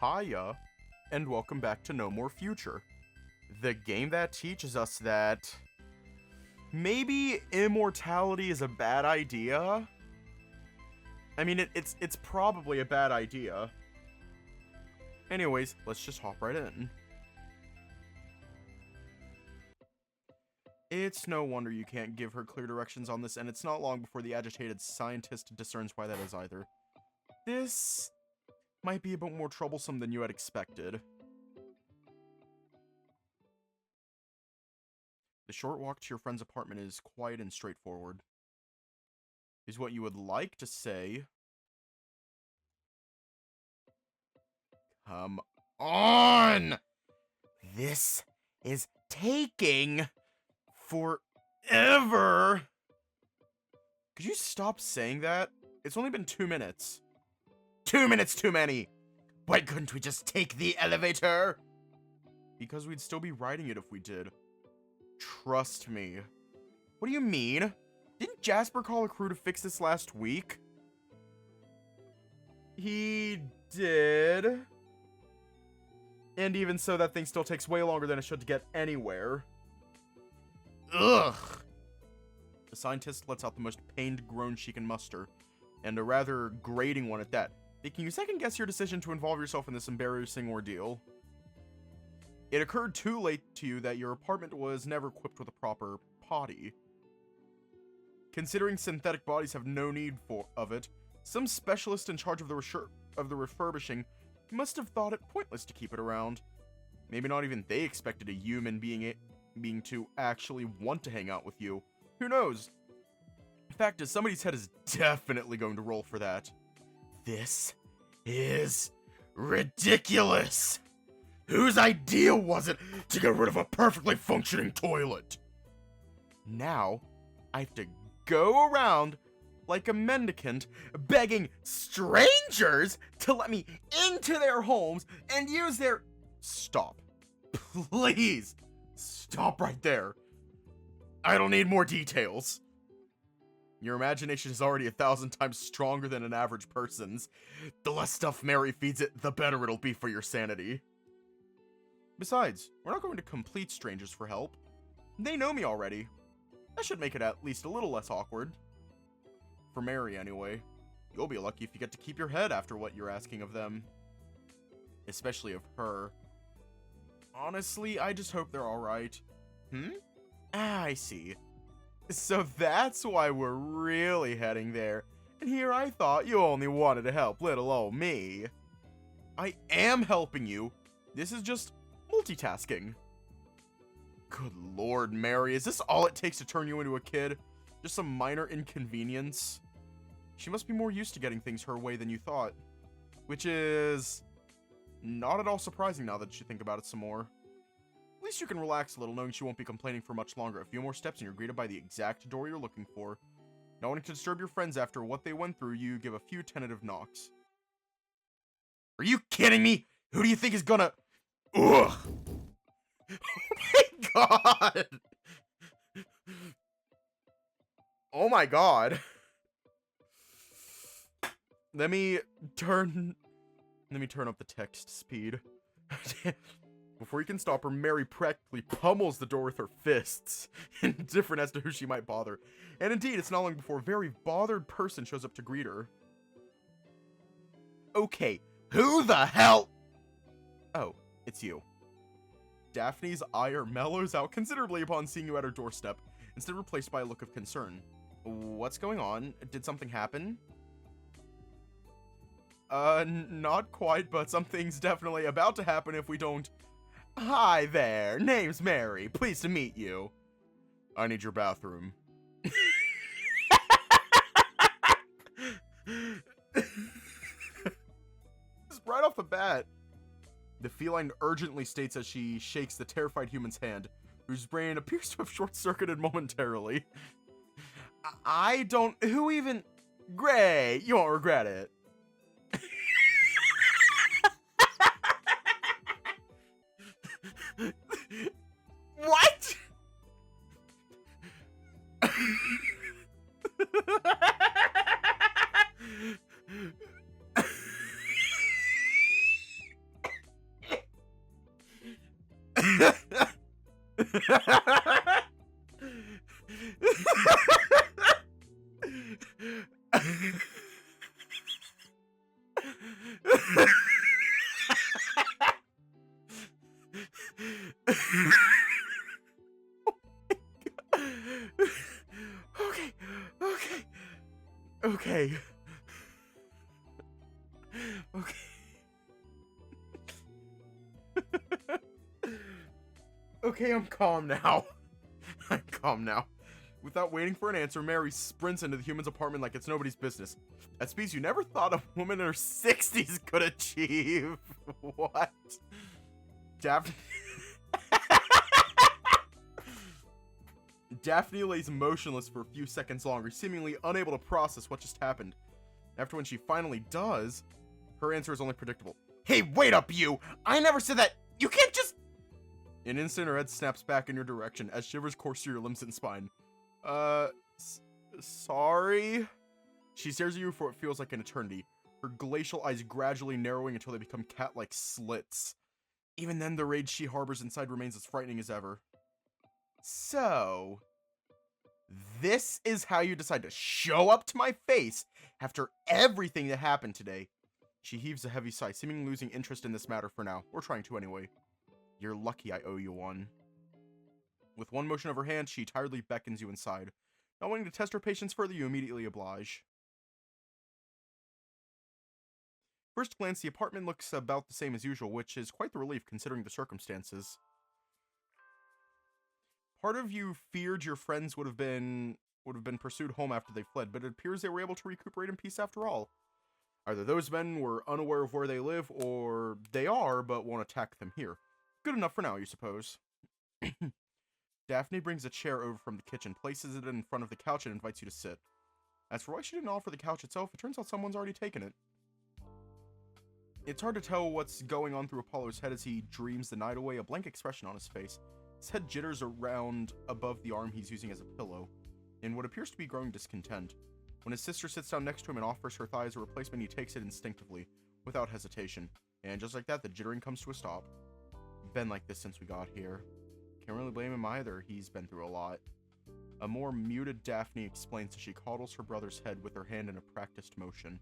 Hiya, and welcome back to No More Future, the game that teaches us that maybe immortality is a bad idea. I mean, it's probably a bad idea. Anyways, let's just hop right in. It's no wonder you can't give her clear directions on this, and it's not long before the agitated scientist discerns why that is either. This might be a bit more troublesome than you had expected. The short walk to your friend's apartment is quiet and straightforward. Is what you would like to say. Come on! This is taking forever! Could you stop saying that? It's only been 2 minutes. 2 minutes too many! Why couldn't we just take the elevator? Because we'd still be riding it if we did. Trust me. What do you mean? Didn't Jasper call a crew to fix this last week? He did. And even so, that thing still takes way longer than it should to get anywhere. Ugh! The scientist lets out the most pained groan she can muster, and a rather grating one at that, making you second-guess your decision to involve yourself in this embarrassing ordeal. It occurred too late to you that your apartment was never equipped with a proper potty. Considering synthetic bodies have no need of it, some specialist in charge of the refurbishing must have thought it pointless to keep it around. Maybe not even they expected a human being to actually want to hang out with you. Who knows? Fact is, somebody's head is definitely going to roll for that. This is ridiculous! Whose idea was it to get rid of a perfectly functioning toilet? Now, I have to go around like a mendicant begging strangers to let me into their homes and use their... Stop. Please. Stop right there. I don't need more details. Your imagination is already 1,000 times stronger than an average person's. The less stuff Mary feeds it, the better it'll be for your sanity. Besides, we're not going to complete strangers for help. They know me already. That should make it at least a little less awkward. For Mary, anyway. You'll be lucky if you get to keep your head after what you're asking of them. Especially of her. Honestly, I just hope they're alright. I see. So that's why we're really heading there. And here I thought you only wanted to help little old me. I am helping you. This is just multitasking. Good lord, Mary, is this all it takes to turn you into a kid? Just some minor inconvenience? She must be more used to getting things her way than you thought. Which is not at all surprising now that you think about it some more. At least you can relax a little knowing she won't be complaining for much longer. A few more steps and you're greeted by the exact door you're looking for. Not wanting to disturb your friends after what they went through, you give a few tentative knocks. Are you kidding me? Who do you think is gonna... Ugh! Oh my god! Oh my god. Let me turn up the text speed. Before you can stop her, Mary practically pummels the door with her fists, indifferent as to who she might bother. And indeed, it's not long before a very bothered person shows up to greet her. Okay, who the hell? Oh, it's you. Daphne's ire mellows out considerably upon seeing you at her doorstep, instead replaced by a look of concern. What's going on? Did something happen? Not quite, but something's definitely about to happen if we don't... Hi there, name's Mary. Pleased to meet you. I need your bathroom. Right off the bat, the feline urgently states as she shakes the terrified human's hand, whose brain appears to have short-circuited momentarily. I don't... Who even... Great, you won't regret it. What? Okay, okay, okay, okay. Okay, I'm calm now. I'm calm now. Without waiting for an answer, Mary sprints into the human's apartment like it's nobody's business. At speeds you never thought a woman in her 60s could achieve. What? Daphne... Daphne lays motionless for a few seconds longer, seemingly unable to process what just happened. After when she finally does, her answer is only predictable. Hey, wait up, you! I never said that! You can't just... In an instant, her head snaps back in your direction as shivers course through your limbs and spine. Sorry? She stares at you for what feels like an eternity, her glacial eyes gradually narrowing until they become cat-like slits. Even then, the rage she harbors inside remains as frightening as ever. So, this is how you decide to show up to my face after everything that happened today. She heaves a heavy sigh, seemingly losing interest in this matter for now, or trying to anyway. You're lucky I owe you one. With one motion of her hand, she tiredly beckons you inside. Not wanting to test her patience further, you immediately oblige. First glance, the apartment looks about the same as usual, which is quite the relief considering the circumstances. Part of you feared your friends would have been pursued home after they fled, but it appears they were able to recuperate in peace after all. Either those men were unaware of where they live, or they are, but won't attack them here. Good enough for now, you suppose. Daphne brings a chair over from the kitchen, places it in front of the couch, and invites you to sit. As for why she didn't offer the couch itself, it turns out someone's already taken it. It's hard to tell what's going on through Apollo's head as he dreams the night away, a blank expression on his face. His head jitters around above the arm he's using as a pillow, in what appears to be growing discontent. When his sister sits down next to him and offers her thigh as a replacement, he takes it instinctively, without hesitation. And just like that, the jittering comes to a stop. Been like this since we got here. Can't really blame him either, he's been through a lot. A more muted Daphne explains as she coddles her brother's head with her hand in a practiced motion.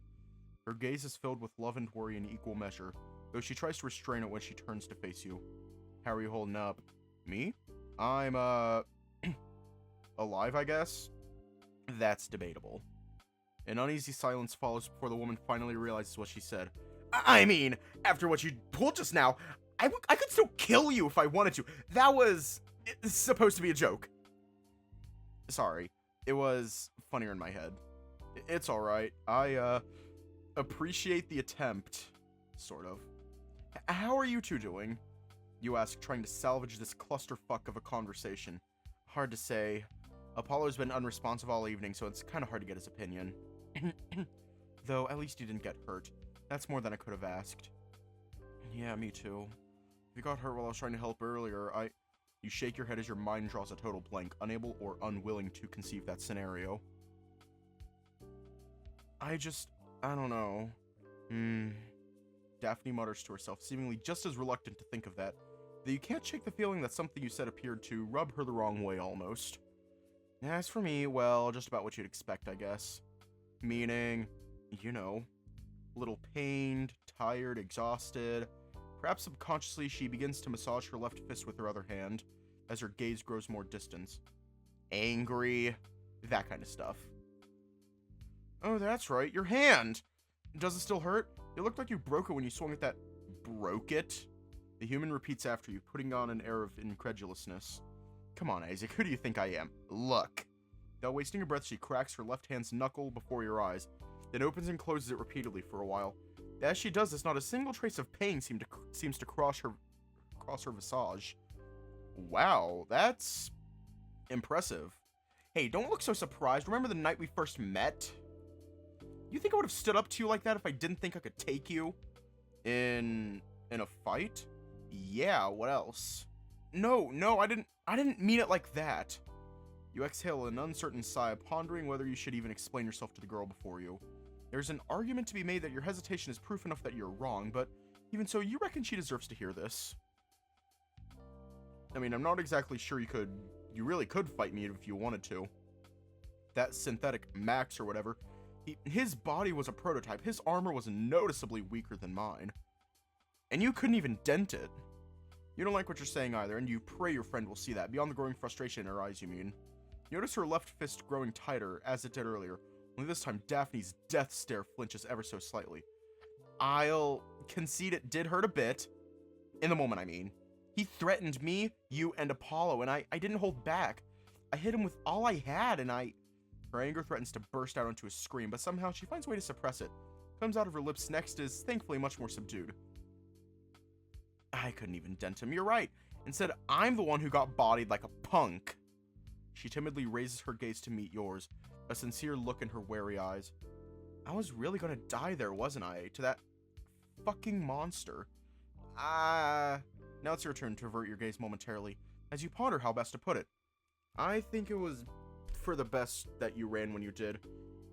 Her gaze is filled with love and worry in equal measure, though she tries to restrain it when she turns to face you. How are you holding up? Me? I'm, alive, I guess? That's debatable. An uneasy silence follows before the woman finally realizes what she said. I mean, after what you pulled just now, I could still kill you if I wanted to. That was supposed to be a joke. Sorry. It was funnier in my head. It's alright. I, appreciate the attempt. Sort of. How are you two doing? You ask, trying to salvage this clusterfuck of a conversation. Hard to say. Apollo's been unresponsive all evening, so it's kind of hard to get his opinion. Though, at least he didn't get hurt. That's more than I could have asked. Yeah, me too. If you got hurt while I was trying to help earlier, You shake your head as your mind draws a total blank, unable or unwilling to conceive that scenario. I don't know. Daphne mutters to herself, seemingly just as reluctant to think of that, though you can't shake the feeling that something you said appeared to rub her the wrong way, almost. As for me, well, just about what you'd expect, I guess. Meaning, you know, a little pained, tired, exhausted. Perhaps subconsciously, she begins to massage her left fist with her other hand, as her gaze grows more distant. Angry, that kind of stuff. Oh, that's right, your hand! Does it still hurt? It looked like you broke it when you swung at that... Broke it? The human repeats after you, putting on an air of incredulousness. Come on, Isaac, who do you think I am? Look. Without wasting a breath, she cracks her left hand's knuckle before your eyes, then opens and closes it repeatedly for a while. As she does this, not a single trace of pain seems to cross her visage. Wow, that's impressive. Hey, don't look so surprised. Remember the night we first met? You think I would have stood up to you like that if I didn't think I could take you? In a fight? Yeah, what else? No, I didn't mean it like that. You exhale an uncertain sigh, pondering whether you should even explain yourself to the girl before you. There's an argument to be made that your hesitation is proof enough that you're wrong, but even so, you reckon she deserves to hear this. I mean, I'm not exactly sure you really could fight me if you wanted to. That synthetic Max or whatever, his body was a prototype. His armor was noticeably weaker than mine. And you couldn't even dent it. You don't like what you're saying either, and you pray your friend will see that, beyond the growing frustration in her eyes, you mean. You notice her left fist growing tighter, as it did earlier, only this time Daphne's death stare flinches ever so slightly. I'll concede it did hurt a bit. In the moment, I mean. He threatened me, you, and Apollo, and I didn't hold back. I hit him with all I had, and Her anger threatens to burst out into a scream, but somehow she finds a way to suppress it. Comes out of her lips next is, thankfully, much more subdued. I couldn't even dent him, you're right. Instead, I'm the one who got bodied like a punk. She timidly raises her gaze to meet yours, a sincere look in her wary eyes. I was really gonna die there, wasn't I? To that fucking monster. Now it's your turn to avert your gaze momentarily, as you ponder how best to put it. I think it was for the best that you ran when you did.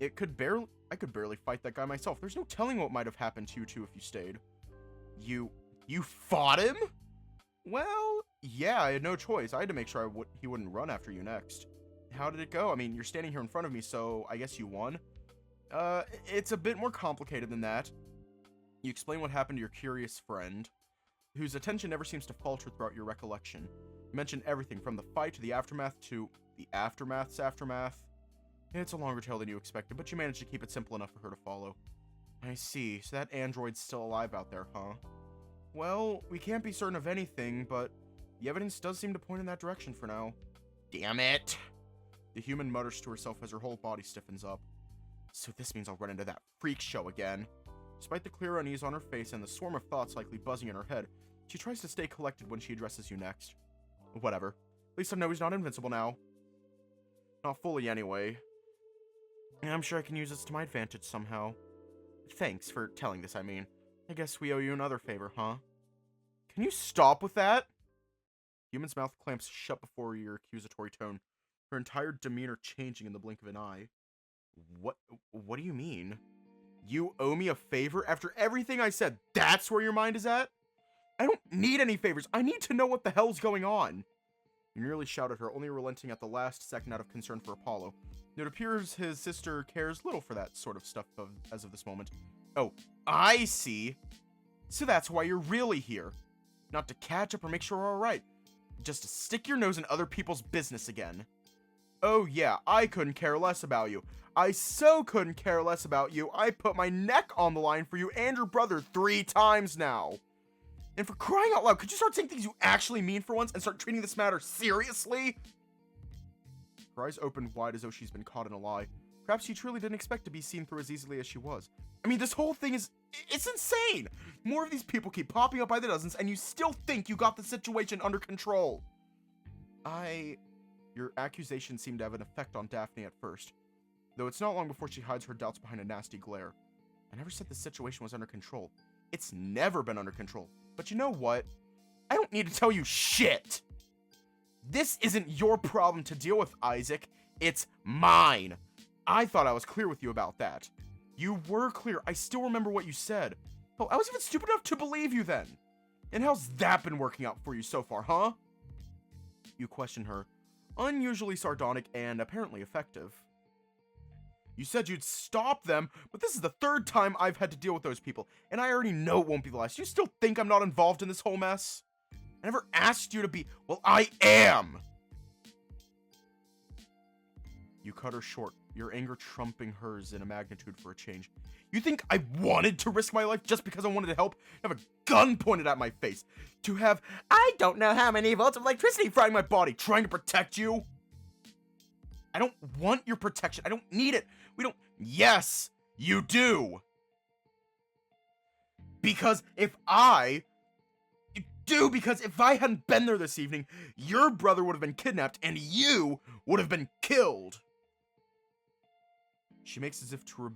I could barely fight that guy myself. There's no telling what might have happened to you two if you stayed. You fought him? Well, yeah, I had no choice. I had to make sure he wouldn't run after you next. How did it go? I mean, you're standing here in front of me, so I guess you won? It's a bit more complicated than that. You explain what happened to your curious friend, whose attention never seems to falter throughout your recollection. You mention everything from the fight to the aftermath to the aftermath's aftermath. It's a longer tale than you expected, but you managed to keep it simple enough for her to follow. I see, so that android's still alive out there, huh? Well, we can't be certain of anything, but the evidence does seem to point in that direction for now. Damn it! The human mutters to herself as her whole body stiffens up. So this means I'll run into that freak show again. Despite the clear unease on her face and the swarm of thoughts likely buzzing in her head, she tries to stay collected when she addresses you next. Whatever. At least I know he's not invincible now. Not fully, anyway. I'm sure I can use this to my advantage somehow. Thanks for telling this, I mean. I guess we owe you another favor, huh? Can you stop with that? Human's mouth clamps shut before your accusatory tone, her entire demeanor changing in the blink of an eye. What do you mean? You owe me a favor after everything I said? That's where your mind is at? I don't need any favors. I need to know what the hell's going on. You nearly shout at her, only relenting at the last second out of concern for Apollo. It appears his sister cares little for that sort of stuff as of this moment. Oh, I see. So that's why you're really here. Not to catch up or make sure we're alright. Just to stick your nose in other people's business again. Oh yeah, I couldn't care less about you. I so couldn't care less about you, I put my neck on the line for you and your brother 3 times now. And for crying out loud, could you start saying things you actually mean for once and start treating this matter seriously? Her eyes opened wide as though she's been caught in a lie. Perhaps she truly didn't expect to be seen through as easily as she was. I mean, this whole thing it's insane! More of these people keep popping up by the dozens, and you still think you got the situation under control. Your accusation seemed to have an effect on Daphne at first, though it's not long before she hides her doubts behind a nasty glare. I never said the situation was under control. It's never been under control. But you know what? I don't need to tell you shit! This isn't your problem to deal with, Isaac. It's mine. I thought I was clear with you about that. You were clear. I still remember what you said. Oh, I was even stupid enough to believe you then. And how's that been working out for you so far, huh? You question her, unusually sardonic and apparently effective. You said you'd stop them, but this is the 3rd time I've had to deal with those people, and I already know it won't be the last. You still think I'm not involved in this whole mess? I never asked you to be. Well, I am! You cut her short, your anger trumping hers in a magnitude for a change. You think I wanted to risk my life just because I wanted to help? Have a gun pointed at my face. To have, I don't know how many volts of electricity frying my body, trying to protect you? I don't want your protection. I don't need it. We don't. Yes, you do. Because if I hadn't been there this evening, your brother would have been kidnapped and you would have been killed. She makes as if to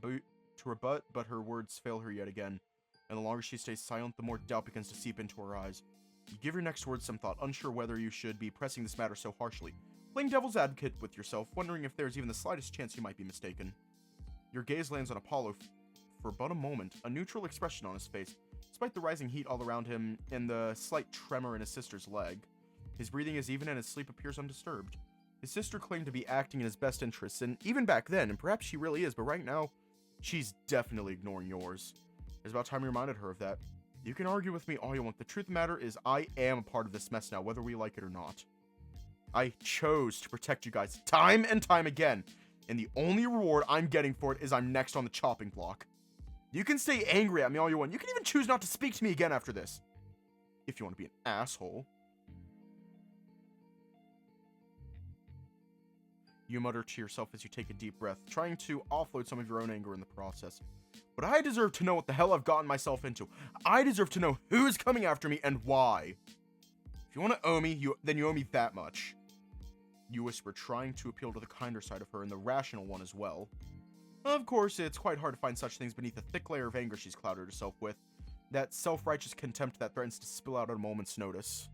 rebut, but her words fail her yet again. And the longer she stays silent, the more doubt begins to seep into her eyes. You give your next words some thought, unsure whether you should be pressing this matter so harshly. Playing devil's advocate with yourself, wondering if there's even the slightest chance you might be mistaken. Your gaze lands on Apollo for but a moment, a neutral expression on his face, despite the rising heat all around him and the slight tremor in his sister's leg. His breathing is even and his sleep appears undisturbed. His sister claimed to be acting in his best interests, and even back then, and perhaps she really is, but right now, she's definitely ignoring yours. It's about time you reminded her of that. You can argue with me all you want. The truth of the matter is I am a part of this mess now, whether we like it or not. I chose to protect you guys time and time again, and the only reward I'm getting for it is I'm next on the chopping block. You can stay angry at me all you want. You can even choose not to speak to me again after this, if you want to be an asshole. You mutter to yourself as you take a deep breath, trying to offload some of your own anger in the process. But I deserve to know what the hell I've gotten myself into. I deserve to know who's coming after me and why. If you want to owe me, then you owe me that much. You whisper, trying to appeal to the kinder side of her and the rational one as well. Of course, it's quite hard to find such things beneath the thick layer of anger she's clouded herself with. That self-righteous contempt that threatens to spill out at a moment's notice.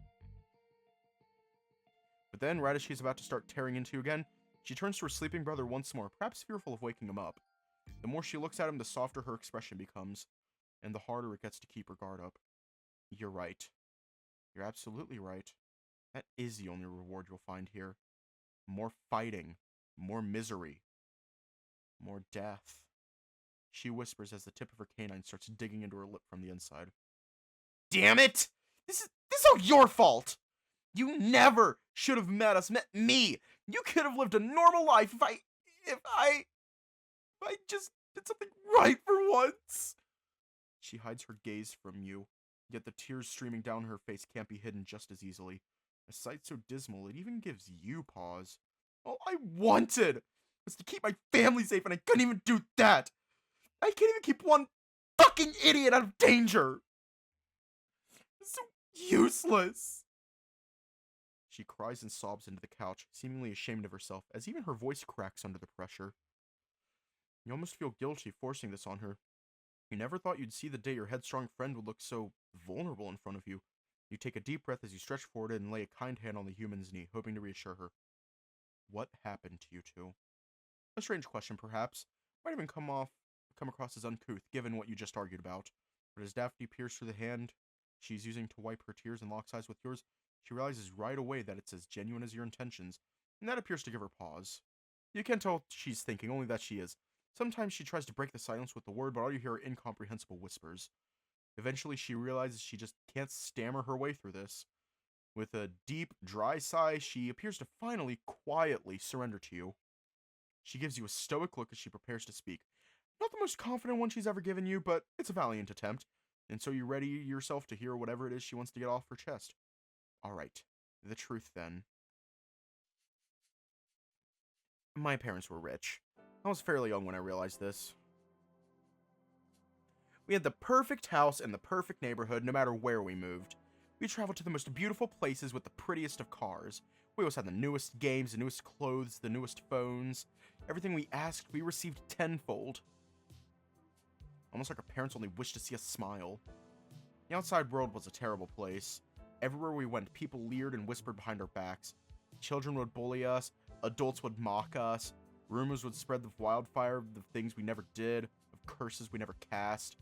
But then, right as she's about to start tearing into you again, she turns to her sleeping brother once more, perhaps fearful of waking him up. The more she looks at him, the softer her expression becomes, and the harder it gets to keep her guard up. You're right. You're absolutely right. That is the only reward you'll find here. More fighting, more misery, more death. She whispers as the tip of her canine starts digging into her lip from the inside. Damn it! This is all your fault! You never should have met me! You could have lived a normal life if I just did something right for once! She hides her gaze from you, yet the tears streaming down her face can't be hidden just as easily. A sight so dismal it even gives you pause. All I wanted was to keep my family safe, and I couldn't even do that! I can't even keep one fucking idiot out of danger! It's so useless! She cries and sobs into the couch, seemingly ashamed of herself, as even her voice cracks under the pressure. You almost feel guilty forcing this on her. You never thought you'd see the day your headstrong friend would look so vulnerable in front of you. You take a deep breath as you stretch forward and lay a kind hand on the human's knee, hoping to reassure her. What happened to you two? A strange question, perhaps. Might even come across as uncouth, given what you just argued about. But as Daphne peers through the hand she's using to wipe her tears and locks eyes with yours, she realizes right away that it's as genuine as your intentions, and that appears to give her pause. You can't tell what she's thinking, only that she is. Sometimes she tries to break the silence with a word, but all you hear are incomprehensible whispers. Eventually, she realizes she just can't stammer her way through this. With a deep, dry sigh, she appears to finally, quietly surrender to you. She gives you a stoic look as she prepares to speak. Not the most confident one she's ever given you, but it's a valiant attempt, and so you ready yourself to hear whatever it is she wants to get off her chest. Alright, the truth then. My parents were rich. I was fairly young when I realized this. We had the perfect house and the perfect neighborhood no matter where we moved. We traveled to the most beautiful places with the prettiest of cars. We always had the newest games, the newest clothes, the newest phones. Everything we asked, we received tenfold. Almost like our parents only wished to see us smile. The outside world was a terrible place. Everywhere we went, people leered and whispered behind our backs. Children would bully us, adults would mock us, rumors would spread of wildfire of the things we never did, of curses we never cast.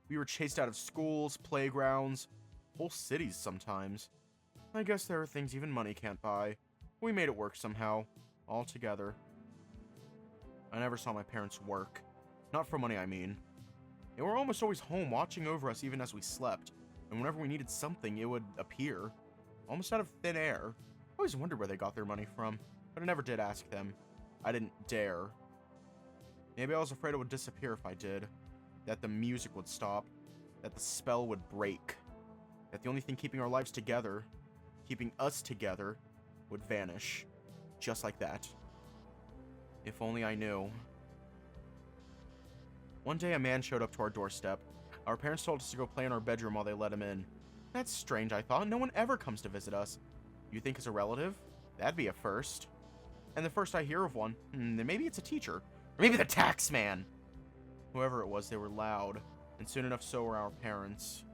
We were chased out of schools, playgrounds, whole cities sometimes. I guess there are things even money can't buy. We made it work somehow, all together. I never saw my parents work. Not for money, I mean. They were almost always home, watching over us even as we slept. And whenever we needed something, it would appear. Almost out of thin air. I always wondered where they got their money from, but I never did ask them. I didn't dare. Maybe I was afraid it would disappear if I did. That the music would stop. That the spell would break. That the only thing keeping our lives together, keeping us together, would vanish. Just like that. If only I knew. One day a man showed up to our doorstep. Our parents told us to go play in our bedroom while they let him in. That's strange, I thought. No one ever comes to visit us. You think it's a relative? That'd be a first. And the first I hear of one, then maybe it's a teacher. Or maybe the tax man. Whoever it was, they were loud. And soon enough, so were our parents.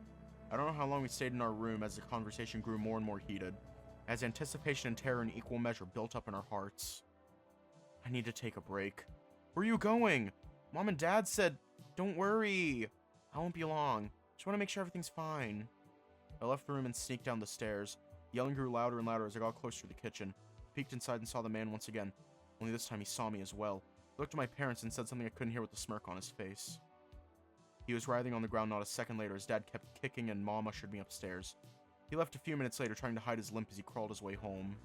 I don't know how long we stayed in our room as the conversation grew more and more heated. As anticipation and terror in equal measure built up in our hearts. I need to take a break. Where are you going? Mom and Dad said, don't worry. I won't be long. Just want to make sure everything's fine. I left the room and sneaked down the stairs. Yelling grew louder and louder as I got closer to the kitchen. I peeked inside and saw the man once again. Only this time he saw me as well. He looked at my parents and said something I couldn't hear with a smirk on his face. He was writhing on the ground not a second later as Dad kept kicking and Mom ushered me upstairs. He left a few minutes later trying to hide his limp as he crawled his way home.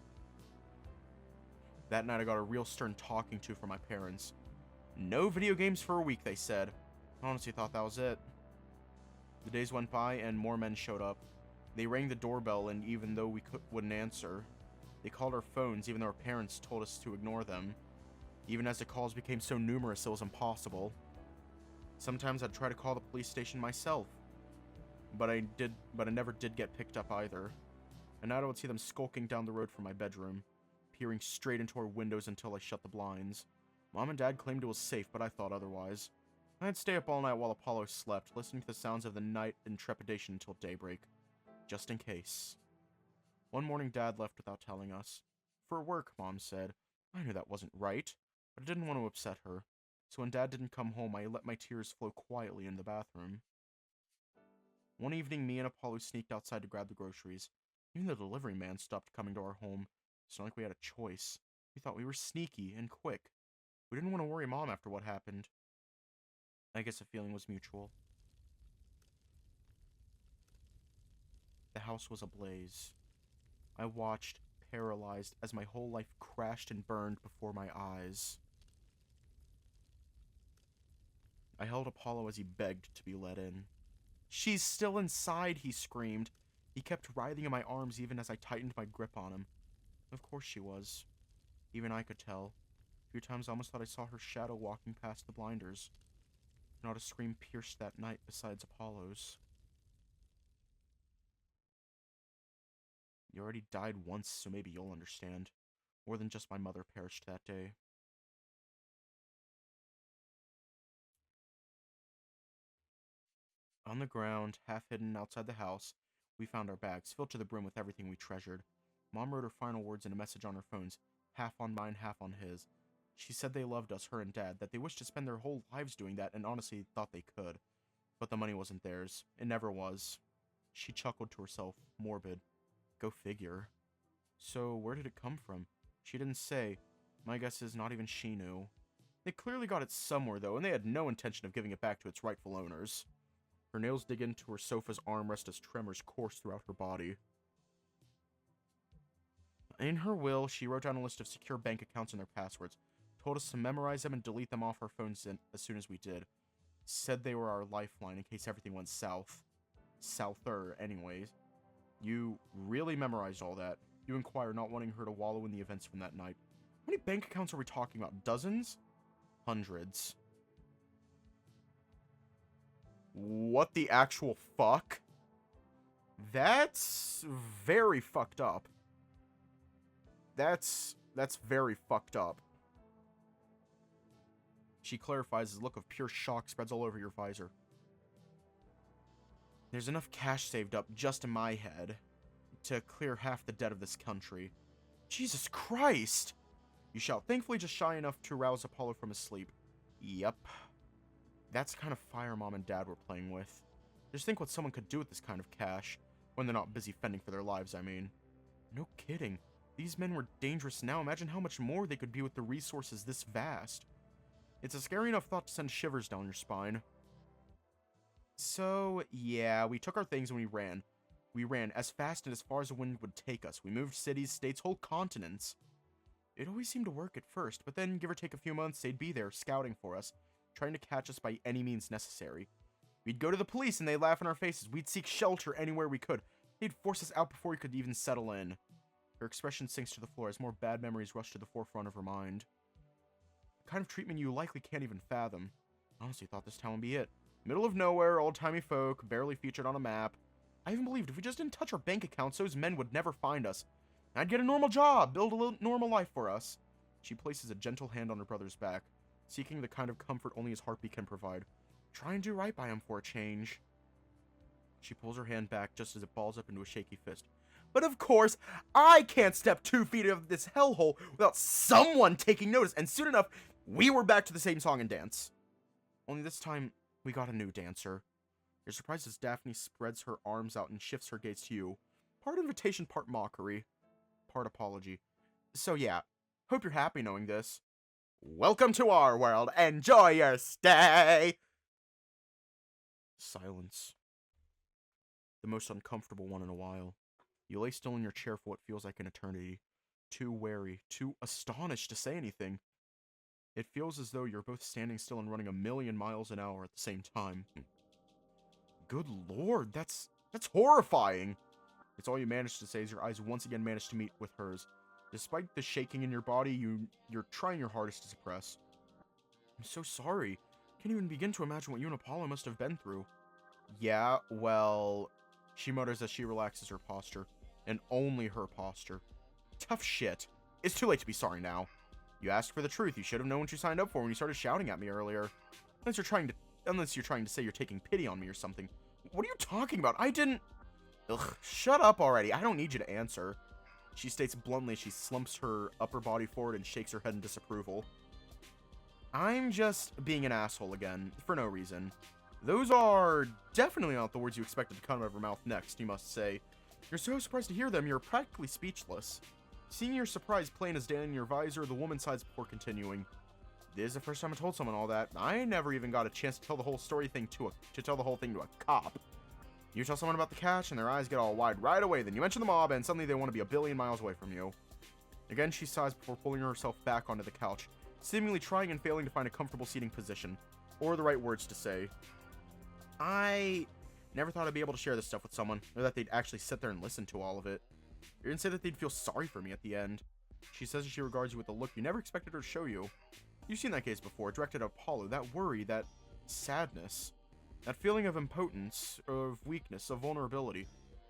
That night I got a real stern talking to from my parents. No video games for a week, they said. I honestly thought that was it. The days went by and more men showed up. They rang the doorbell, and even though we wouldn't answer, they called our phones even though our parents told us to ignore them. Even as the calls became so numerous, it was impossible. Sometimes I'd try to call the police station myself, but I never did get picked up either. And now I would see them skulking down the road from my bedroom, peering straight into our windows until I shut the blinds. Mom and Dad claimed it was safe, but I thought otherwise. I'd stay up all night while Apollo slept, listening to the sounds of the night in trepidation until daybreak, just in case. One morning, Dad left without telling us. For work, Mom said. I knew that wasn't right, but I didn't want to upset her. So when Dad didn't come home, I let my tears flow quietly in the bathroom. One evening, me and Apollo sneaked outside to grab the groceries. Even the delivery man stopped coming to our home. It's not like we had a choice. We thought we were sneaky and quick. We didn't want to worry Mom after what happened. I guess the feeling was mutual. The house was ablaze. I watched, paralyzed, as my whole life crashed and burned before my eyes. I held Apollo as he begged to be let in. She's still inside, he screamed. He kept writhing in my arms even as I tightened my grip on him. Of course she was. Even I could tell. A few times I almost thought I saw her shadow walking past the blinders. Not a scream pierced that night besides Apollo's. You already died once, so maybe you'll understand. More than just my mother perished that day. On the ground, half hidden outside the house, we found our bags, filled to the brim with everything we treasured. Mom wrote her final words in a message on her phones, half on mine, half on his. She said they loved us, her and Dad, that they wished to spend their whole lives doing that, and honestly thought they could. But the money wasn't theirs. It never was. She chuckled to herself, morbid. Go figure. So, where did it come from? She didn't say. My guess is not even she knew. They clearly got it somewhere, though, and they had no intention of giving it back to its rightful owners. Her nails dig into her sofa's armrest as tremors course throughout her body. In her will, she wrote down a list of secure bank accounts and their passwords, told us to memorize them and delete them off our phones as soon as we did. Said they were our lifeline in case everything went south. Souther, anyways. You really memorized all that. You inquire, not wanting her to wallow in the events from that night. How many bank accounts are we talking about? Dozens? Hundreds. What the actual fuck? That's very fucked up. That's very fucked up. She clarifies as a look of pure shock spreads all over your visor. There's enough cash saved up just in my head to clear half the debt of this country. Jesus Christ! You shout, thankfully just shy enough to rouse Apollo from his sleep. Yep. That's the kind of fire Mom and Dad were playing with. Just think what someone could do with this kind of cash. When they're not busy fending for their lives, I mean. No kidding. These men were dangerous now. Imagine how much more they could be with the resources this vast. It's a scary enough thought to send shivers down your spine. So, yeah, we took our things and we ran. We ran as fast and as far as the wind would take us. We moved cities, states, whole continents. It always seemed to work at first, but then, give or take a few months, they'd be there, scouting for us, trying to catch us by any means necessary. We'd go to the police and they'd laugh in our faces. We'd seek shelter anywhere we could. They'd force us out before we could even settle in. Her expression sinks to the floor as more bad memories rush to the forefront of her mind. The kind of treatment you likely can't even fathom. I honestly thought this town would be it. Middle of nowhere, old-timey folk, barely featured on a map. I even believed if we just didn't touch our bank accounts, those men would never find us. I'd get a normal job, build a normal life for us. She places a gentle hand on her brother's back, seeking the kind of comfort only his heartbeat can provide. Try and do right by him for a change. She pulls her hand back just as it balls up into a shaky fist. But of course, I can't step 2 feet out of this hellhole without someone taking notice, and soon enough, we were back to the same song and dance. Only this time, we got a new dancer. You're surprised as Daphne spreads her arms out and shifts her gaze to you. Part invitation, part mockery. Part apology. So yeah, hope you're happy knowing this. Welcome to our world. Enjoy your stay. Silence. The most uncomfortable one in a while. You lay still in your chair for what feels like an eternity. Too wary, too astonished to say anything. It feels as though you're both standing still and running 1,000,000 miles an hour at the same time. Good lord, that's horrifying. It's all you manage to say as your eyes once again manage to meet with hers. Despite the shaking in your body, you're trying your hardest to suppress. I'm so sorry. Can't even begin to imagine what you and Apollo must have been through. Yeah, well, she mutters as she relaxes her posture. And only her posture. Tough shit. It's too late to be sorry now. You asked for the truth. You should have known what you signed up for when you started shouting at me earlier. Unless you're trying to say you're taking pity on me or something. What are you talking about? I didn't... Ugh, shut up already. I don't need you to answer. She states bluntly as she slumps her upper body forward and shakes her head in disapproval. I'm just being an asshole again, for no reason. Those are definitely not the words you expected to come out of her mouth next, you must say. You're so surprised to hear them, you're practically speechless. Seeing your surprise plain as day in your visor, the woman sighs before continuing. This is the first time I told someone all that. I never even got a chance to tell the whole thing to a cop. You tell someone about the catch, and their eyes get all wide right away. Then you mention the mob, and suddenly they want to be 1,000,000,000 miles away from you. Again, she sighs before pulling herself back onto the couch, seemingly trying and failing to find a comfortable seating position, or the right words to say. I never thought I'd be able to share this stuff with someone, or that they'd actually sit there and listen to all of it. You didn't say that they'd feel sorry for me at the end. She says she regards you with a look you never expected her to show you. You've seen that gaze before, directed at Apollo, that worry, that sadness. That feeling of impotence, of weakness, of vulnerability.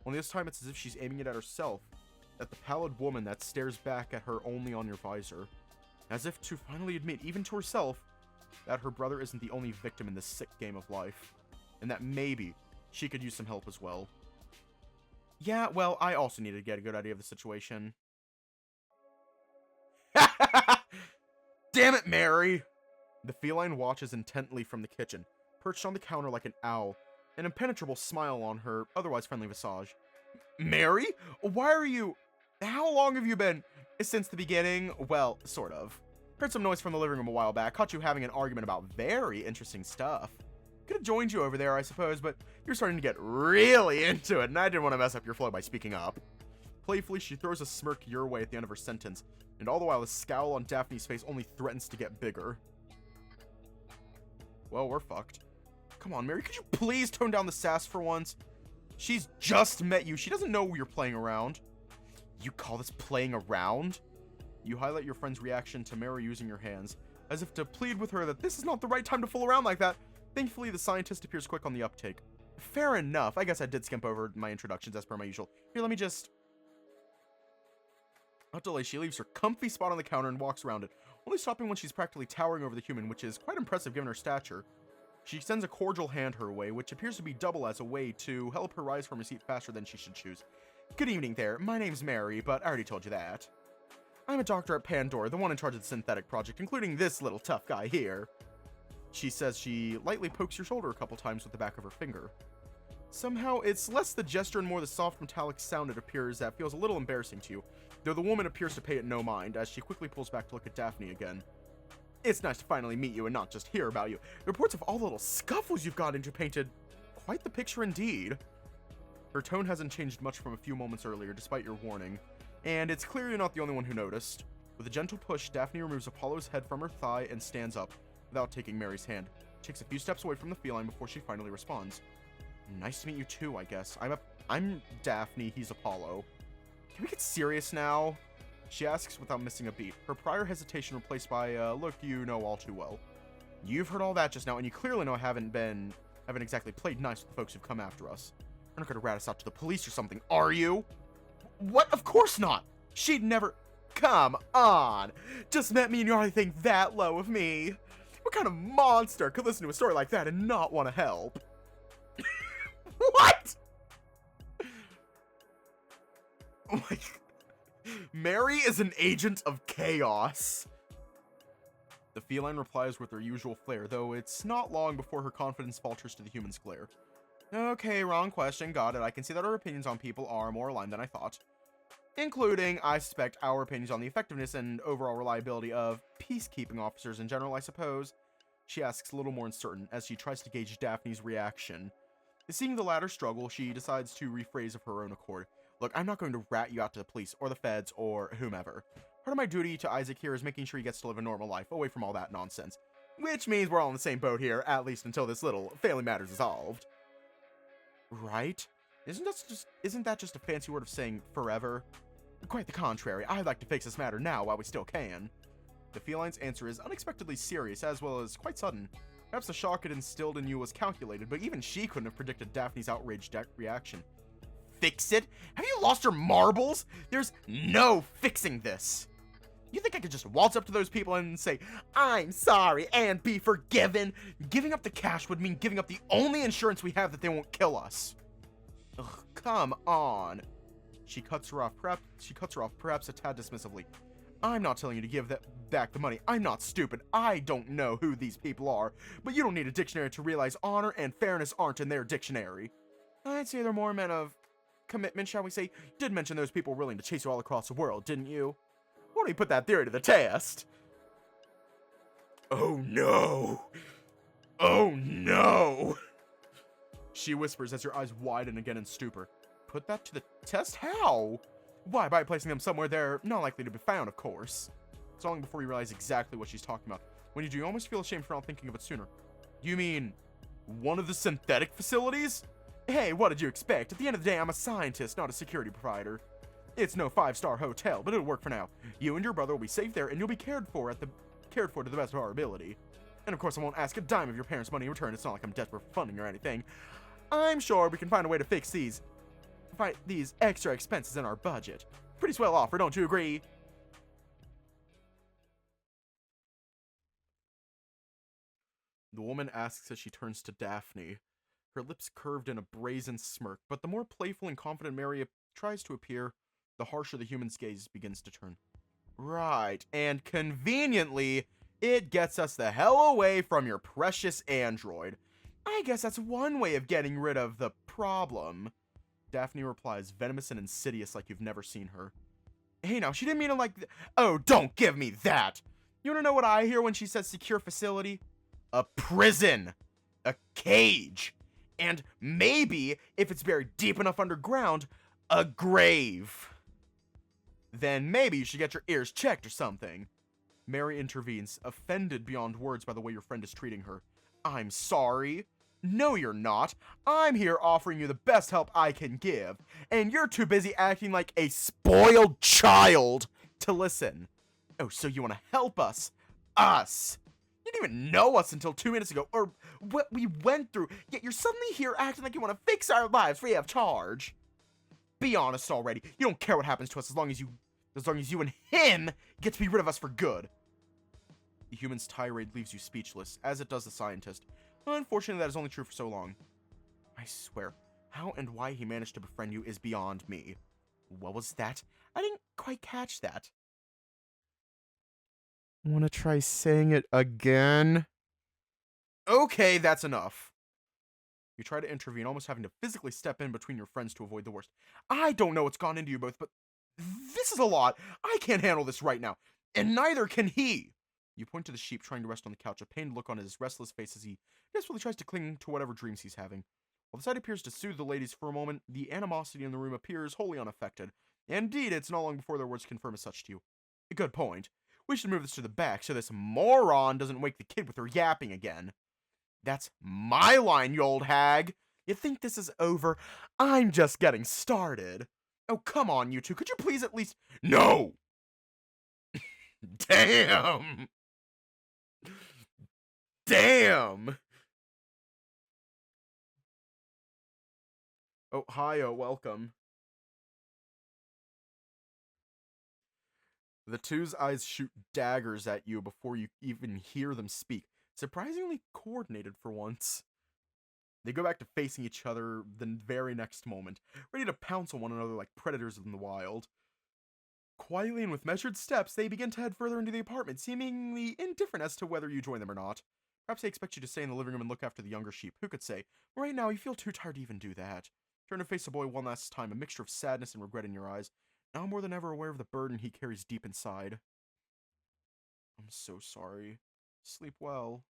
Only this time it's as if she's aiming it at herself. At the pallid woman that stares back at her only on your visor. As if to finally admit, even to herself, that her brother isn't the only victim in this sick game of life. And that maybe she could use some help as well. Yeah, well, I also need to get a good idea of the situation. Damn it, Mary! The feline watches intently from the kitchen, perched on the counter like an owl, an impenetrable smile on her otherwise friendly visage. Mary? Why are you... How long have you been... Since the beginning? Well, sort of. Heard some noise from the living room a while back, caught you having an argument about very interesting stuff. Could have joined you over there, I suppose, but you're starting to get really into it, and I didn't want to mess up your flow by speaking up. Playfully, she throws a smirk your way at the end of her sentence, and all the while the scowl on Daphne's face only threatens to get bigger. Well, we're fucked. Come on, Mary, could you please tone down the sass for once? She's just met you. She doesn't know you're playing around. You call this playing around? You highlight your friend's reaction to Mary using your hands, as if to plead with her that this is not the right time to fool around like that. Thankfully, the scientist appears quick on the uptake. Fair enough. I guess I did skimp over my introductions as per my usual. Here, let me just... Without delay, she leaves her comfy spot on the counter and walks around it, only stopping when she's practically towering over the human, which is quite impressive given her stature. She extends a cordial hand her way, which appears to be double as a way to help her rise from her seat faster than she should choose. Good evening there. My name's Mary, but I already told you that. I'm a doctor at Pandora, the one in charge of the synthetic project, including this little tough guy here. She says she lightly pokes your shoulder a couple times with the back of her finger. Somehow, it's less the gesture and more the soft metallic sound it appears that feels a little embarrassing to you, though the woman appears to pay it no mind, as she quickly pulls back to look at Daphne again. It's nice to finally meet you and not just hear about you. Reports of all the little scuffles you've got into painted quite the picture indeed. Her tone hasn't changed much from a few moments earlier, despite your warning, and it's clear you're not the only one who noticed. With a gentle push, Daphne removes Apollo's head from her thigh and stands up, without taking Mary's hand. She takes a few steps away from the feline before she finally responds. Nice to meet you too, I guess. I'm Daphne, he's Apollo. Can we get serious now? She asks without missing a beat, her prior hesitation replaced by a look you know all too well. You've heard all that just now, and you clearly know I haven't exactly played nice with the folks who've come after us. You're not gonna rat us out to the police or something, are you? What? Of course not! She'd never... Come on! Just met me and you already think that low of me? What kind of monster could listen to a story like that and not want to help? What? Oh my... Mary is an agent of chaos. The feline replies with her usual flair, though it's not long before her confidence falters to the human's glare. Okay, wrong question. Got it. I can see that our opinions on people are more aligned than I thought. Including, I suspect, our opinions on the effectiveness and overall reliability of peacekeeping officers in general, I suppose. She asks a little more uncertain as she tries to gauge Daphne's reaction. Seeing the latter struggle, she decides to rephrase of her own accord. Look, I'm not going to rat you out to the police or the feds or whomever. Part of my duty to Isaac here is making sure he gets to live a normal life away from all that nonsense. Which means we're all in the same boat here, at least until this little family matter is resolved. Right? Isn't that just a fancy word of saying forever? Quite the contrary. I'd like to fix this matter now while we still can. The feline's answer is unexpectedly serious as well as quite sudden. Perhaps the shock it instilled in you was calculated, but even she couldn't have predicted Daphne's outraged reaction. Fix it? Have you lost your marbles? There's no fixing this. You think I could just waltz up to those people and say, I'm sorry, and be forgiven? Giving up the cash would mean giving up the only insurance we have that they won't kill us. Ugh, come on. She cuts her off perhaps a tad dismissively. I'm not telling you to give back the money. I'm not stupid. I don't know who these people are, but you don't need a dictionary to realize honor and fairness aren't in their dictionary. I'd say they're more men of commitment, shall we say. You did mention those people willing to chase you all across the world, didn't you? Why don't you put that theory to the test? Oh no! Oh no! She whispers as her eyes widen again in stupor. Put that to the test? How? Why, by placing them somewhere they're not likely to be found, of course. It's long before you realize exactly what she's talking about. When you do, you almost feel ashamed for not thinking of it sooner. You mean one of the synthetic facilities? Hey, what did you expect? At the end of the day, I'm a scientist, not a security provider. It's no 5-star hotel, but it'll work for now. You and your brother will be safe there, and you'll be cared for to the best of our ability. And of course, I won't ask a dime of your parents' money in return. It's not like I'm desperate for funding or anything. I'm sure we can find a way to fix these extra expenses in our budget. Pretty swell offer, don't you agree? The woman asks as she turns to Daphne, her lips curved in a brazen smirk, but the more playful and confident Mary tries to appear, the harsher the human's gaze begins to turn. Right, and conveniently, it gets us the hell away from your precious android. I guess that's one way of getting rid of the problem. Daphne replies, venomous and insidious like you've never seen her. Hey now, she didn't mean it like oh, don't give me that! You wanna know what I hear when she says secure facility? A prison! A cage! And maybe, if it's buried deep enough underground, a grave. Then maybe you should get your ears checked or something. Mary intervenes, offended beyond words by the way your friend is treating her. I'm sorry. No, you're not. I'm here offering you the best help I can give, and you're too busy acting like a spoiled child to listen. Oh, so you want to help us? Us! You didn't even know us until 2 minutes ago, or what we went through, yet you're suddenly here acting like you want to fix our lives free of charge. Be honest already. You don't care what happens to us as long as you and him get to be rid of us for good. The human's tirade leaves you speechless, as it does the scientist. Unfortunately, that is only true for so long. I swear, how and why he managed to befriend you is beyond me. What was that? I didn't quite catch that. Want to try saying it again? Okay, that's enough. You try to intervene, almost having to physically step in between your friends to avoid the worst. I don't know what's gone into you both, but this is a lot. I can't handle this right now, and neither can he. You point to the sheep trying to rest on the couch, a pained look on his restless face as he desperately tries to cling to whatever dreams he's having. While the sight appears to soothe the ladies for a moment, the animosity in the room appears wholly unaffected. Indeed, it's not long before their words confirm as such to you. A good point. We should move this to the back so this moron doesn't wake the kid with her yapping again. That's my line, you old hag. You think this is over? I'm just getting started. Oh, come on, you two. Could you please at least... No! Damn! Damn! Oh, hi, welcome. The two's eyes shoot daggers at you before you even hear them speak. Surprisingly coordinated for once. They go back to facing each other the very next moment, ready to pounce on one another like predators in the wild. Quietly and with measured steps, they begin to head further into the apartment, seemingly indifferent as to whether you join them or not. Perhaps they expect you to stay in the living room and look after the younger sheep. Who could say? Right now, you feel too tired to even do that. Turn to face the boy one last time, a mixture of sadness and regret in your eyes, now more than ever aware of the burden he carries deep inside. I'm so sorry. Sleep well.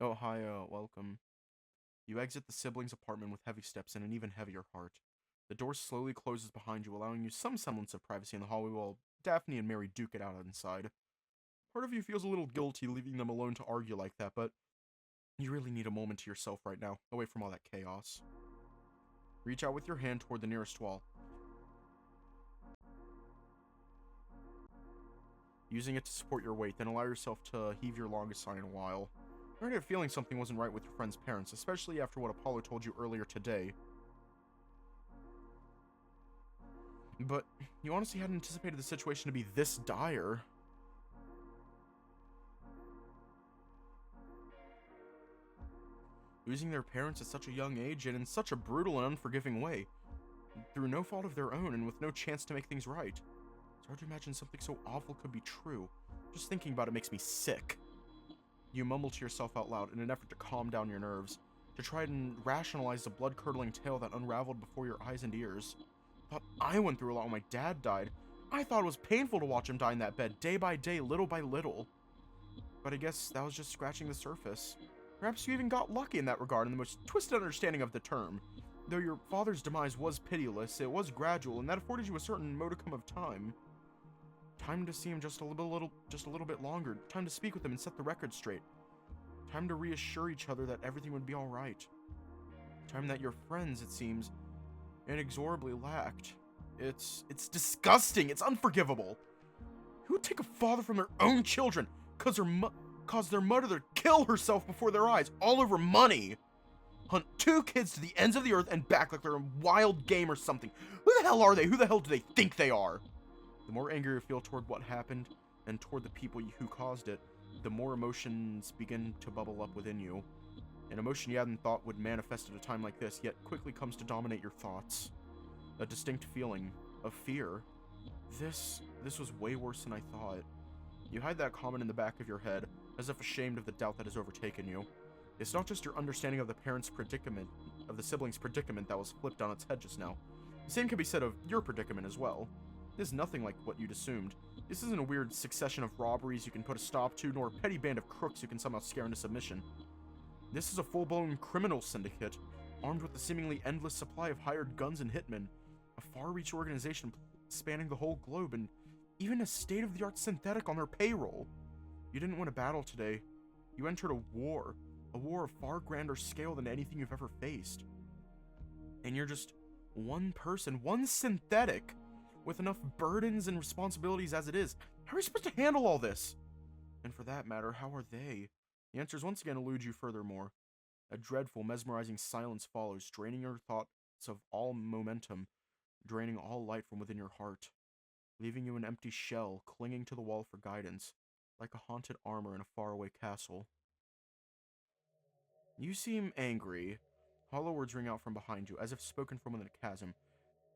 Oh, hi, welcome. You exit the siblings' apartment with heavy steps and an even heavier heart. The door slowly closes behind you, allowing you some semblance of privacy in the hallway while Daphne and Mary duke it out inside. Part of you feels a little guilty leaving them alone to argue like that, but you really need a moment to yourself right now, away from all that chaos. Reach out with your hand toward the nearest wall, using it to support your weight, then allow yourself to heave your longest sigh in a while. You already had a feeling something wasn't right with your friend's parents, especially after what Apollo told you earlier today. But you honestly hadn't anticipated the situation to be this dire. Losing their parents at such a young age and in such a brutal and unforgiving way, through no fault of their own and with no chance to make things right. It's hard to imagine something so awful could be true. Just thinking about it makes me sick. You mumble to yourself out loud in an effort to calm down your nerves, to try and rationalize the blood-curdling tale that unraveled before your eyes and ears. Thought I went through a lot when my dad died. I thought it was painful to watch him die in that bed, day by day, little by little. But I guess that was just scratching the surface. Perhaps you even got lucky in that regard in the most twisted understanding of the term. Though your father's demise was pitiless, it was gradual, and that afforded you a certain modicum of time. Time to see him just a little bit longer. Time to speak with him and set the record straight. Time to reassure each other that everything would be alright. Time that your friends, it seems, inexorably lacked. It's disgusting. It's unforgivable. Who would take a father from their own children cause their mother to kill herself before their eyes, all over money? Hunt two kids to the ends of the earth and back like they're a wild game or something. Who the hell are they? Who the hell do they think they are? The more anger you feel toward what happened and toward the people who caused it, the more emotions begin to bubble up within you. An emotion you hadn't thought would manifest at a time like this, yet quickly comes to dominate your thoughts. A distinct feeling of fear. This was way worse than I thought. You hide that comment in the back of your head, as if ashamed of the doubt that has overtaken you. It's not just your understanding of the siblings' predicament that was flipped on its head just now. The same can be said of your predicament as well. This is nothing like what you'd assumed. This isn't a weird succession of robberies you can put a stop to, nor a petty band of crooks you can somehow scare into submission. This is a full-blown criminal syndicate, armed with a seemingly endless supply of hired guns and hitmen, a far-reach organization spanning the whole globe, and even a state-of-the-art synthetic on their payroll. You didn't win a battle today. You entered a war of far grander scale than anything you've ever faced. And you're just one person, one synthetic, with enough burdens and responsibilities as it is. How are you supposed to handle all this? And for that matter, how are they? The answers once again elude you furthermore. A dreadful, mesmerizing silence follows, draining your thoughts of all momentum, draining all light from within your heart, leaving you an empty shell clinging to the wall for guidance, like a haunted armor in a faraway castle. You seem angry. Hollow words ring out from behind you, as if spoken from within a chasm,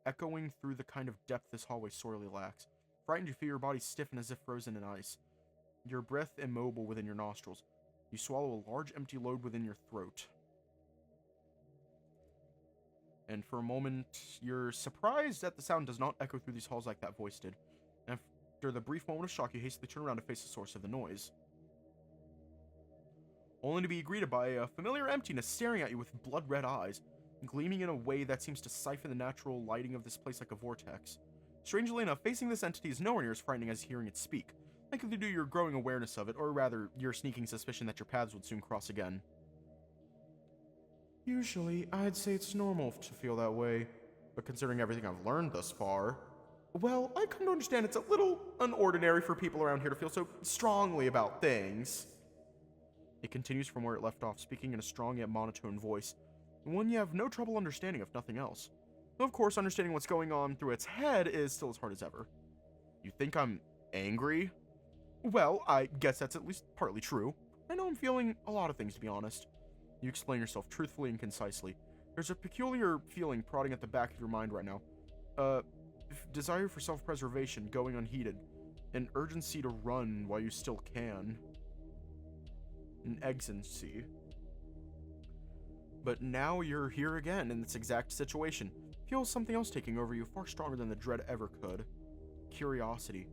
echoing through the kind of depth this hallway sorely lacks. Frightened, you feel your body stiffen as if frozen in ice, your breath immobile within your nostrils. You swallow a large empty load within your throat. And for a moment, you're surprised that the sound does not echo through these halls like that voice did. After the brief moment of shock, you hastily turn around to face the source of the noise, only to be greeted by a familiar emptiness staring at you with blood-red eyes, gleaming in a way that seems to siphon the natural lighting of this place like a vortex. Strangely enough, facing this entity is nowhere near as frightening as hearing it speak, likely due to your growing awareness of it, or rather, your sneaking suspicion that your paths would soon cross again. Usually, I'd say it's normal to feel that way, but considering everything I've learned thus far, well, I come to understand it's a little unordinary for people around here to feel so strongly about things. It continues from where it left off, speaking in a strong yet monotone voice, one you have no trouble understanding if nothing else. Though of course, understanding what's going on through its head is still as hard as ever. You think I'm angry? Well, I guess that's at least partly true. I know I'm feeling a lot of things, to be honest. You explain yourself truthfully and concisely, There's a peculiar feeling prodding at the back of your mind right now. Uh, desire for self-preservation going unheeded. An urgency to run while you still can. An exigency. But now you're here again in this exact situation. Feels something else taking over you far stronger than the dread ever could. Curiosity.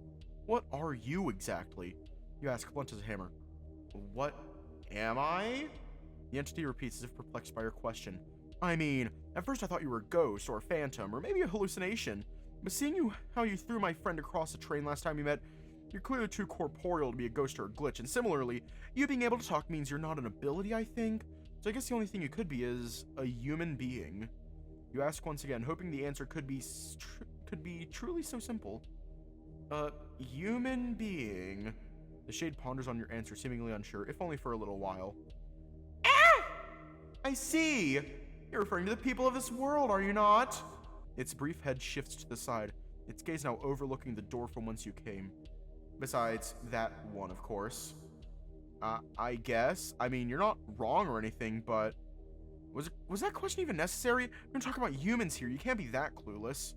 What are you exactly? You ask, blunt as a hammer. What am I? The entity repeats as if perplexed by your question. I mean, at first I thought you were a ghost or a phantom or maybe a hallucination. But seeing how you threw my friend across a train last time we met, you're clearly too corporeal to be a ghost or a glitch. And similarly, you being able to talk means you're not an ability, I think. So I guess the only thing you could be is a human being. You ask once again, hoping the answer could be truly so simple. Human being. The shade ponders on your answer, seemingly unsure, if only for a little while. Ah! I see! You're referring to the people of this world, are you not? Its brief head shifts to the side, its gaze now overlooking the door from whence you came. Besides that one, of course. I guess. I mean, you're not wrong or anything, but... Was that question even necessary? We're talking about humans here, you can't be that clueless.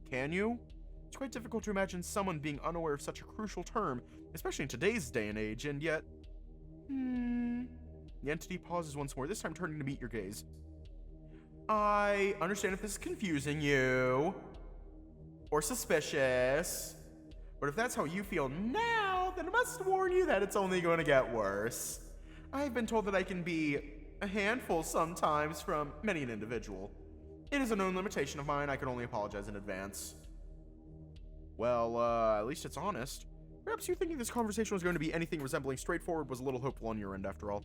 Can you? It's quite difficult to imagine someone being unaware of such a crucial term, especially in today's day and age, and yet... The entity pauses once more, this time turning to meet your gaze. I understand if this is confusing you, or suspicious, but if that's how you feel now, then I must warn you that it's only going to get worse. I've been told that I can be a handful sometimes from many an individual. It is a known limitation of mine, I can only apologize in advance. Well, at least it's honest. Perhaps you thinking this conversation was going to be anything resembling straightforward was a little hopeful on your end after all.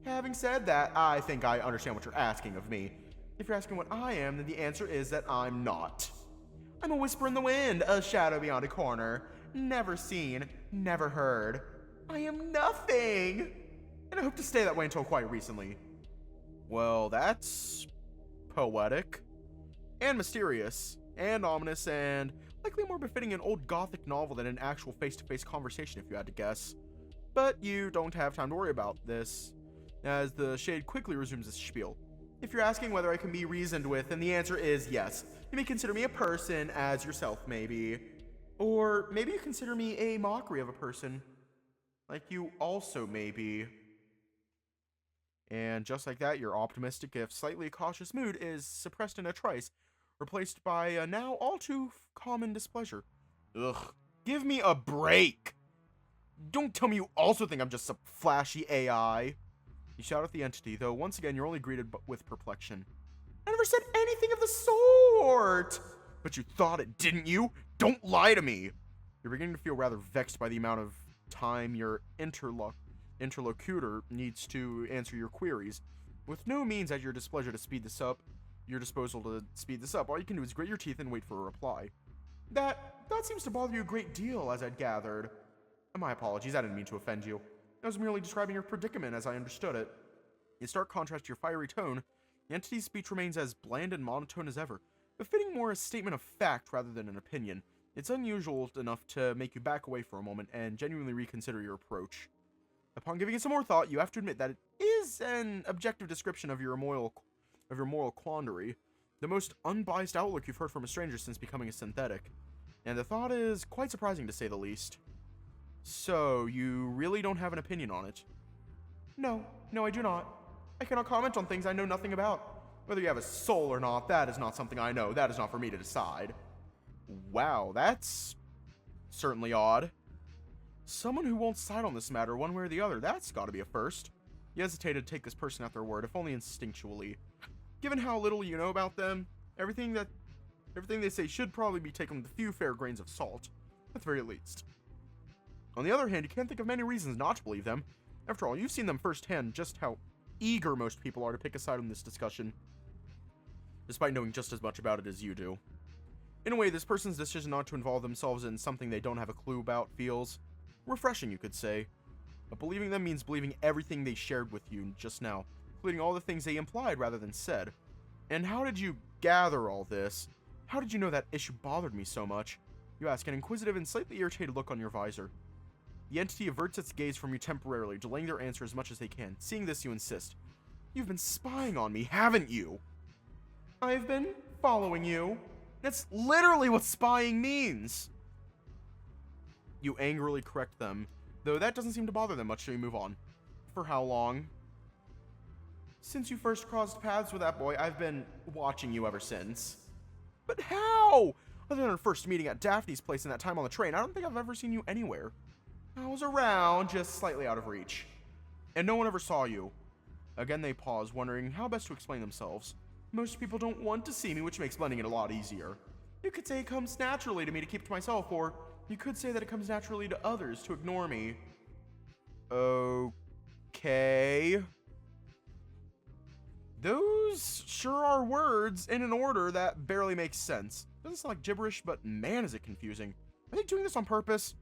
Having said that, I think I understand what you're asking of me. If you're asking what I am, then the answer is that I'm not. I'm a whisper in the wind, a shadow beyond a corner. Never seen, never heard. I am nothing! And I hope to stay that way until quite recently. Well, that's... poetic. And mysterious. And ominous, and likely more befitting an old gothic novel than an actual face-to-face conversation, if you had to guess. But you don't have time to worry about this, as the shade quickly resumes its spiel. If you're asking whether I can be reasoned with, then the answer is yes. You may consider me a person, as yourself maybe. Or maybe you consider me a mockery of a person. Like you also may be. And just like that, your optimistic, if slightly cautious mood is suppressed in a trice, replaced by a now all too common displeasure. Ugh, give me a break! Don't tell me you also think I'm just some flashy AI. You shout at the entity, though once again you're only greeted with perplexion. I never said anything of the sort! But you thought it, didn't you? Don't lie to me! You're beginning to feel rather vexed by the amount of time your interlocutor needs to answer your queries. With no means at your disposal to speed this up, all you can do is grit your teeth and wait for a reply. That seems to bother you a great deal, as I'd gathered. My apologies, I didn't mean to offend you. I was merely describing your predicament as I understood it. In stark contrast to your fiery tone, the entity's speech remains as bland and monotone as ever, befitting more a statement of fact rather than an opinion. It's unusual enough to make you back away for a moment and genuinely reconsider your approach. Upon giving it some more thought, you have to admit that it is an objective description of your moral quandary, the most unbiased outlook you've heard from a stranger since becoming a synthetic. And the thought is quite surprising to say the least. So, you really don't have an opinion on it? No, I do not. I cannot comment on things I know nothing about. Whether you have a soul or not, that is not something I know. That is not for me to decide. Wow, that's certainly odd. Someone who won't side on this matter one way or the other, that's gotta be a first. You hesitated to take this person at their word, if only instinctually. Given how little you know about them, everything they say should probably be taken with a few fair grains of salt, at the very least. On the other hand, you can't think of many reasons not to believe them. After all, you've seen them firsthand just how eager most people are to pick a side in this discussion, despite knowing just as much about it as you do. In a way, this person's decision not to involve themselves in something they don't have a clue about feels refreshing, you could say. But believing them means believing everything they shared with you just now, including all the things they implied rather than said. And how did you gather all this? How did you know that issue bothered me so much? You ask, an inquisitive and slightly irritated look on your visor. The entity averts its gaze from you temporarily, delaying their answer as much as they can. Seeing this, you insist. You've been spying on me, haven't you? I've been following you. That's literally what spying means. You angrily correct them, though that doesn't seem to bother them much, so you move on. For how long? Since you first crossed paths with that boy, I've been watching you ever since. But how? Other than our first meeting at Daphne's place and that time on the train, I don't think I've ever seen you anywhere. I was around, just slightly out of reach. And no one ever saw you. Again, they pause, wondering how best to explain themselves. Most people don't want to see me, which makes blending it a lot easier. You could say it comes naturally to me to keep to myself, or you could say that it comes naturally to others to ignore me. Okay. Those sure are words in an order that barely makes sense. Doesn't sound like gibberish, but man is it confusing. Are they doing this on purpose?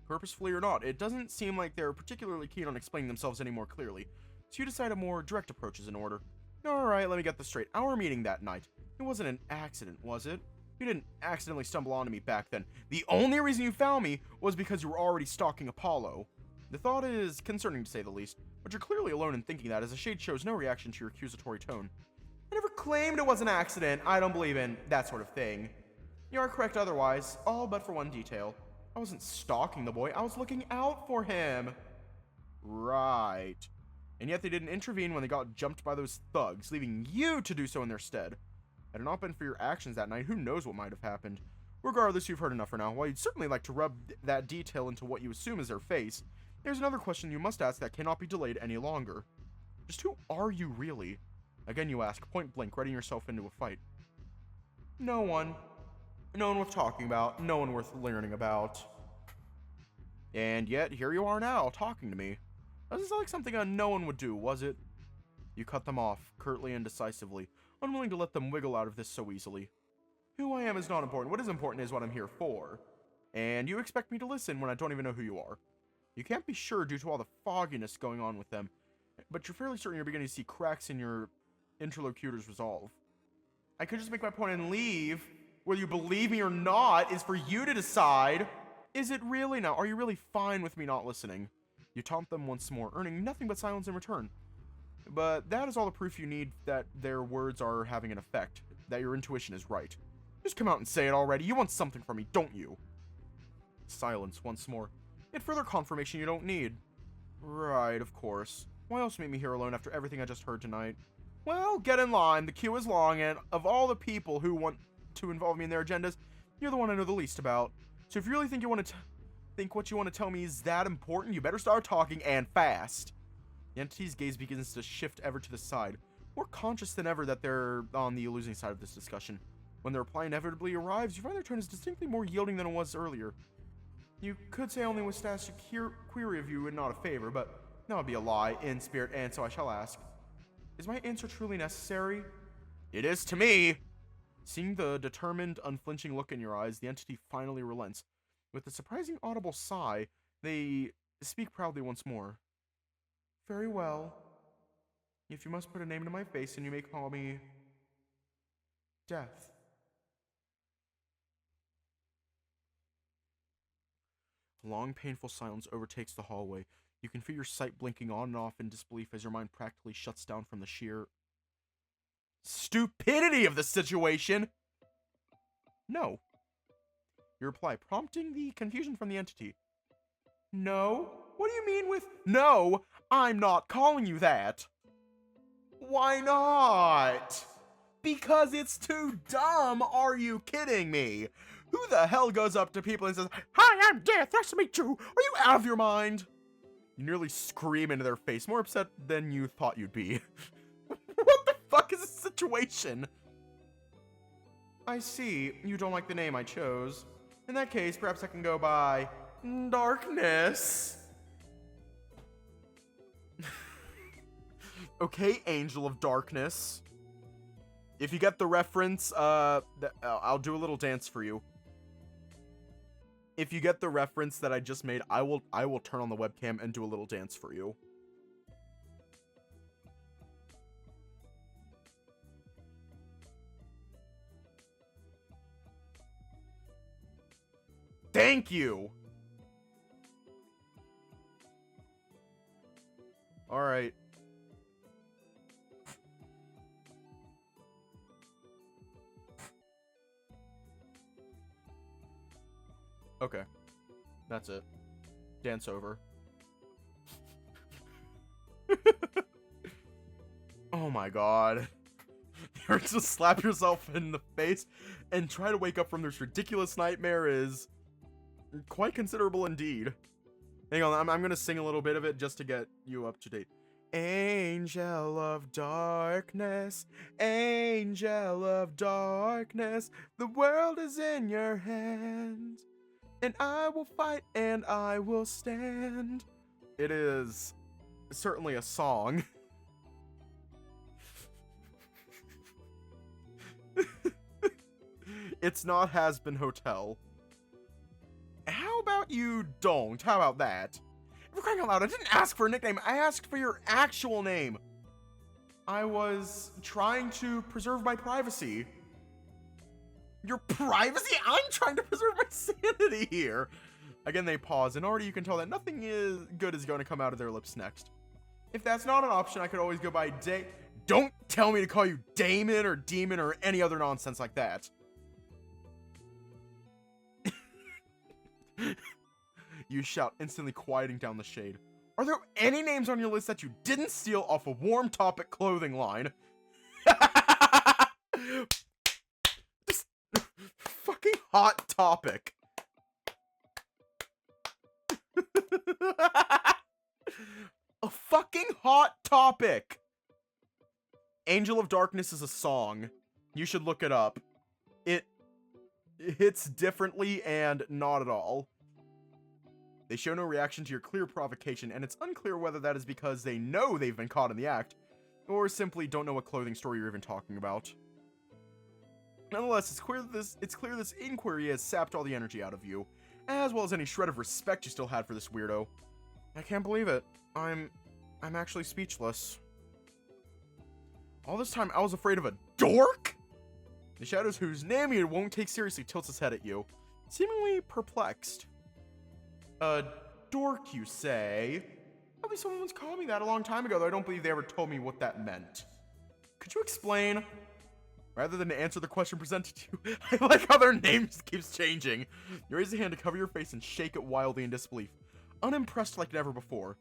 Purposefully or not, it doesn't seem like they're particularly keen on explaining themselves any more clearly. So you decide a more direct approach is in order. Alright, let me get this straight. Our meeting that night, it wasn't an accident, was it? You didn't accidentally stumble onto me back then. The only reason you found me was because you were already stalking Apollo. The thought is concerning to say the least, but you're clearly alone in thinking that, as the shade shows no reaction to your accusatory tone. I never claimed it was an accident. I don't believe in that sort of thing. You are correct otherwise, all but for one detail. I wasn't stalking the boy, I was looking out for him. Right. And yet they didn't intervene when they got jumped by those thugs, leaving you to do so in their stead. Had it not been for your actions that night, who knows what might have happened. Regardless, you've heard enough for now. While you'd certainly like to rub that detail into what you assume is their face, there's another question you must ask that cannot be delayed any longer. Just who are you really? Again you ask, point blank, readying yourself into a fight. No one. No one worth talking about. No one worth learning about. And yet, here you are now, talking to me. Doesn't sound like something a no one would do, was it? You cut them off, curtly and decisively, unwilling to let them wiggle out of this so easily. Who I am is not important. What is important is what I'm here for. And you expect me to listen when I don't even know who you are. You can't be sure due to all the fogginess going on with them, but you're fairly certain you're beginning to see cracks in your interlocutor's resolve. I could just make my point and leave. Whether you believe me or not is for you to decide. Is it really now? Are you really fine with me not listening? You taunt them once more, earning nothing but silence in return. But that is all the proof you need that their words are having an effect, that your intuition is right. Just come out and say it already. You want something from me, don't you? Silence once more. Yet further confirmation you don't need. Right, of course. Why else meet me here alone after everything I just heard tonight? Well, get in line. The queue is long, and of all the people who want to involve me in their agendas, you're the one I know the least about. So if you really think you want to think what you want to tell me is that important, you better start talking, and fast. The entity's gaze begins to shift ever to the side, more conscious than ever that they're on the losing side of this discussion. When the reply inevitably arrives, you find their tone is distinctly more yielding than it was earlier. You could say I only wish to ask a query of you and not a favor, but that would be a lie in spirit, and so I shall ask. Is my answer truly necessary? It is to me! Seeing the determined, unflinching look in your eyes, the entity finally relents. With a surprising audible sigh, they speak proudly once more. Very well. If you must put a name to my face, then you may call me... Death. A long, painful silence overtakes the hallway. You can feel your sight blinking on and off in disbelief as your mind practically shuts down from the sheer... stupidity of the situation! No. You reply, prompting the confusion from the entity. No? What do you mean with no? I'm not calling you that. Why not? Because it's too dumb. Are you kidding me? Who the hell goes up to people and says, "Hi, I'm Death, nice to meet you. Are you out of your mind?" You nearly scream into their face, more upset than you thought you'd be. What the fuck is this situation? I see. You don't like the name I chose. In that case, perhaps I can go by Darkness. Okay, Angel of Darkness. If you get the reference, I'll do a little dance for you. If you get the reference that I just made, I will turn on the webcam and do a little dance for you. Thank you! Alright. Okay. That's it. Dance over. Oh my god. You're to slap yourself in the face and try to wake up from this ridiculous nightmare is quite considerable indeed. Hang on, I'm gonna sing a little bit of it just to get you up to date. Angel of darkness, angel of darkness, the world is in your hands, and I will fight and I will stand. It is certainly a song. It's not Has Been Hotel. How about you don't? How about that? For crying out loud, I didn't ask for a nickname. I asked for your actual name. I was trying to preserve my privacy. Your privacy? I'm trying to preserve my sanity here. Again, they pause, and already you can tell that nothing good is going to come out of their lips next. If that's not an option, I could always go by Don't tell me to call you Damon or Demon or any other nonsense like that. You shout, instantly quieting down the shade. Are there any names on your list that you didn't steal off a Warm Topic clothing line? This fucking Hot Topic. A fucking Hot Topic. Angel of Darkness is a song. You should look it up. It hits differently and not at all. They show no reaction to your clear provocation, and it's unclear whether that is because they know they've been caught in the act, or simply don't know what clothing store you're even talking about. Nonetheless, it's clear this inquiry has sapped all the energy out of you, as well as any shred of respect you still had for this weirdo. I can't believe it. I'm actually speechless. All this time I was afraid of a dork? The shadows whose name you won't take seriously tilts his head at you, seemingly perplexed. A dork, you say? At least someone once called me that a long time ago, though I don't believe they ever told me what that meant. Could you explain? Rather than to answer the question presented to you, I like how their name just keeps changing. You raise a hand to cover your face and shake it wildly in disbelief, unimpressed like never before.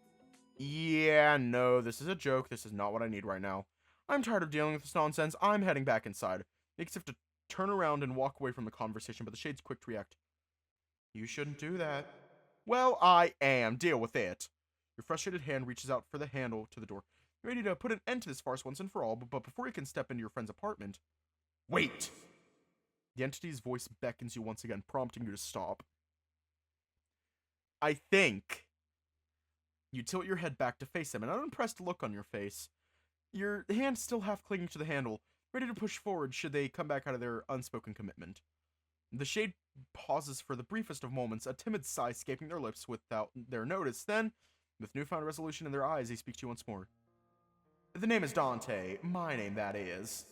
Yeah, no, this is a joke. This is not what I need right now. I'm tired of dealing with this nonsense. I'm heading back inside. Makes if to turn around and walk away from the conversation, but the shade's quick to react. You shouldn't do that. Well, I am. Deal with it. Your frustrated hand reaches out for the handle to the door. You're ready to put an end to this farce once and for all, but before you can step into your friend's apartment... Wait! The entity's voice beckons you once again, prompting you to stop. I think. You tilt your head back to face him, an unimpressed look on your face. Your hand still half clinging to the handle, ready to push forward should they come back out of their unspoken commitment. The shade pauses for the briefest of moments, a timid sigh escaping their lips without their notice. Then, with newfound resolution in their eyes, they speak to you once more. The name is Dante. My name, that is.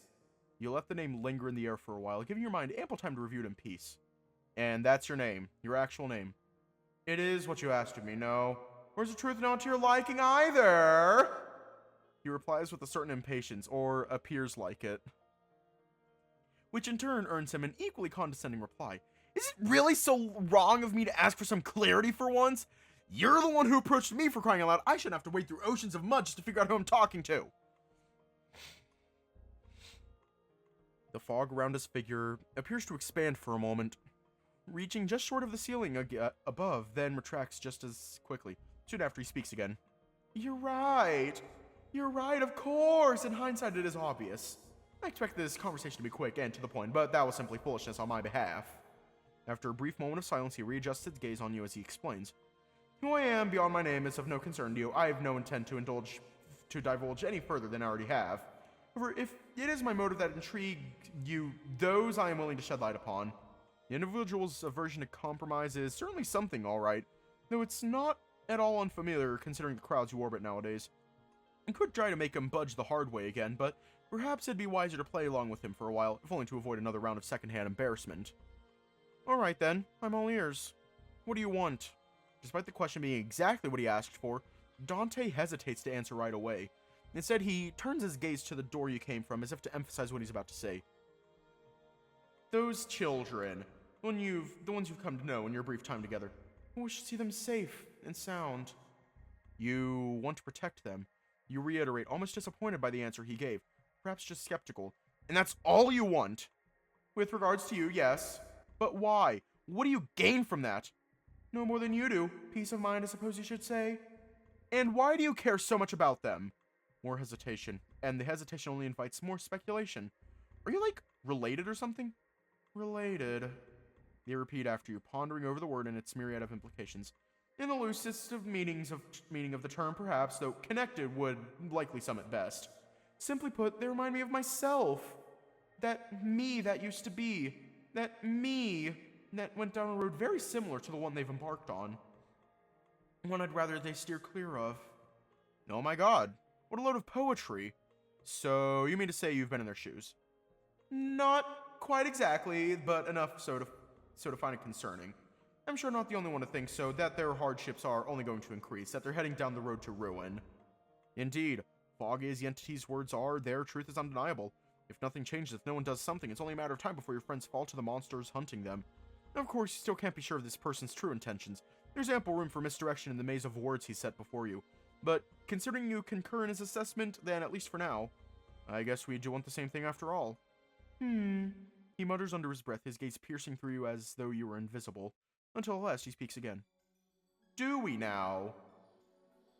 You let the name linger in the air for a while, giving your mind ample time to review it in peace. And that's your name, your actual name. It is what you asked of me, no. Or is the truth not to your liking either? He replies with a certain impatience, or appears like it. Which in turn earns him an equally condescending reply. Is it really so wrong of me to ask for some clarity for once? You're the one who approached me, for crying out loud. I shouldn't have to wade through oceans of mud just to figure out who I'm talking to. The fog around his figure appears to expand for a moment, reaching just short of the ceiling above, then retracts just as quickly. Soon after, he speaks again. You're right. You're right, of course. In hindsight, it is obvious. I expected this conversation to be quick and to the point, but that was simply foolishness on my behalf. After a brief moment of silence, he readjusts his gaze on you as he explains. Who I am beyond my name is of no concern to you. I have no intent to divulge any further than I already have. However, if it is my motive that intrigue you, those I am willing to shed light upon. The individual's aversion to compromise is certainly something, all right, though it's not at all unfamiliar considering the crowds you orbit nowadays. I could try to make him budge the hard way again, but perhaps it'd be wiser to play along with him for a while, if only to avoid another round of secondhand embarrassment. Alright then, I'm all ears. What do you want? Despite the question being exactly what he asked for, Dante hesitates to answer right away. Instead, he turns his gaze to the door you came from, as if to emphasize what he's about to say. Those children. The ones you've come to know in your brief time together. I wish to see them safe and sound. You want to protect them. You reiterate, almost disappointed by the answer he gave, perhaps just skeptical. And that's all you want? With regards to you, yes. But why? What do you gain from that? No more than you do. Peace of mind, I suppose you should say. And why do you care so much about them? More hesitation. And the hesitation only invites more speculation. Are you, like, related or something? Related. They repeat after you, pondering over the word and its myriad of implications. In the loosest of meaning of the term, perhaps, though connected would likely sum it best. Simply put, they remind me of myself. That me that used to be. That me that went down a road very similar to the one they've embarked on. One I'd rather they steer clear of. Oh my god, what a load of poetry. So, you mean to say you've been in their shoes? Not quite exactly, but enough so to find it concerning. I'm sure not the only one to think so, that their hardships are only going to increase, that they're heading down the road to ruin. Indeed, foggy as the entity's words are, their truth is undeniable. If nothing changes, if no one does something, it's only a matter of time before your friends fall to the monsters hunting them. Of course, you still can't be sure of this person's true intentions. There's ample room for misdirection in the maze of words he set before you. But, considering you concur in his assessment, then at least for now, I guess we do want the same thing after all. He mutters under his breath, his gaze piercing through you as though you were invisible. Until at last he speaks again. Do we now?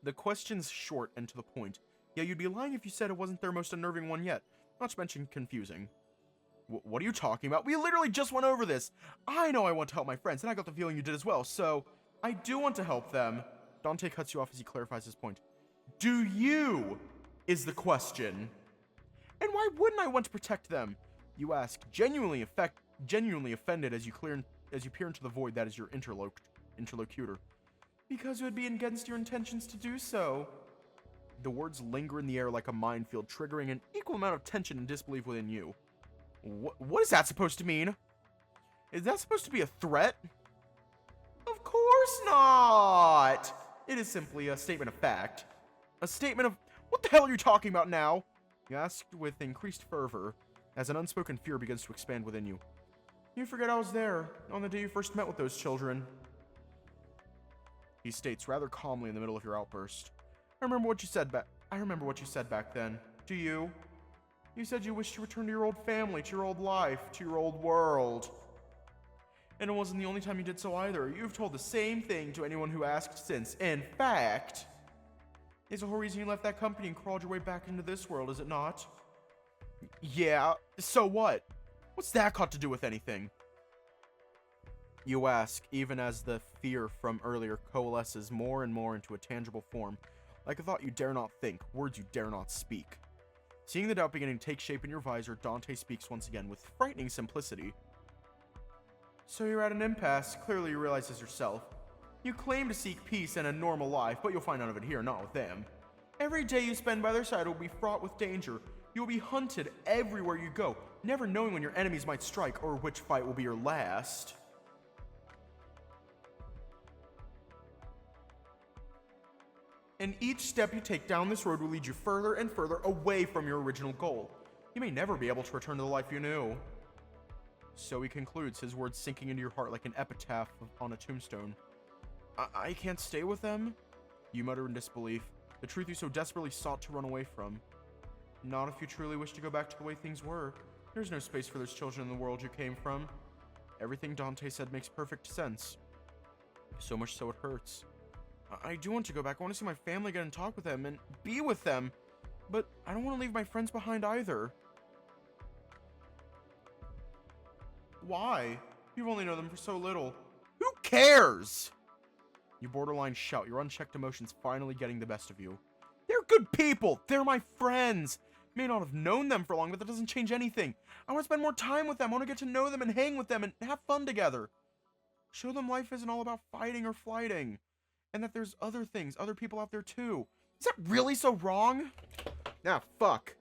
The question's short and to the point. Yeah, you'd be lying if you said it wasn't their most unnerving one yet. Not to mention confusing. What are you talking about? We literally just went over this. I know I want to help my friends, and I got the feeling you did as well, so I do want to help them. Dante cuts you off as he clarifies his point. Do you is the question. And why wouldn't I want to protect them? You ask, genuinely offended as you peer into the void that is your interlocutor. Because it would be against your intentions to do so. The words linger in the air like a minefield, triggering an equal amount of tension and disbelief within you. What is that supposed to mean? Is that supposed to be a threat? Of course not! It is simply a statement of fact. A statement of... What the hell are you talking about now? You asked with increased fervor, as an unspoken fear begins to expand within you. You forget I was there, on the day you first met with those children. He states rather calmly in the middle of your outburst. I remember what you said back then. Do you? You said you wished to return to your old family, to your old life, to your old world. And it wasn't the only time you did so either. You've told the same thing to anyone who asked since. In fact, it's the whole reason you left that company and crawled your way back into this world, is it not? Yeah, so what? What's that got to do with anything? You ask, even as the fear from earlier coalesces more and more into a tangible form, like a thought you dare not think, words you dare not speak. Seeing the doubt beginning to take shape in your visor, Dante speaks once again with frightening simplicity. So you're at an impasse. Clearly you realize this yourself. You claim to seek peace and a normal life, but you'll find none of it here, not with them. Every day you spend by their side will be fraught with danger. You'll be hunted everywhere you go, never knowing when your enemies might strike or which fight will be your last. And each step you take down this road will lead you further and further away from your original goal. You may never be able to return to the life you knew. So he concludes, his words sinking into your heart like an epitaph upon a tombstone. I can't stay with them? You mutter in disbelief, the truth you so desperately sought to run away from. Not if you truly wish to go back to the way things were. There's no space for those children in the world you came from. Everything Dante said makes perfect sense. So much so it hurts. I do want to go back. I want to see my family again and talk with them and be with them. But I don't want to leave my friends behind either. Why? You've only known them for so little. Who cares? You borderline shout, your unchecked emotions finally getting the best of you. They're good people. They're my friends. May not have known them for long, but that doesn't change anything. I want to spend more time with them. I want to get to know them and hang with them and have fun together. Show them life isn't all about fighting or flighting. And that there's other things, other people out there too. Is that really so wrong? Nah, fuck.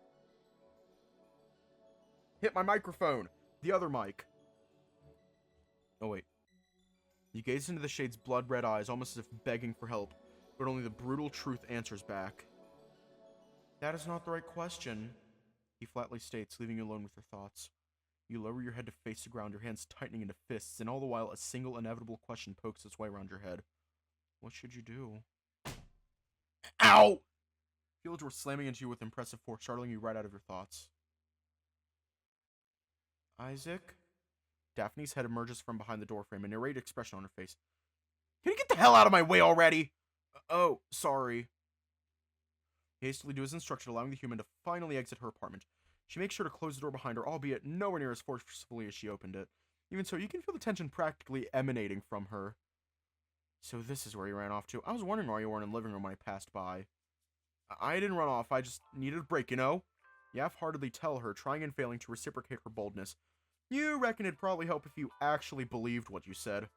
Hit my microphone. The other mic. Oh, wait. You gaze into the shade's blood-red eyes, almost as if begging for help, but only the brutal truth answers back. That is not the right question, he flatly states, leaving you alone with your thoughts. You lower your head to face the ground, your hands tightening into fists, and all the while a single inevitable question pokes its way around your head. What should you do? Ow! Feel a door slamming into you with impressive force, startling you right out of your thoughts. Isaac? Daphne's head emerges from behind the doorframe, an irate expression on her face. Can you get the hell out of my way already? Oh, sorry. He hastily do as instructed, allowing the human to finally exit her apartment. She makes sure to close the door behind her, albeit nowhere near as forcefully as she opened it. Even so, you can feel the tension practically emanating from her. So this is where you ran off to. I was wondering why you weren't in the living room when I passed by. I didn't run off, I just needed a break, you know? You half-heartedly tell her, trying and failing to reciprocate her boldness. You reckon it'd probably help if you actually believed what you said.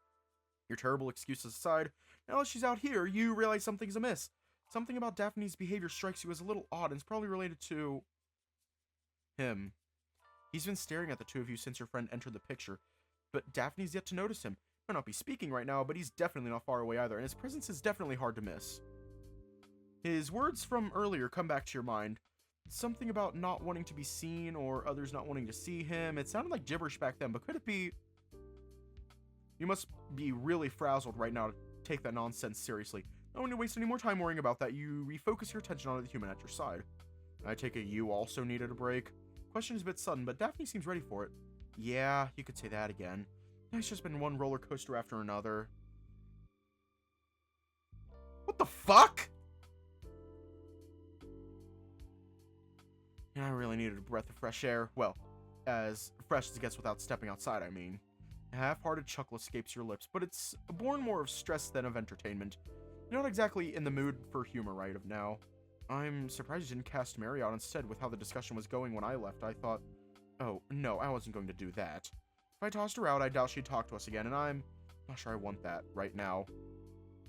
Your terrible excuses aside, now that she's out here, you realize something's amiss. Something about Daphne's behavior strikes you as a little odd, and it's probably related to him. He's been staring at the two of you since your friend entered the picture, but Daphne's yet to notice him. He might not be speaking right now, but he's definitely not far away either, and his presence is definitely hard to miss. His words from earlier come back to your mind. Something about not wanting to be seen, or others not wanting to see him. It sounded like gibberish back then, but could it be... You must be really frazzled right now to take that nonsense seriously. Not want to waste any more time worrying about that, you refocus your attention on the human at your side. I take it you also needed a break? Question is a bit sudden, but Daphne seems ready for it. Yeah, you could say that again. It's just been one roller coaster after another. What the fuck? I really needed a breath of fresh air. Well, as fresh as it gets without stepping outside, I mean. A half-hearted chuckle escapes your lips, but it's born more of stress than of entertainment. You're not exactly in the mood for humor right of now. I'm surprised you didn't cast Mary out instead. With how the discussion was going when I left, I thought... Oh, no, I wasn't going to do that. If I tossed her out, I doubt she'd talk to us again, and I'm not sure I want that right now.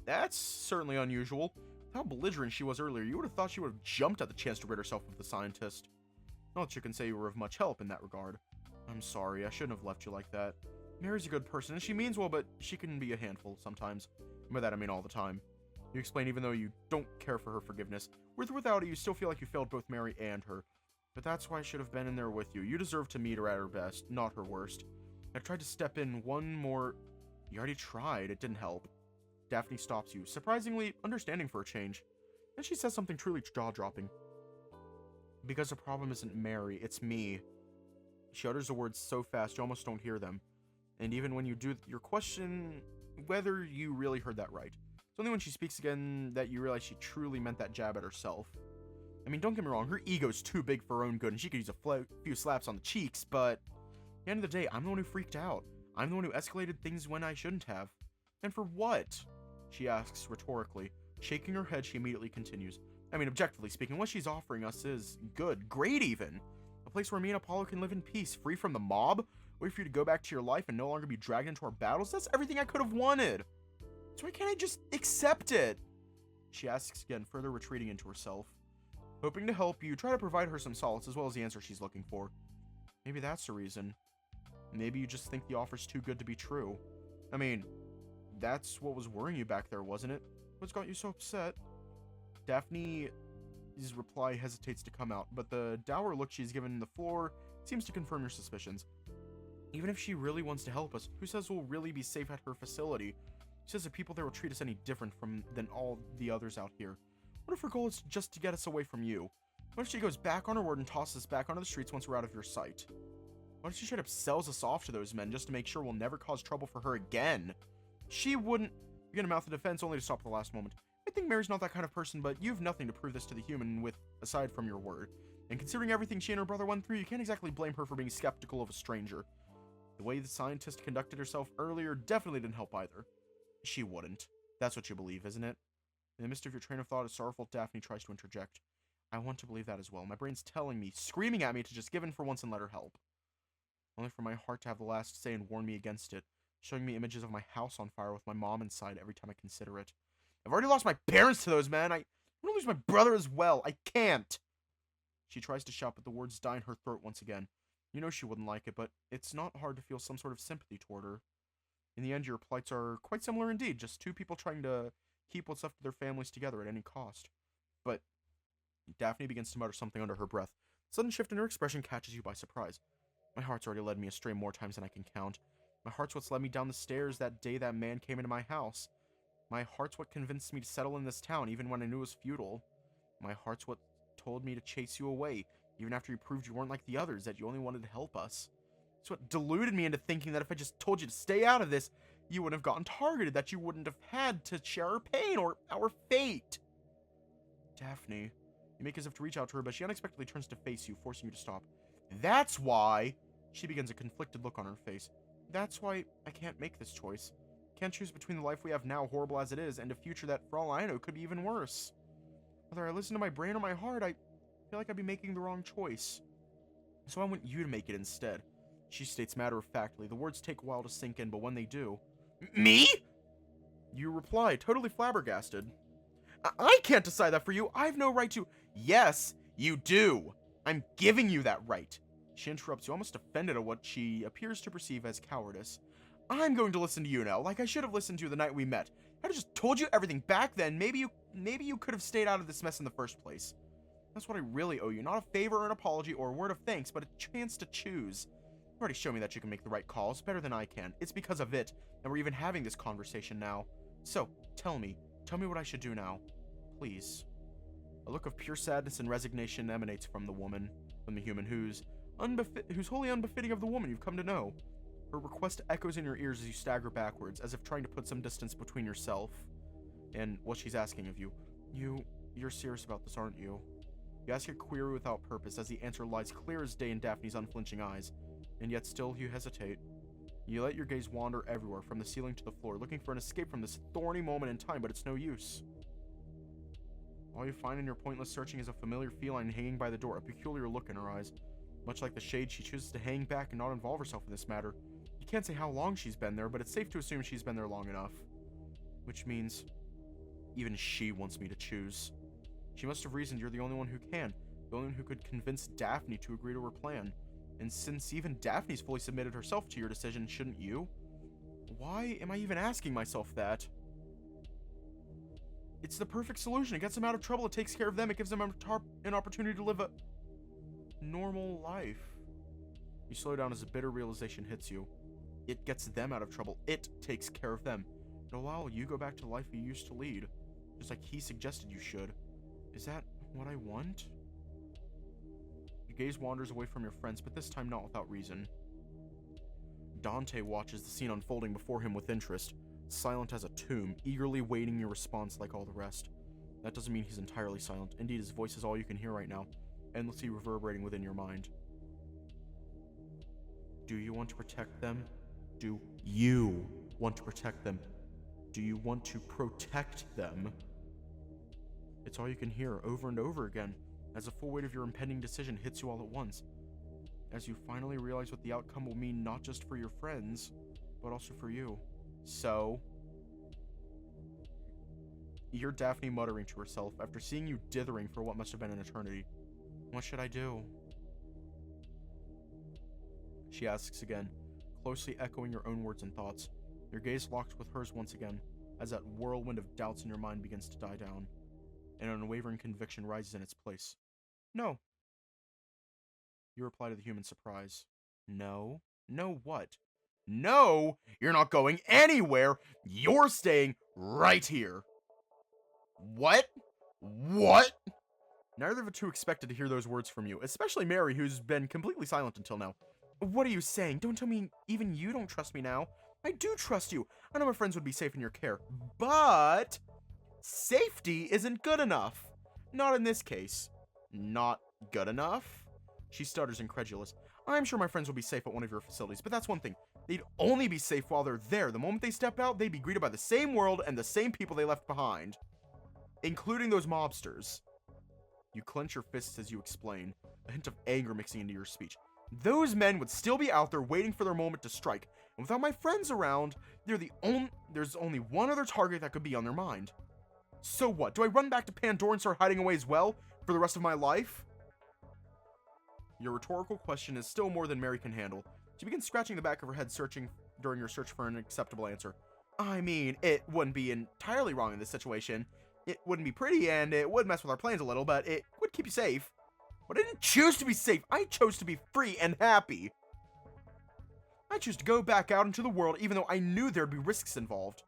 That's certainly unusual. With how belligerent she was earlier, you would have thought she would have jumped at the chance to rid herself of the scientist. Not that you can say you were of much help in that regard. I'm sorry, I shouldn't have left you like that. Mary's a good person, and she means well, but she can be a handful sometimes. And by that I mean all the time. You explain even though you don't care for her forgiveness. With or without it, you still feel like you failed both Mary and her. But that's why I should have been in there with you. You deserve to meet her at her best, not her worst. I tried to step in one more... You already tried, it didn't help. Daphne stops you, surprisingly understanding for a change. Then she says something truly jaw-dropping. Because the problem isn't Mary, it's me. She utters the words so fast you almost don't hear them. And even when you do, your question whether you really heard that right. It's only when she speaks again that you realize she truly meant that jab at herself. I mean, don't get me wrong, her ego's too big for her own good, and she could use a few slaps on the cheeks, but at the end of the day, I'm the one who freaked out. I'm the one who escalated things when I shouldn't have. And for what? She asks rhetorically. Shaking her head, she immediately continues. I mean, objectively speaking, what she's offering us is good, great even. A place where me and Apollo can live in peace, free from the mob, wait for you to go back to your life and no longer be dragged into our battles. That's everything I could have wanted. So why can't I just accept it? She asks again, further retreating into herself. Hoping to help, you try to provide her some solace as well as the answer she's looking for. Maybe that's the reason. Maybe you just think the offer's too good to be true. I mean, that's what was worrying you back there, wasn't it? What's got you so upset? Daphne's reply hesitates to come out, but the dour look she's given the floor seems to confirm your suspicions. Even if she really wants to help us, who says we'll really be safe at her facility? She says the people there will treat us any different than all the others out here. What if her goal is just to get us away from you? What if she goes back on her word and tosses us back onto the streets once we're out of your sight? What if she straight up sells us off to those men just to make sure we'll never cause trouble for her again? She wouldn't begin to mouth a defense only to stop at the last moment. I think Mary's not that kind of person, but you've nothing to prove this to the human with aside from your word. And considering everything she and her brother went through, you can't exactly blame her for being skeptical of a stranger. The way the scientist conducted herself earlier definitely didn't help either. She wouldn't. That's what you believe, isn't it? In the midst of your train of thought, a sorrowful Daphne tries to interject. I want to believe that as well. My brain's telling me, screaming at me to just give in for once and let her help. Only for my heart to have the last say and warn me against it, showing me images of my house on fire with my mom inside every time I consider it. I've already lost my parents to those men. I want to lose my brother as well. I can't. She tries to shout, but the words die in her throat once again. You know she wouldn't like it, but it's not hard to feel some sort of sympathy toward her. In the end, your plights are quite similar indeed, just two people trying to keep what's left of their families together at any cost. But Daphne begins to mutter something under her breath. A sudden shift in her expression catches you by surprise. My heart's already led me astray more times than I can count. My heart's what's led me down the stairs that day that man came into my house. My heart's what convinced me to settle in this town, even when I knew it was futile. My heart's what told me to chase you away, even after you proved you weren't like the others, that you only wanted to help us. It's what deluded me into thinking that if I just told you to stay out of this, you wouldn't have gotten targeted, that you wouldn't have had to share our pain or our fate. Daphne, you make as if to reach out to her, but she unexpectedly turns to face you, forcing you to stop. That's why... She begins a conflicted look on her face. That's why I can't make this choice. Can't choose between the life we have now, horrible as it is, and a future that, for all I know, could be even worse. Whether I listen to my brain or my heart, I feel like I'd be making the wrong choice. So I want you to make it instead. She states matter-of-factly. The words take a while to sink in, but when they do... Me? You reply, totally flabbergasted. I can't decide that for you. I have no right to... Yes, you do. I'm giving you that right. She interrupts you, almost offended at what she appears to perceive as cowardice. I'm going to listen to you now, like I should have listened to you the night we met. I'd have just told you everything back then. Maybe you could have stayed out of this mess in the first place. That's what I really owe you. Not a favor or an apology or a word of thanks, but a chance to choose. You've already shown me that you can make the right calls better than I can. It's because of it, and we're even having this conversation now. So, tell me what I should do now. Please. A look of pure sadness and resignation emanates from the human who's wholly unbefitting of the woman you've come to know. Her request echoes in your ears as you stagger backwards, as if trying to put some distance between yourself and what she's asking of you. You're serious about this, aren't you? You ask a query without purpose, as the answer lies clear as day in Daphne's unflinching eyes, and yet still you hesitate. You let your gaze wander everywhere, from the ceiling to the floor, looking for an escape from this thorny moment in time, but it's no use. All you find in your pointless searching is a familiar feline hanging by the door, a peculiar look in her eyes. Much like the shade, she chooses to hang back and not involve herself in this matter. You can't say how long she's been there, but it's safe to assume she's been there long enough. Which means, even she wants me to choose. She must have reasoned you're the only one who can, the only one who could convince Daphne to agree to her plan. And since even Daphne's fully submitted herself to your decision, shouldn't you? Why am I even asking myself that? It's the perfect solution. It gets them out of trouble, it takes care of them, it gives them an opportunity to live a normal life. You slow down as a bitter realization hits you. It gets them out of trouble. It takes care of them. In a while, you go back to the life you used to lead, just like he suggested you should. Is that what I want? Your gaze wanders away from your friends, but this time not without reason. Dante watches the scene unfolding before him with interest, silent as a tomb, eagerly waiting your response like all the rest. That doesn't mean he's entirely silent. Indeed, his voice is all you can hear right now, endlessly reverberating within your mind. Do you want to protect them? Do you want to protect them? Do you want to protect them? It's all you can hear over and over again, as the full weight of your impending decision hits you all at once. As you finally realize what the outcome will mean not just for your friends, but also for you. So... You hear Daphne muttering to herself after seeing you dithering for what must have been an eternity. What should I do? She asks again, closely echoing your own words and thoughts. Your gaze locks with hers once again, as that whirlwind of doubts in your mind begins to die down, and an unwavering conviction rises in its place. No. You reply to the human surprise. No? No what? No! You're not going anywhere! You're staying right here! What? What? Neither of the two expected to hear those words from you, especially Mary, who's been completely silent until now. What are you saying? Don't tell me even you don't trust me now. I do trust you. I know my friends would be safe in your care. But safety isn't good enough. Not in this case. Not good enough? She stutters, incredulous. I'm sure my friends will be safe at one of your facilities, but that's one thing. They'd only be safe while they're there. The moment they step out, they'd be greeted by the same world and the same people they left behind. Including those mobsters. You clench your fists as you explain, a hint of anger mixing into your speech. Those men would still be out there waiting for their moment to strike, and without my friends around, there's only one other target that could be on their mind. So what? Do I run back to Pandora and start hiding away as well for the rest of my life? Your rhetorical question is still more than Mary can handle. She begins scratching the back of her head during your search for an acceptable answer. I mean, it wouldn't be entirely wrong in this situation. It wouldn't be pretty, and it would mess with our plans a little, but it would keep you safe. But I didn't choose to be safe. I chose to be free and happy. I choose to go back out into the world even though I knew there'd be risks involved.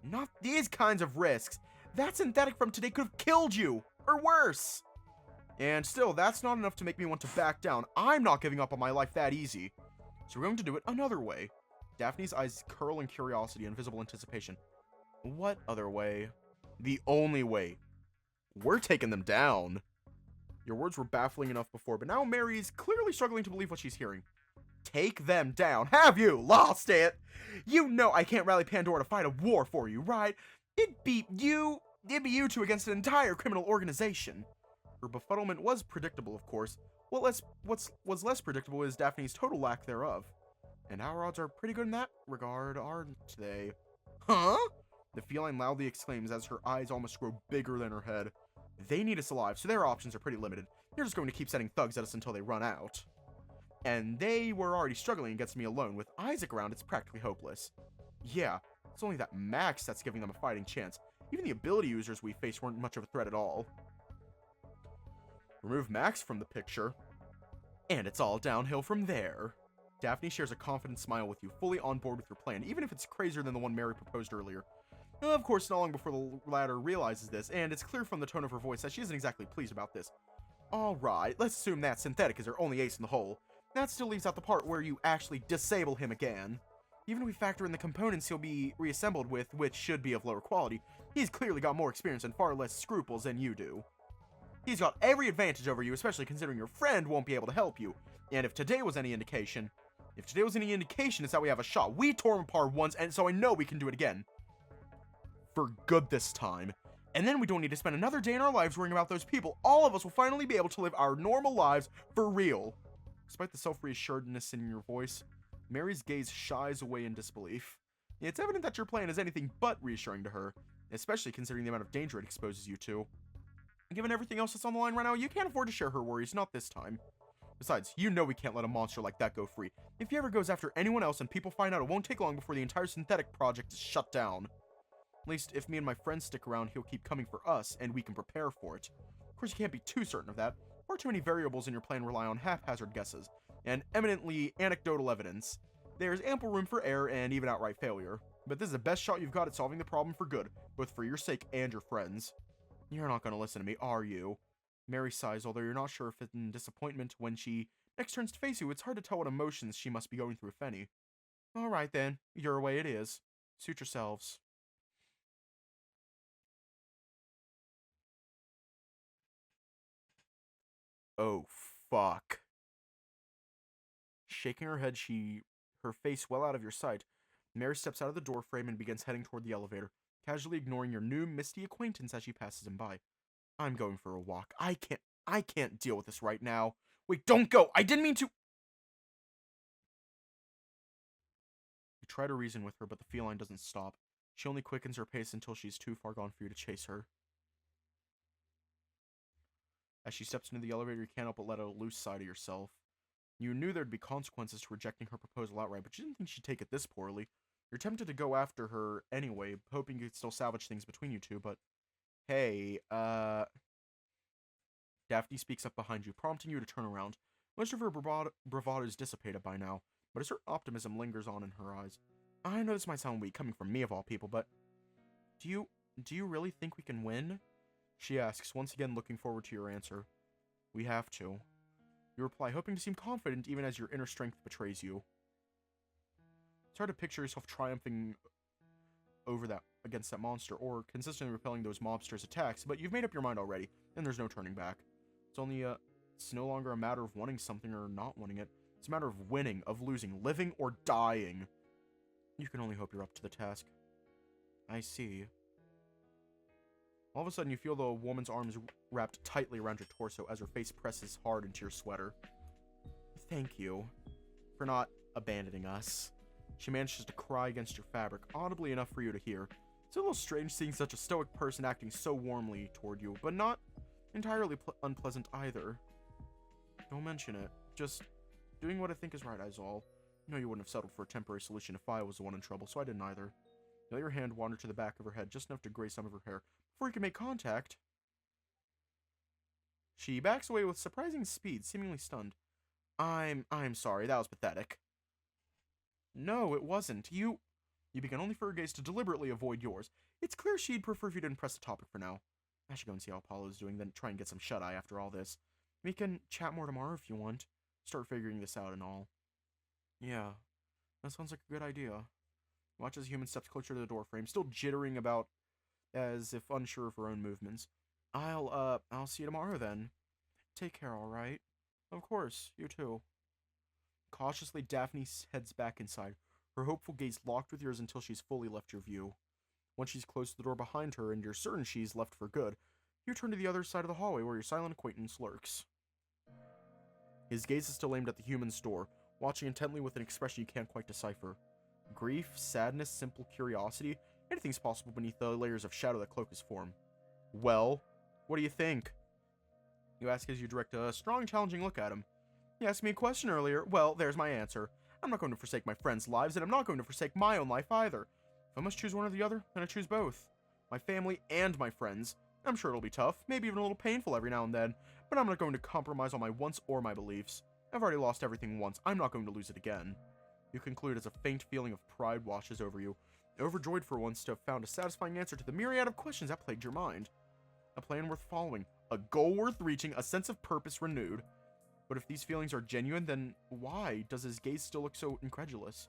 Not these kinds of risks. That synthetic from today could have killed you, or worse. And still, that's not enough to make me want to back down. I'm not giving up on my life that easy. So we're going to do it another way. Daphne's eyes curl in curiosity and visible anticipation. What other way? The only way. We're taking them down. Your words were baffling enough before, but now Mary's clearly struggling to believe what she's hearing. Take them down. Have you lost it? You know I can't rally Pandora to fight a war for you, right? It'd be you two against an entire criminal organization. Her befuddlement was predictable, of course. What was less predictable is Daphne's total lack thereof. And our odds are pretty good in that regard, aren't they? Huh? The feline loudly exclaims as her eyes almost grow bigger than her head. They need us alive, so their options are pretty limited. They're just going to keep sending thugs at us until they run out. And they were already struggling against me alone. With Isaac around, it's practically hopeless. Yeah, it's only that Max that's giving them a fighting chance. Even the ability users we faced weren't much of a threat at all. Remove Max from the picture, and it's all downhill from there. Daphne shares a confident smile with you, fully on board with your plan, even if it's crazier than the one Mary proposed earlier. Of course, not long before the latter realizes this, and it's clear from the tone of her voice that she isn't exactly pleased about this. Alright, let's assume that synthetic is her only ace in the hole. That still leaves out the part where you actually disable him again. Even if we factor in the components he'll be reassembled with, which should be of lower quality, he's clearly got more experience and far less scruples than you do. He's got every advantage over you, especially considering your friend won't be able to help you. And if today was any indication, it's that we have a shot. We tore him apart once, and so I know we can do it again. For good this time. And then we don't need to spend another day in our lives worrying about those people. All of us will finally be able to live our normal lives for real. Despite the self-reassuredness in your voice, Mary's gaze shies away in disbelief. It's evident that your plan is anything but reassuring to her, especially considering the amount of danger it exposes you to. Given everything else that's on the line right now, you can't afford to share her worries, not this time. Besides, you know we can't let a monster like that go free. If he ever goes after anyone else and people find out, it won't take long before the entire synthetic project is shut down. At least, if me and my friends stick around, he'll keep coming for us, and we can prepare for it. Of course, you can't be too certain of that. Far too many variables in your plan rely on haphazard guesses, and eminently anecdotal evidence. There's ample room for error and even outright failure. But this is the best shot you've got at solving the problem for good, both for your sake and your friends. You're not going to listen to me, are you? Mary sighs, although you're not sure if it's in disappointment. When she next turns to face you, it's hard to tell what emotions she must be going through, if any. Alright then, your way it is. Suit yourselves. Oh, fuck. Shaking her head, her face well out of your sight, Mary steps out of the doorframe and begins heading toward the elevator, casually ignoring your new misty acquaintance as she passes him by. I'm going for a walk. I can't deal with this right now. Wait, don't go! I didn't mean to— You try to reason with her, but the feline doesn't stop. She only quickens her pace until she's too far gone for you to chase her. As she steps into the elevator, you can't help but let out a loose sigh to yourself. You knew there'd be consequences to rejecting her proposal outright, but you didn't think she'd take it this poorly. You're tempted to go after her anyway, hoping you could still salvage things between you two, but hey, Daphne speaks up behind you, prompting you to turn around. Most of her bravado is dissipated by now, but a certain optimism lingers on in her eyes. I know this might sound weak, coming from me of all people, but do you really think we can win? She asks, once again looking forward to your answer. We have to. You reply, hoping to seem confident even as your inner strength betrays you. It's hard to picture yourself triumphing against that monster, or consistently repelling those mobsters' attacks, but you've made up your mind already, and there's no turning back. It's no longer a matter of wanting something or not wanting it. It's a matter of winning, of losing, living or dying. You can only hope you're up to the task. I see. All of a sudden, you feel the woman's arms wrapped tightly around your torso as her face presses hard into your sweater. Thank you for not abandoning us. She manages to cry against your fabric, audibly enough for you to hear. It's a little strange seeing such a stoic person acting so warmly toward you, but not entirely unpleasant either. Don't mention it. Just doing what I think is right, is all. You know you wouldn't have settled for a temporary solution if I was the one in trouble, so I didn't either. You let your hand wander to the back of her head, just enough to graze some of her hair, before you can make contact. She backs away with surprising speed, seemingly stunned. I'm sorry, that was pathetic. No, it wasn't. You began only for her gaze to deliberately avoid yours. It's clear she'd prefer if you didn't press the topic for now. I should go and see how Apollo's doing, then try and get some shut-eye after all this. We can chat more tomorrow if you want. Start figuring this out and all. Yeah, that sounds like a good idea. Watch as human steps closer to the doorframe, still jittering about as if unsure of her own movements. I'll see you tomorrow then. Take care, alright? Of course, you too. Cautiously, Daphne heads back inside, her hopeful gaze locked with yours until she's fully left your view. Once she's closed the door behind her and you're certain she's left for good, you turn to the other side of the hallway where your silent acquaintance lurks. His gaze is still aimed at the human store, watching intently with an expression you can't quite decipher. Grief, sadness, simple curiosity, anything's possible beneath the layers of shadow that cloak his form. Well, what do you think? You ask as you direct a strong, challenging look at him. You asked me a question earlier. Well, there's my answer. I'm not going to forsake my friends' lives, and I'm not going to forsake my own life either. If I must choose one or the other, then I choose both. My family and my friends. I'm sure it'll be tough, maybe even a little painful every now and then, but I'm not going to compromise on my wants or my beliefs. I've already lost everything once. I'm not going to lose it again. You conclude as a faint feeling of pride washes over you, overjoyed for once to have found a satisfying answer to the myriad of questions that plagued your mind. A plan worth following, a goal worth reaching, a sense of purpose renewed. But if these feelings are genuine, then why does his gaze still look so incredulous?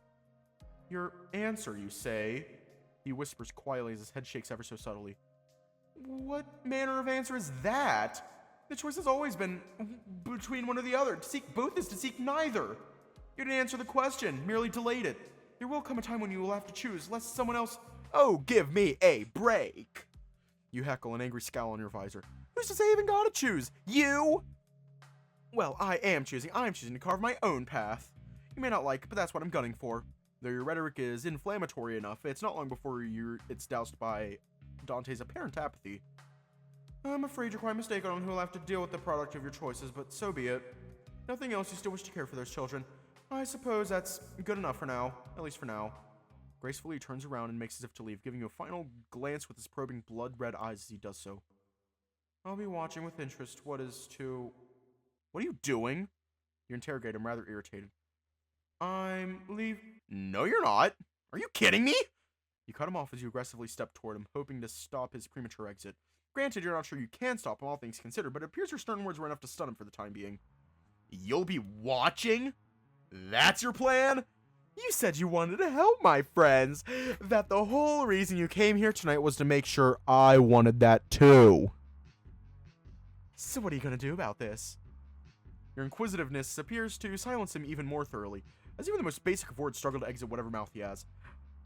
Your answer, you say? He whispers quietly as his head shakes ever so subtly. What manner of answer is that? The choice has always been between one or the other. To seek both is to seek neither. You didn't answer the question, merely delayed it. There will come a time when you will have to choose, lest someone else... Oh, give me a break! You heckle, an angry scowl on your visor. Who's to say I even gotta choose? You? Well, I am choosing. I'm choosing to carve my own path. You may not like it, but that's what I'm gunning for. Though your rhetoric is inflammatory enough, it's not long before it's doused by Dante's apparent apathy. I'm afraid you're quite mistaken on who will have to deal with the product of your choices, but so be it. Nothing else, you still wish to care for those children. I suppose that's good enough for now, at least for now. Gracefully he turns around and makes as if to leave, giving you a final glance with his probing blood-red eyes as he does so. I'll be watching with interest what is to... What are you doing? You interrogate him, rather irritated. I'm leave... No, you're not. Are you kidding me? You cut him off as you aggressively step toward him, hoping to stop his premature exit. Granted, you're not sure you can stop him, all things considered, but it appears your stern words were enough to stun him for the time being. You'll be watching? That's your plan? You said you wanted to help my friends. That the whole reason you came here tonight was to make sure I wanted that too. So what are you gonna do about this? Your inquisitiveness appears to silence him even more thoroughly, as even the most basic of words struggle to exit whatever mouth he has.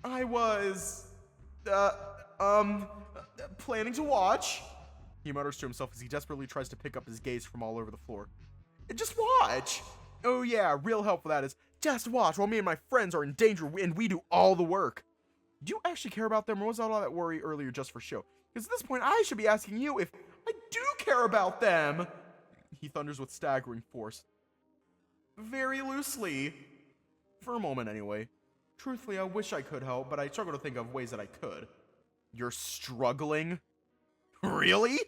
I was... planning to watch, he mutters to himself as he desperately tries to pick up his gaze from all over the floor. Just watch! Oh yeah, real helpful that is. Just watch while me and my friends are in danger and we do all the work. Do you actually care about them, or was all that worry earlier just for show? Because at this point, I should be asking you if I do care about them. He thunders with staggering force. Very loosely. For a moment, anyway. Truthfully, I wish I could help, but I struggle to think of ways that I could. You're struggling? Really?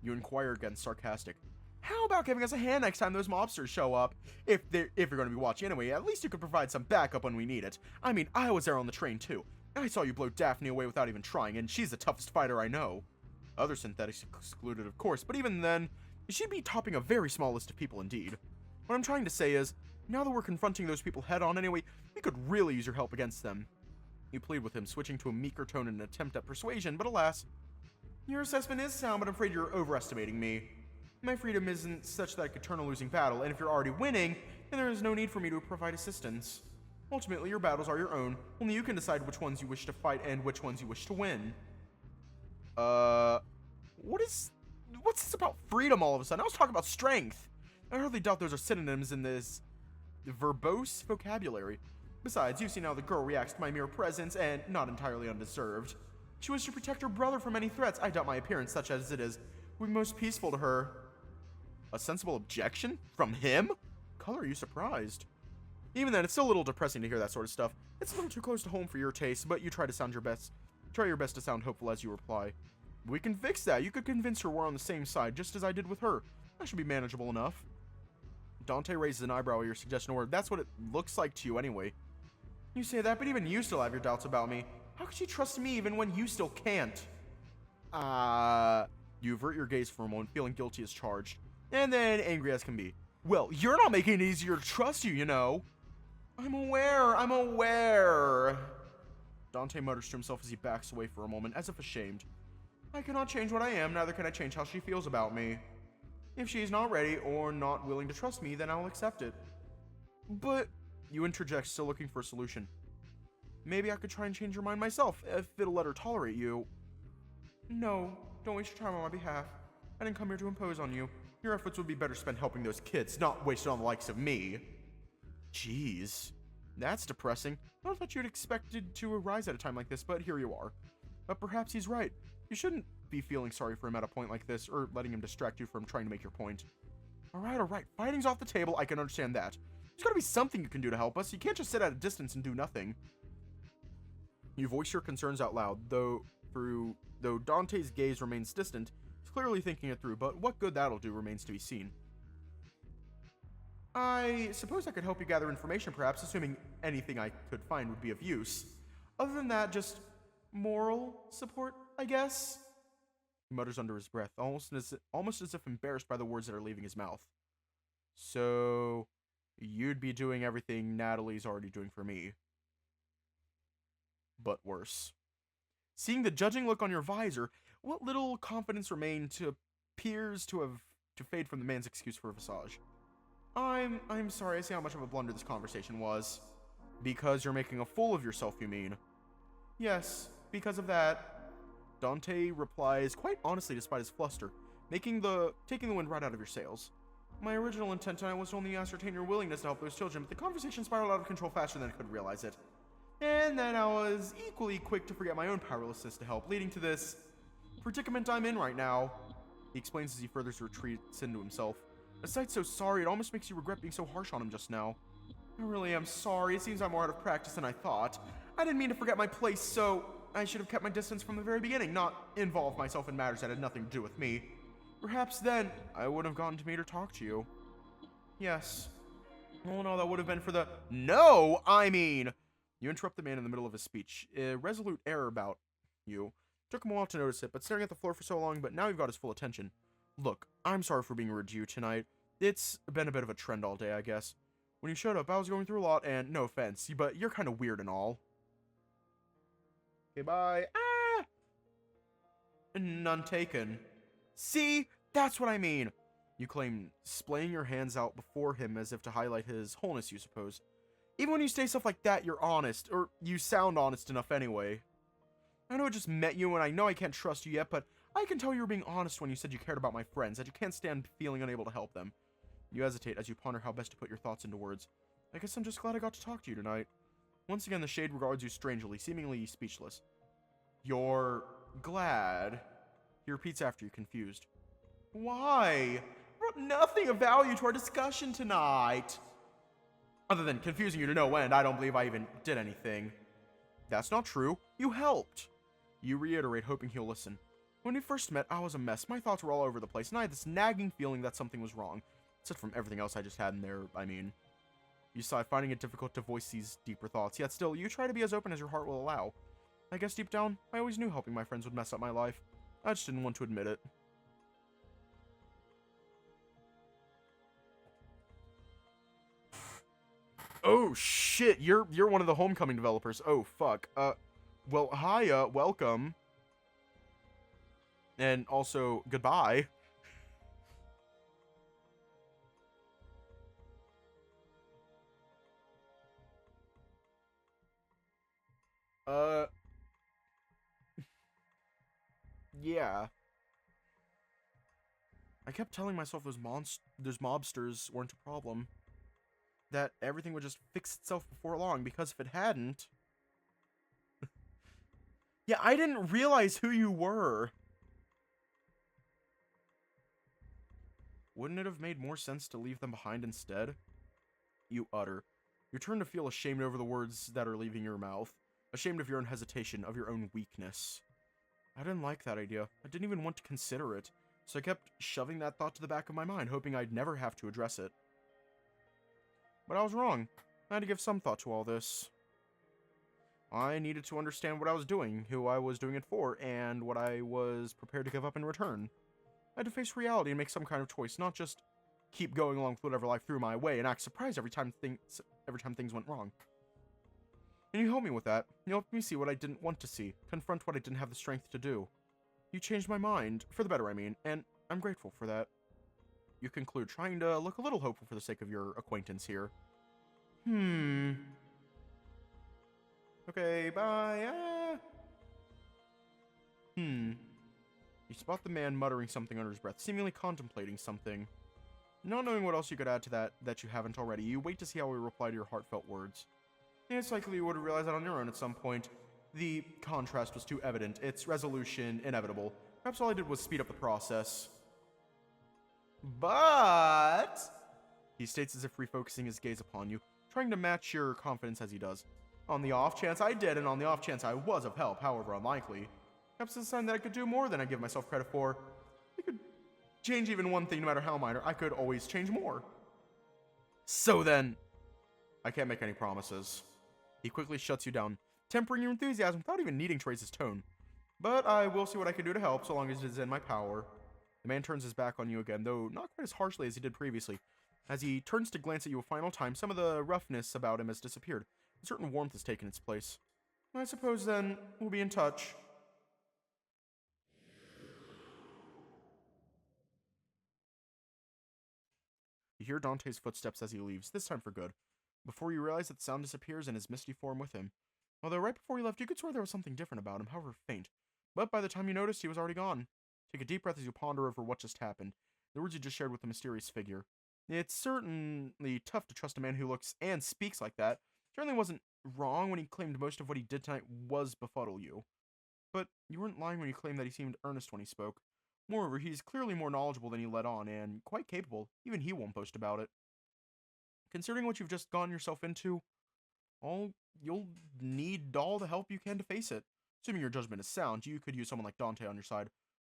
You inquire again, sarcastic. How about giving us a hand next time those mobsters show up? If you're going to be watching anyway, at least you could provide some backup when we need it. I mean, I was there on the train too. I saw you blow Daphne away without even trying, and she's the toughest fighter I know. Other synthetics excluded, of course, but even then, she'd be topping a very small list of people indeed. What I'm trying to say is, now that we're confronting those people head on anyway, we could really use your help against them. You plead with him, switching to a meeker tone in an attempt at persuasion, but alas. Your assessment is sound, but I'm afraid you're overestimating me. My freedom isn't such that I could turn a losing battle, and if you're already winning, then there is no need for me to provide assistance. Ultimately, your battles are your own. Only you can decide which ones you wish to fight and which ones you wish to win. What's this about freedom all of a sudden? I was talking about strength. I hardly doubt those are synonyms in this verbose vocabulary. Besides, you've seen how the girl reacts to my mere presence, and not entirely undeserved. She wished to protect her brother from any threats. I doubt my appearance, such as it is, would be most peaceful to her. A sensible objection? From him? Color, are you surprised? Even then, it's still a little depressing to hear that sort of stuff. It's a little too close to home for your taste, but you try your best to sound hopeful as you reply. We can fix that. You could convince her we're on the same side, just as I did with her. That should be manageable enough. Dante raises an eyebrow at your suggestion, or that's what it looks like to you anyway. You say that, but even you still have your doubts about me. How could she trust me even when you still can't? You avert your gaze for a moment, feeling guilty as charged, and then angry as can be. Well, you're not making it easier to trust you, you know. I'm aware. Dante mutters to himself as he backs away for a moment, as if ashamed. I cannot change what I am, neither can I change how she feels about me. If she is not ready or not willing to trust me, then I'll accept it. But, you interject, still looking for a solution. Maybe I could try and change her mind myself, if it'll let her tolerate you. No, don't waste your time on my behalf. I didn't come here to impose on you. Your efforts would be better spent helping those kids, not wasted on the likes of me. Jeez. That's depressing. I thought you'd expected to arise at a time like this, but here you are. But perhaps he's right. You shouldn't be feeling sorry for him at a point like this, or letting him distract you from trying to make your point. Alright. Fighting's off the table, I can understand that. There's gotta be something you can do to help us. You can't just sit at a distance and do nothing. You voice your concerns out loud, though Dante's gaze remains distant. He's clearly thinking it through, but what good that'll do remains to be seen. I suppose I could help you gather information, perhaps, assuming anything I could find would be of use. Other than that, just moral support, I guess? He mutters under his breath, almost as if embarrassed by the words that are leaving his mouth. So, you'd be doing everything Natalie's already doing for me. But worse. Seeing the judging look on your visor, what little confidence remained appears to fade from the man's excuse for a visage. I'm sorry, I see how much of a blunder this conversation was. Because you're making a fool of yourself, you mean? Yes, because of that. Dante replies quite honestly despite his fluster, taking the wind right out of your sails. My original intent tonight was to only ascertain your willingness to help those children, but the conversation spiraled out of control faster than I could realize it. And then I was equally quick to forget my own powerlessness to help, leading to this predicament I'm in right now. He explains as he further retreats into himself. A sight so sorry, it almost makes you regret being so harsh on him just now. I really am sorry. It seems I'm more out of practice than I thought. I didn't mean to forget my place, so I should have kept my distance from the very beginning, not involve myself in matters that had nothing to do with me. Perhaps then, I would have gotten to meet or talk to you. Yes. Oh no, that would have been for the— No! I mean— You interrupt the man in the middle of his speech. A resolute air about you. Took him a while to notice it, but staring at the floor for so long, but now you've got his full attention. Look, I'm sorry for being rude to you tonight. It's been a bit of a trend all day, I guess. When you showed up, I was going through a lot, and no offense, but you're kind of weird and all. Okay, bye. Ah! None taken. See? That's what I mean. You claim, splaying your hands out before him as if to highlight his wholeness, you suppose. Even when you say stuff like that, you're honest, or you sound honest enough anyway. I know I just met you, and I know I can't trust you yet, but I can tell you were being honest when you said you cared about my friends, that you can't stand feeling unable to help them. You hesitate as you ponder how best to put your thoughts into words. I guess I'm just glad I got to talk to you tonight. Once again, the shade regards you strangely, seemingly speechless. You're glad? He repeats after you, confused. Why? I brought nothing of value to our discussion tonight. Other than confusing you to no end, I don't believe I even did anything. That's not true. You helped. You reiterate, hoping he'll listen. When we first met, I was a mess. My thoughts were all over the place, and I had this nagging feeling that something was wrong. Aside from everything else I just had in there, I mean. You sigh, finding it difficult to voice these deeper thoughts, yet still, you try to be as open as your heart will allow. I guess deep down, I always knew helping my friends would mess up my life. I just didn't want to admit it. Oh shit, you're one of the Homecoming developers. Oh fuck. Well, hiya, welcome. And also, goodbye. Yeah. I kept telling myself those mobsters weren't a problem. That everything would just fix itself before long, because if it hadn't... Yeah, I didn't realize who you were. Wouldn't it have made more sense to leave them behind instead? You utter. You turn to feel ashamed over the words that are leaving your mouth. Ashamed of your own hesitation, of your own weakness. I didn't like that idea. I didn't even want to consider it. So I kept shoving that thought to the back of my mind, hoping I'd never have to address it. But I was wrong. I had to give some thought to all this. I needed to understand what I was doing, who I was doing it for, and what I was prepared to give up in return. I had to face reality and make some kind of choice, not just keep going along with whatever life threw my way and act surprised every time things went wrong. And you helped me with that. You helped me see what I didn't want to see, confront what I didn't have the strength to do. You changed my mind, for the better I mean, and I'm grateful for that. You conclude, trying to look a little hopeful for the sake of your acquaintance here. Okay, bye. You spot the man muttering something under his breath, seemingly contemplating something. Not knowing what else you could add to that you haven't already, you wait to see how he reply to your heartfelt words. It's likely you would have realized that on your own at some point. The contrast was too evident, its resolution inevitable. Perhaps all I did was speed up the process. But... he states as if refocusing his gaze upon you, trying to match your confidence as he does. On the off chance I did, and on the off chance I was of help, however unlikely. Perhaps it's a sign that I could do more than I give myself credit for. I could change even one thing, no matter how minor. I could always change more. So then, I can't make any promises. He quickly shuts you down, tempering your enthusiasm without even needing to raise his tone. But I will see what I can do to help, so long as it is in my power. The man turns his back on you again, though not quite as harshly as he did previously. As he turns to glance at you a final time, some of the roughness about him has disappeared. A certain warmth has taken its place. I suppose then, we'll be in touch. You hear Dante's footsteps as he leaves, this time for good, before you realize that the sound disappears and his misty form with him. Although right before he left, you could swear there was something different about him, however faint. But by the time you noticed, he was already gone. Take a deep breath as you ponder over what just happened, the words you just shared with the mysterious figure. It's certainly tough to trust a man who looks and speaks like that. Certainly wasn't wrong when he claimed most of what he did tonight was befuddle you. But you weren't lying when you claimed that he seemed earnest when he spoke. Moreover, he's clearly more knowledgeable than he let on, and quite capable. Even he won't boast about it. Considering what you've just gotten yourself into, you'll need all the help you can to face it. Assuming your judgment is sound, you could use someone like Dante on your side,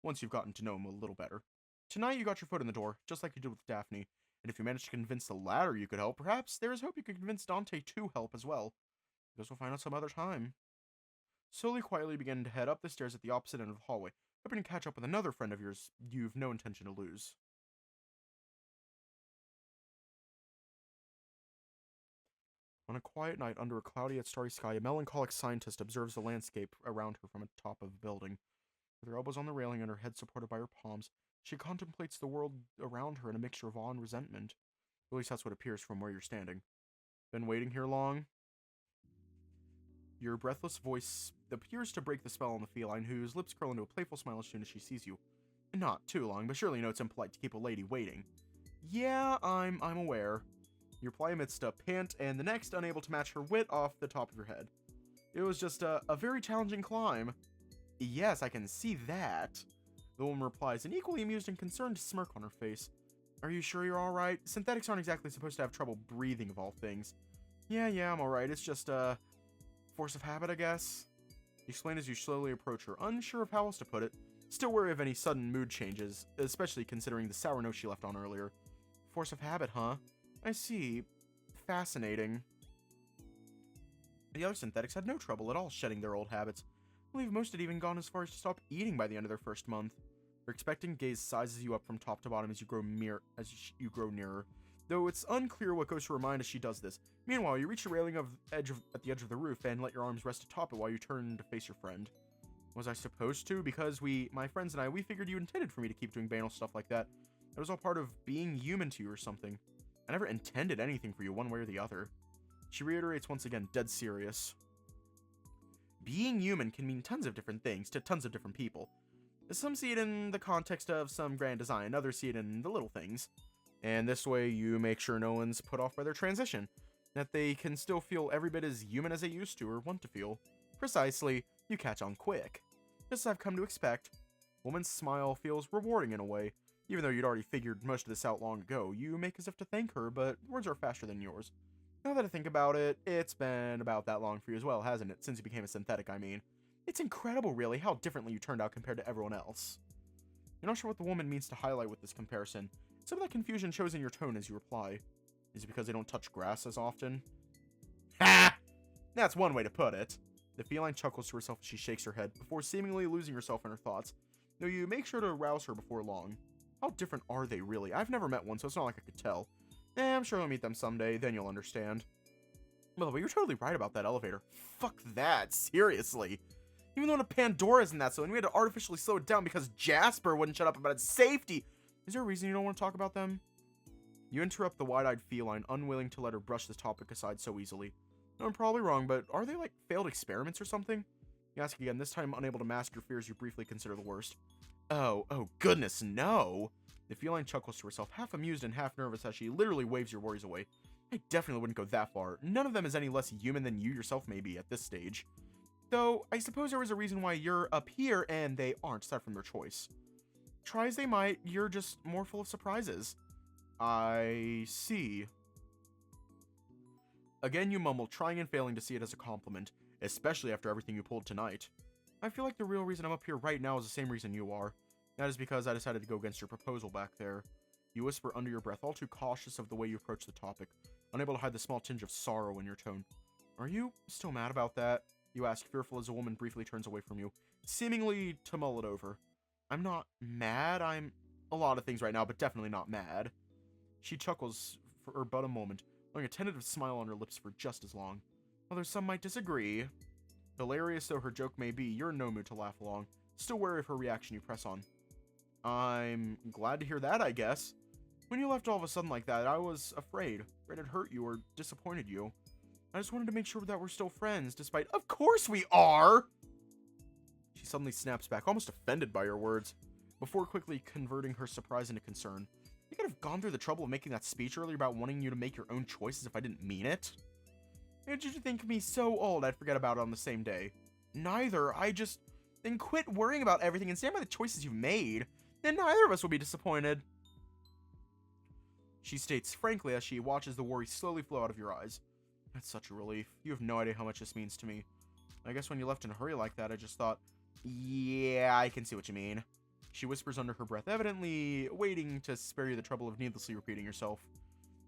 once you've gotten to know him a little better. Tonight you got your foot in the door, just like you did with Daphne, and if you manage to convince the latter you could help, perhaps there is hope you could convince Dante to help as well. I guess we'll find out some other time. Slowly, quietly begin to head up the stairs at the opposite end of the hallway, hoping to catch up with another friend of yours you've no intention to lose. On a quiet night under a cloudy yet starry sky, a melancholic scientist observes the landscape around her from the top of a building. With her elbows on the railing and her head supported by her palms, she contemplates the world around her in a mixture of awe and resentment. At least that's what appears from where you're standing. Been waiting here long? Your breathless voice appears to break the spell on the feline, whose lips curl into a playful smile as soon as she sees you. Not too long, but surely you know it's impolite to keep a lady waiting. Yeah, I'm aware. You reply amidst a pant, and the next unable to match her wit off the top of your head. It was just a very challenging climb. Yes, I can see that. The woman replies, an equally amused and concerned smirk on her face. Are you sure you're alright? Synthetics aren't exactly supposed to have trouble breathing, of all things. Yeah, I'm alright. It's just, force of habit, I guess. You explain as you slowly approach her, unsure of how else to put it. Still wary of any sudden mood changes, especially considering the sour note she left on earlier. Force of habit, huh? I see. Fascinating. The other synthetics had no trouble at all shedding their old habits. I believe most had even gone as far as to stop eating by the end of their first month. Her expectant gaze sizes you up from top to bottom as you grow nearer, though it's unclear what goes through her mind as she does this. Meanwhile, you reach the railing at the edge of the roof and let your arms rest atop it while you turn to face your friend. Was I supposed to? Because my friends and I, we figured you intended for me to keep doing banal stuff like that. It was all part of being human to you or something. I never intended anything for you one way or the other. She reiterates once again, dead serious. Being human can mean tons of different things to tons of different people. Some see it in the context of some grand design, others see it in the little things. And this way you make sure no one's put off by their transition, that they can still feel every bit as human as they used to or want to feel. Precisely, you catch on quick. Just as I've come to expect. Woman's smile feels rewarding in a way. Even though you'd already figured most of this out long ago, you make as if to thank her, but words are faster than yours. Now that I think about it, it's been about that long for you as well, hasn't it? Since you became a synthetic, I mean. It's incredible, really, how differently you turned out compared to everyone else. You're not sure what the woman means to highlight with this comparison. Some of that confusion shows in your tone as you reply. Is it because they don't touch grass as often? Ha! That's one way to put it. The feline chuckles to herself as she shakes her head, before seemingly losing herself in her thoughts. No, you make sure to rouse her before long. How different are they, really? I've never met one, so it's not like I could tell. I'm sure I'll meet them someday, then you'll understand. By the way, you're totally right about that elevator. Fuck that, seriously. Even though the Pandora isn't that slow, and we had to artificially slow it down because Jasper wouldn't shut up about its safety. Is there a reason you don't want to talk about them? You interrupt the wide-eyed feline, unwilling to let her brush this topic aside so easily. No, I'm probably wrong, but are they like failed experiments or something? You ask again, this time unable to mask your fears you briefly consider the worst. Oh goodness, no! The feline chuckles to herself, half amused and half nervous as she literally waves your worries away. I definitely wouldn't go that far. None of them is any less human than you yourself may be at this stage. Though, I suppose there was a reason why you're up here and they aren't, aside from their choice. Try as they might, you're just more full of surprises. I see. Again you mumble, trying and failing to see it as a compliment, especially after everything you pulled tonight. I feel like the real reason I'm up here right now is the same reason you are. That is because I decided to go against your proposal back there. You whisper under your breath, all too cautious of the way you approach the topic, unable to hide the small tinge of sorrow in your tone. Are you still mad about that? You ask, fearful as a woman briefly turns away from you, seemingly to mull it over. I'm not mad. I'm a lot of things right now, but definitely not mad. She chuckles for but a moment, letting a tentative smile on her lips for just as long. Although some might disagree. Hilarious though her joke may be, you're in no mood to laugh along. Still wary of her reaction, you press on. I'm glad to hear that, I guess. When you left all of a sudden like that, I was afraid it hurt you or disappointed you. I just wanted to make sure that we're still friends, despite— Of course we are! She suddenly snaps back, almost offended by your words, before quickly converting her surprise into concern. You could have gone through the trouble of making that speech earlier about wanting you to make your own choices if I didn't mean it. Did you think me so old I'd forget about it on the same day? Neither. Then quit worrying about everything and stand by the choices you've made. Then neither of us will be disappointed. She states frankly as she watches the worry slowly flow out of your eyes. That's such a relief. You have no idea how much this means to me. I guess when you left in a hurry like that, I just thought, yeah, I can see what you mean. She whispers under her breath, evidently waiting to spare you the trouble of needlessly repeating yourself.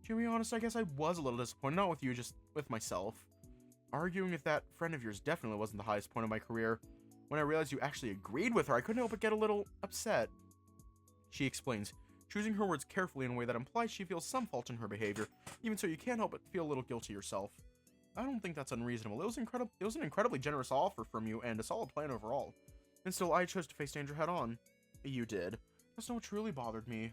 To be honest, I guess I was a little disappointed, not with you, just with myself. Arguing with that friend of yours definitely wasn't the highest point of my career. When I realized you actually agreed with her, I couldn't help but get a little upset. She explains, choosing her words carefully in a way that implies she feels some fault in her behavior. Even so, you can't help but feel a little guilty yourself. I don't think that's unreasonable. It was an incredibly generous offer from you and a solid plan overall. And still, I chose to face danger head on. You did. That's not what truly bothered me.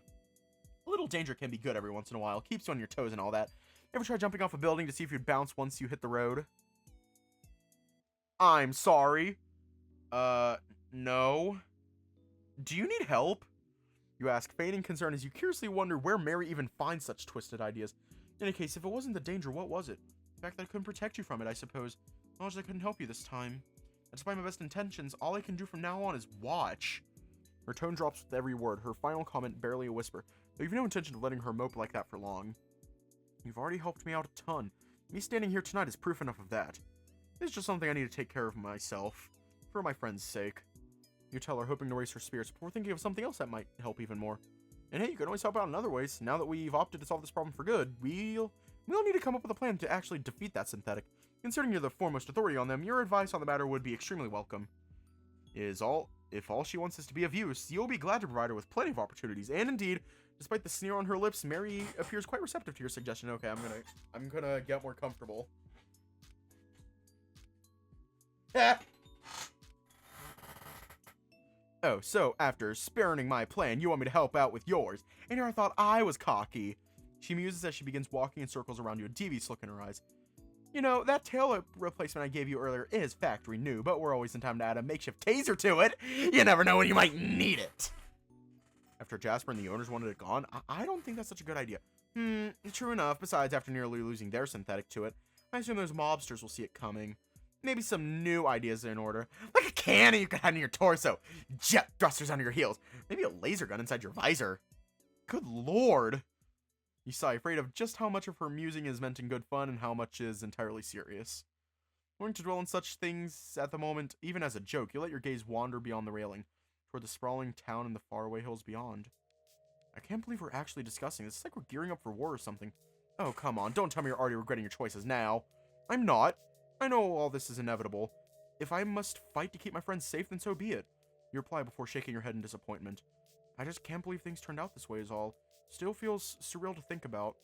A little danger can be good every once in a while. Keeps you on your toes and all that. Ever try jumping off a building to see if you'd bounce once you hit the road? I'm sorry. No. Do you need help? You ask, feigning concern as you curiously wonder where Mary even finds such twisted ideas. In any case, if it wasn't the danger, what was it? The fact that I couldn't protect you from it, I suppose. Knowledge that I couldn't help you this time. And despite my best intentions, all I can do from now on is watch. Her tone drops with every word, her final comment barely a whisper, though you've no intention of letting her mope like that for long. You've already helped me out a ton. Me standing here tonight is proof enough of that. It's just something I need to take care of myself, for my friend's sake. You tell her, hoping to raise her spirits before thinking of something else that might help even more. And hey, you can always help out in other ways. Now that we've opted to solve this problem for good, we'll need to come up with a plan to actually defeat that synthetic. Considering you're the foremost authority on them, your advice on the matter would be extremely welcome. If all she wants is to be of use, you'll be glad to provide her with plenty of opportunities. And indeed, despite the sneer on her lips, Mary appears quite receptive to your suggestion. Okay, I'm gonna get more comfortable. Oh, so after spurning my plan, you want me to help out with yours, and here I thought I was cocky. She muses as she begins walking in circles around you, a devious look in her eyes. You know, that tail replacement I gave you earlier is factory new, but we're always in time to add a makeshift taser to it. You never know when you might need it. After Jasper and the owners wanted it gone, I don't think that's such a good idea. True enough. Besides, after nearly losing their synthetic to it, I assume those mobsters will see it coming. Maybe some new ideas are in order. Like a cannon you could have in your torso. Jet thrusters under your heels. Maybe a laser gun inside your visor. Good lord. You sigh, afraid of just how much of her musing is meant in good fun and how much is entirely serious. Learning to dwell on such things at the moment, even as a joke, you let your gaze wander beyond the railing, toward the sprawling town and the faraway hills beyond. I can't believe we're actually discussing this. It's like we're gearing up for war or something. Oh, come on. Don't tell me you're already regretting your choices now. I'm not. I know all this is inevitable. if I must fight to keep my friends safe, then so be it. You reply before shaking your head in disappointment. I just can't believe things turned out this way is all. Still feels surreal to think about.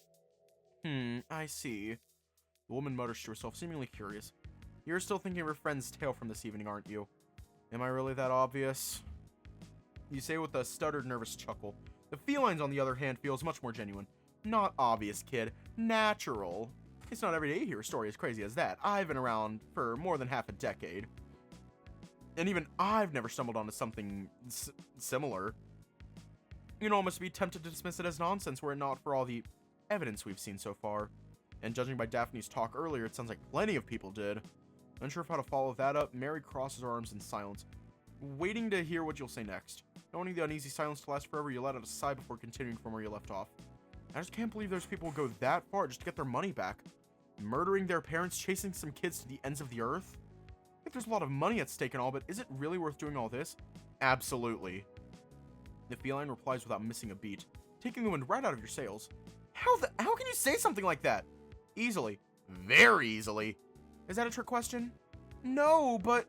I see. The woman mutters to herself, seemingly curious. You're still thinking of your friend's tale from this evening, aren't you? Am I really that obvious? You say with a stuttered, nervous chuckle. The felines, on the other hand, feels much more genuine. Not obvious, kid. Natural. It's not every day you hear a story as crazy as that. I've been around for more than half a decade. And even I've never stumbled onto something similar. You'd almost be tempted to dismiss it as nonsense were it not for all the evidence we've seen so far. And judging by Daphne's talk earlier, it sounds like plenty of people did. Unsure of how to follow that up, Mary crosses her arms in silence, waiting to hear what you'll say next. Knowing the uneasy silence to last forever, you let out a sigh before continuing from where you left off. I just can't believe those people go that far just to get their money back. Murdering their parents, chasing some kids to the ends of the earth? I think there's a lot of money at stake and all, but is it really worth doing all this? Absolutely. The feline replies without missing a beat, taking the wind right out of your sails. How can you say something like that? Easily. Very easily. Is that a trick question? No, but...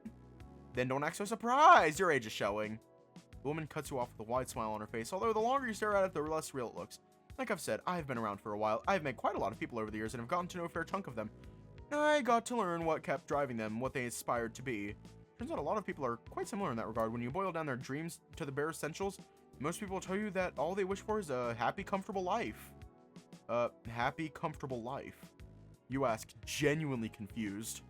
Then don't act so surprised, your age is showing. The woman cuts you off with a wide smile on her face, although the longer you stare at it, the less real it looks. Like I've said, I've been around for a while. I've met quite a lot of people over the years and have gotten to know a fair chunk of them. I got to learn what kept driving them, what they aspired to be. Turns out a lot of people are quite similar in that regard. When you boil down their dreams to the bare essentials, most people tell you that all they wish for is a happy, comfortable life. Happy, comfortable life. You ask, genuinely confused.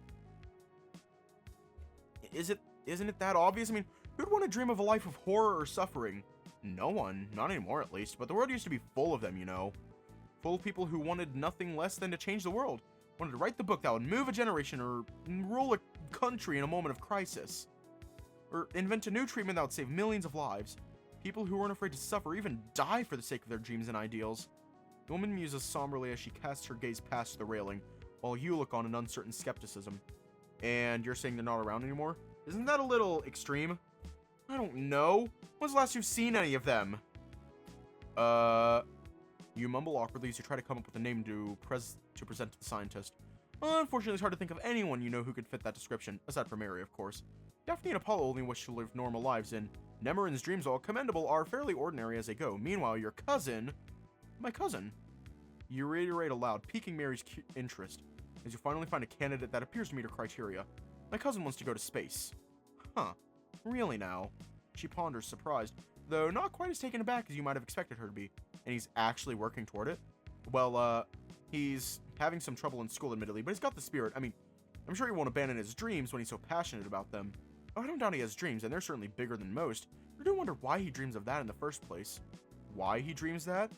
Isn't it that obvious? I mean, who'd want to dream of a life of horror or suffering? No one. Not anymore, at least. But the world used to be full of them, you know. Full of people who wanted nothing less than to change the world. Wanted to write the book that would move a generation or rule a country in a moment of crisis. Or invent a new treatment that would save millions of lives. People who weren't afraid to suffer, even die for the sake of their dreams and ideals. The woman muses somberly as she casts her gaze past the railing, while you look on in uncertain skepticism. And you're saying they're not around anymore? Isn't that a little extreme? I don't know. When's the last you've seen any of them? You mumble awkwardly as you try to come up with a name to present to the scientist. Unfortunately, it's hard to think of anyone you know who could fit that description, aside from Mary, of course. Daphne and Apollo only wish to live normal lives, and Nemarin's dreams, while commendable, are fairly ordinary as they go. Meanwhile, your cousin... My cousin? You reiterate aloud, piquing Mary's interest, as you finally find a candidate that appears to meet her criteria. My cousin wants to go to space. Huh. Really now? She ponders, surprised, though not quite as taken aback as you might have expected her to be. And he's actually working toward it? Well, he's having some trouble in school, admittedly, but he's got the spirit. I mean, I'm sure he won't abandon his dreams when he's so passionate about them. Oh, I don't doubt he has dreams, and they're certainly bigger than most. I do wonder why he dreams of that in the first place. Why he dreams that?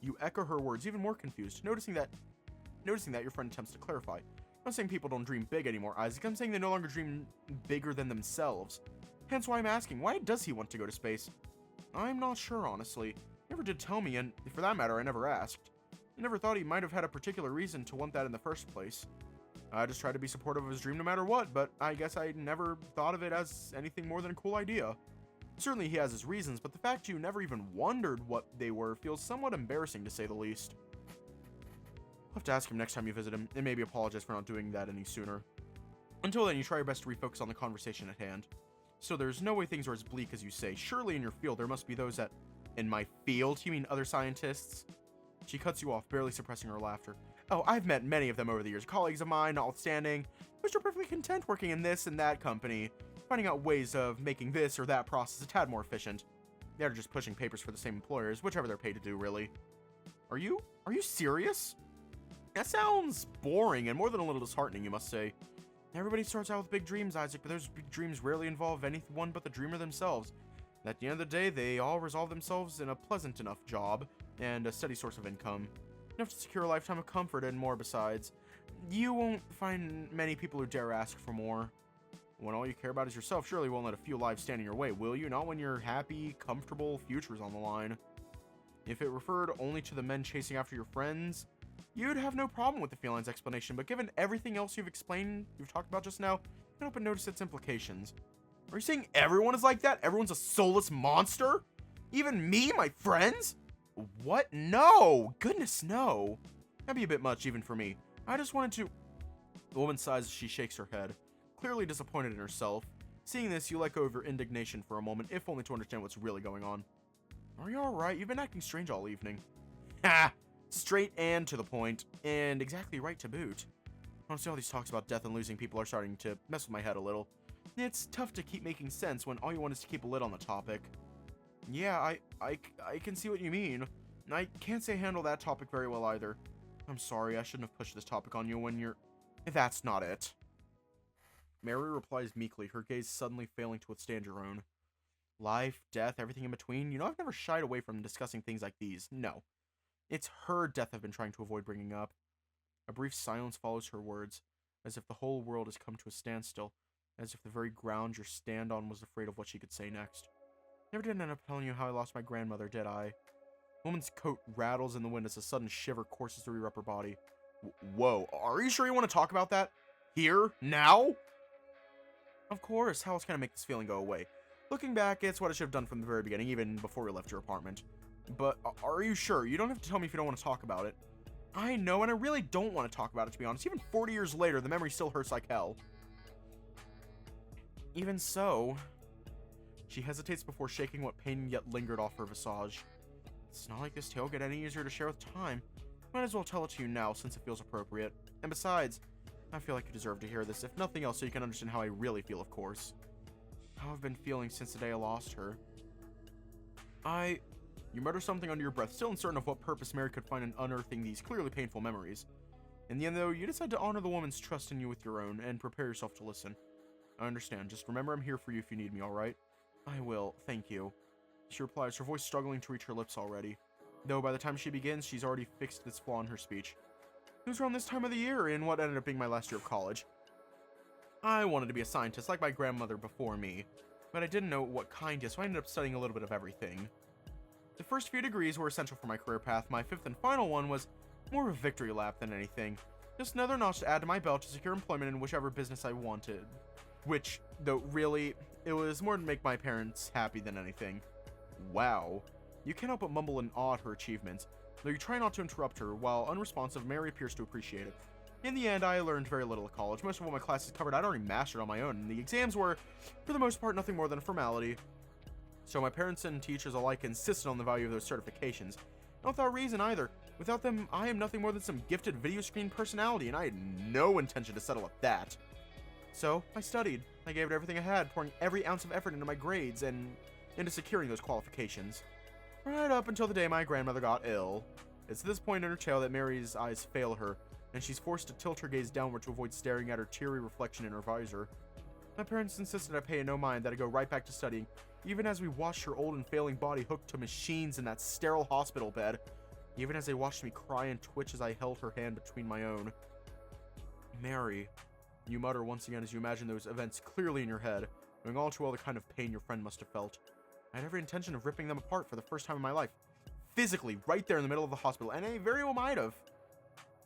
You echo her words, even more confused, noticing that your friend attempts to clarify. I'm not saying people don't dream big anymore, Isaac. I'm saying they no longer dream bigger than themselves. Hence why I'm asking, why does he want to go to space? I'm not sure, honestly. He never did tell me, and for that matter, I never asked. I never thought he might have had a particular reason to want that in the first place. I just tried to be supportive of his dream no matter what, but I guess I never thought of it as anything more than a cool idea. Certainly he has his reasons, but the fact you never even wondered what they were feels somewhat embarrassing to say the least. I'll have to ask him next time you visit him, and maybe apologize for not doing that any sooner. Until then, you try your best to refocus on the conversation at hand. So there's no way things are as bleak as you say. Surely in your field there must be those that... In my field? You mean other scientists? She cuts you off, barely suppressing her laughter. Oh, I've met many of them over the years. Colleagues of mine, notwithstanding, which are perfectly content working in this and that company, finding out ways of making this or that process a tad more efficient. They're just pushing papers for the same employers, whichever they're paid to do, really. Are you serious? That sounds boring and more than a little disheartening, you must say. Everybody starts out with big dreams, Isaac, but those big dreams rarely involve anyone but the dreamer themselves. At the end of the day, they all resolve themselves in a pleasant enough job and a steady source of income. Enough to secure a lifetime of comfort and more besides. You won't find many people who dare ask for more. When all you care about is yourself, surely you won't let a few lives stand in your way, will you? Not when your happy, comfortable future's on the line. If it referred only to the men chasing after your friends, you'd have no problem with the feline's explanation, but given everything else you've talked about just now, you can't help but notice its implications. Are you saying everyone is like that? Everyone's a soulless monster? Even me, my friends? What? No! Goodness, no. That'd be a bit much, even for me. I just wanted to... The woman sighs as she shakes her head. clearly disappointed in herself. Seeing this, you let go of your indignation for a moment, if only to understand what's really going on. Are you alright? You've been acting strange all evening. Ha! Straight and to the point, and exactly right to boot. Honestly, all these talks about death and losing people are starting to mess with my head a little. It's tough to keep making sense when all you want is to keep a lid on the topic. Yeah, I can see what you mean. I can't say I handle that topic very well either. I'm sorry, I shouldn't have pushed this topic on you when you're... That's not it. Mary replies meekly, her gaze suddenly failing to withstand your own. Life, death, everything in between. You know, I've never shied away from discussing things like these. No. It's her death I've been trying to avoid bringing up. A brief silence follows her words, as if the whole world has come to a standstill, as if the very ground you stand on was afraid of what she could say next. Never did end up telling you how I lost my grandmother, did I? The woman's coat rattles in the wind as a sudden shiver courses through your upper body. Whoa, are you sure you want to talk about that? Here? Now? Of course, how else can I make this feeling go away? Looking back, it's what I should have done from the very beginning, even before we left your apartment. But are you sure? You don't have to tell me if you don't want to talk about it. I know, and I really don't want to talk about it, to be honest. Even 40 years later, the memory still hurts like hell. Even so... She hesitates before shaking what pain yet lingered off her visage. It's not like this tale will get any easier to share with time. Might as well tell it to you now, since it feels appropriate. And besides, I feel like you deserve to hear this, if nothing else so you can understand how I really feel, of course. How I've been feeling since the day I lost her. You mutter something under your breath, still uncertain of what purpose Mary could find in unearthing these clearly painful memories. In the end, though, you decide to honor the woman's trust in you with your own, and prepare yourself to listen. I understand. Just remember I'm here for you if you need me, alright? I will. Thank you. She replies, her voice struggling to reach her lips already. Though by the time she begins, she's already fixed this flaw in her speech. It was around this time of the year, in what ended up being my last year of college. I wanted to be a scientist, like my grandmother before me. But I didn't know what kind yet, so I ended up studying a little bit of everything. The first few degrees were essential for my career path. My fifth and final one was more of a victory lap than anything. Just another notch to add to my belt to secure employment in whichever business I wanted. Which, though, really, it was more to make my parents happy than anything. Wow. You can't help but mumble in awe at her achievements, though you try not to interrupt her. While unresponsive, Mary appears to appreciate it. In the end, I learned very little at college. Most of what my classes covered I'd already mastered on my own, and the exams were, for the most part, nothing more than a formality. So my parents and teachers alike insisted on the value of those certifications. Not without reason either. Without them, I am nothing more than some gifted video screen personality, and I had no intention to settle at that. So, I studied. I gave it everything I had, pouring every ounce of effort into my grades and into securing those qualifications. Right up until the day my grandmother got ill. It's at this point in her tale that Mary's eyes fail her, and she's forced to tilt her gaze downward to avoid staring at her teary reflection in her visor. My parents insisted I pay no mind, that I go right back to studying, even as we watched her old and failing body hooked to machines in that sterile hospital bed, even as they watched me cry and twitch as I held her hand between my own. Mary, you mutter once again as you imagine those events clearly in your head, knowing all too well the kind of pain your friend must have felt. I had every intention of ripping them apart for the first time in my life. Physically, right there in the middle of the hospital, and I very well might have.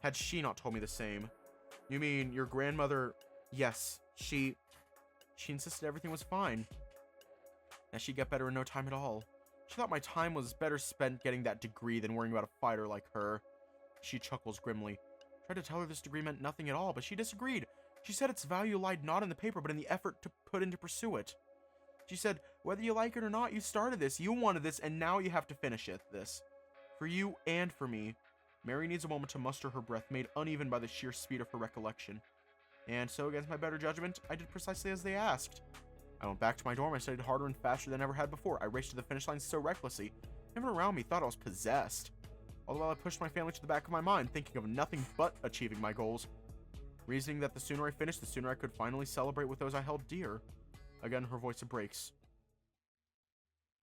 Had she not told me the same. You mean, your grandmother... Yes, she insisted everything was fine. That she'd get better in no time at all. She thought my time was better spent getting that degree than worrying about a fighter like her. She chuckles grimly. Tried to tell her this degree meant nothing at all, but she disagreed. She said its value lied not in the paper, but in the effort to put in to pursue it. She said, whether you like it or not, you started this, you wanted this, and now you have to finish this. For you and for me. Mary needs a moment to muster her breath, made uneven by the sheer speed of her recollection. And so, against my better judgment, I did precisely as they asked. I went back to my dorm, I studied harder and faster than I ever had before. I raced to the finish line so recklessly. Everyone around me thought I was possessed. All the while I pushed my family to the back of my mind, thinking of nothing but achieving my goals. Reasoning that the sooner I finished, the sooner I could finally celebrate with those I held dear. Again, her voice breaks.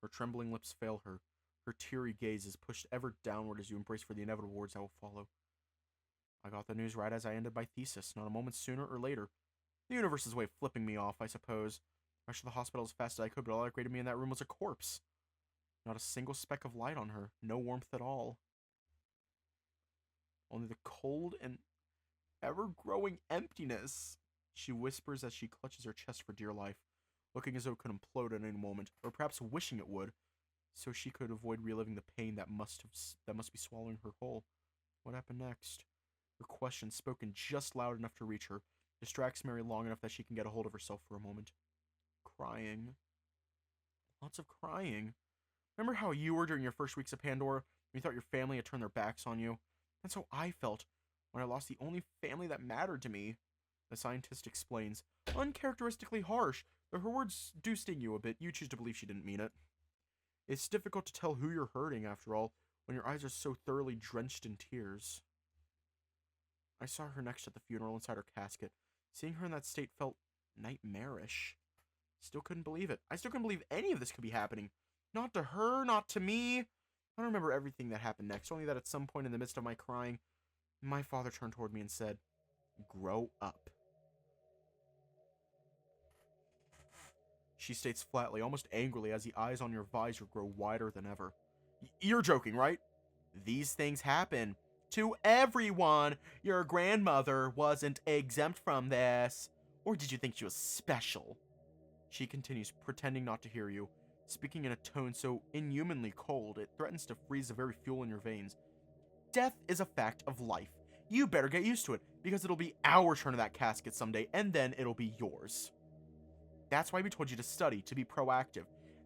Her trembling lips fail her. Her teary gaze is pushed ever downward as you embrace for the inevitable words that will follow. I got the news right as I ended my thesis, not a moment sooner or later. The universe's way of flipping me off, I suppose. I rushed to the hospital as fast as I could, but all that greeted me in that room was a corpse. Not a single speck of light on her, no warmth at all. Only the cold and ever-growing emptiness, she whispers as she clutches her chest for dear life, looking as though it could implode at any moment, or perhaps wishing it would, so she could avoid reliving the pain that must be swallowing her whole. What happened next? Her question, spoken just loud enough to reach her, distracts Mary long enough that she can get a hold of herself for a moment. Crying. Lots of crying. Remember how you were during your first weeks of Pandora when you thought your family had turned their backs on you? That's how I felt when I lost the only family that mattered to me. The scientist explains, uncharacteristically harsh, though her words do sting you a bit. You choose to believe she didn't mean it. It's difficult to tell who you're hurting, after all, when your eyes are so thoroughly drenched in tears. I saw her next at the funeral inside her casket. Seeing her in that state felt nightmarish. Still couldn't believe it. I still couldn't believe any of this could be happening. Not to her, not to me. I don't remember everything that happened next, only that at some point in the midst of my crying, my father turned toward me and said, "Grow up." She states flatly, almost angrily, as the eyes on your visor grow wider than ever. You're joking, right? These things happen to everyone. Your grandmother wasn't exempt from this. Or did you think she was special? She continues, pretending not to hear you, speaking in a tone so inhumanly cold it threatens to freeze the very fuel in your veins. Death is a fact of life. You better get used to it, because it'll be our turn in that casket someday, and then it'll be yours. That's why we told you to study, to be proactive.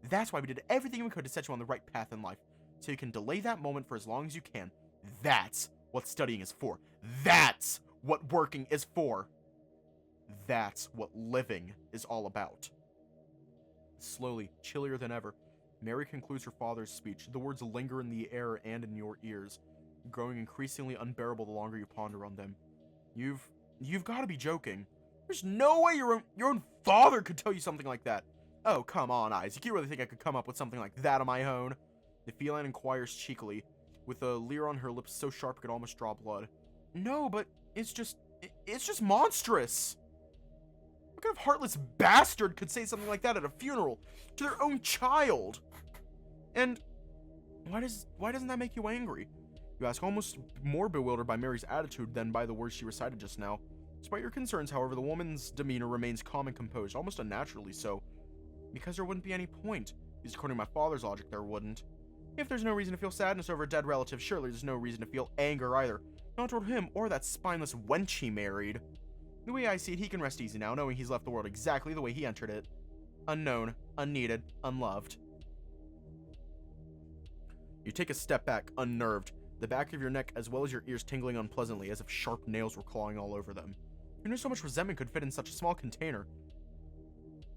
That's why we did everything we could to set you on the right path in life, so you can delay that moment for as long as you can. That's what studying is for. That's what working is for. That's what living is all about. Slowly, chillier than ever, Mary concludes her father's speech. The words linger in the air and in your ears, growing increasingly unbearable the longer you ponder on them. You've got to be joking. There's no way your own father could tell you something like that. Oh, come on, Isaac. You really think I could come up with something like that on my own? The feline inquires cheekily, with a leer on her lips so sharp it could almost draw blood. No, but it's just monstrous. What kind of heartless bastard could say something like that at a funeral to their own child? And why doesn't that make you angry? You ask, almost more bewildered by Mary's attitude than by the words she recited just now. Despite your concerns, however, the woman's demeanor remains calm and composed, almost unnaturally so. Because there wouldn't be any point. Because according to my father's logic, there wouldn't. If there's no reason to feel sadness over a dead relative, surely there's no reason to feel anger either. Not toward him or that spineless wench he married. The way I see it, he can rest easy now, knowing he's left the world exactly the way he entered it. Unknown, unneeded, unloved. You take a step back, unnerved, the back of your neck as well as your ears tingling unpleasantly, as if sharp nails were clawing all over them. Who knew so much resentment could fit in such a small container?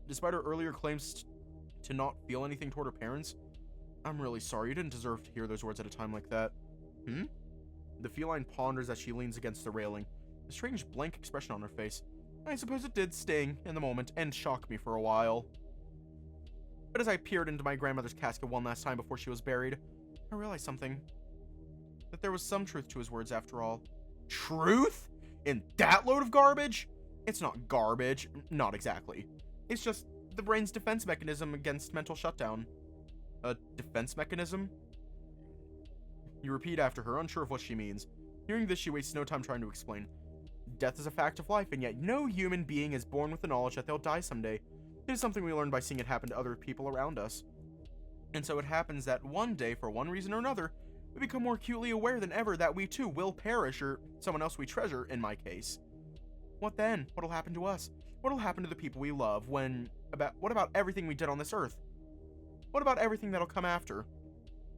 Despite her earlier claims to not feel anything toward her parents, I'm really sorry, you didn't deserve to hear those words at a time like that. The feline ponders as she leans against the railing, a strange blank expression on her face. I suppose it did sting in the moment and shock me for a while. But as I peered into my grandmother's casket one last time before she was buried, I realized something. That there was some truth to his words after all. Truth? In that load of garbage? It's not garbage. Not exactly. It's just the brain's defense mechanism against mental shutdown. A defense mechanism? You repeat after her, unsure of what she means. Hearing this, she wastes no time trying to explain. Death is a fact of life, and yet no human being is born with the knowledge that they'll die someday. It is something we learn by seeing it happen to other people around us. And so it happens that one day, for one reason or another, we become more acutely aware than ever that we too will perish, or someone else we treasure, in my case. What then? What'll happen to us? What'll happen to the people we love what about everything we did on this earth? What about everything that'll come after?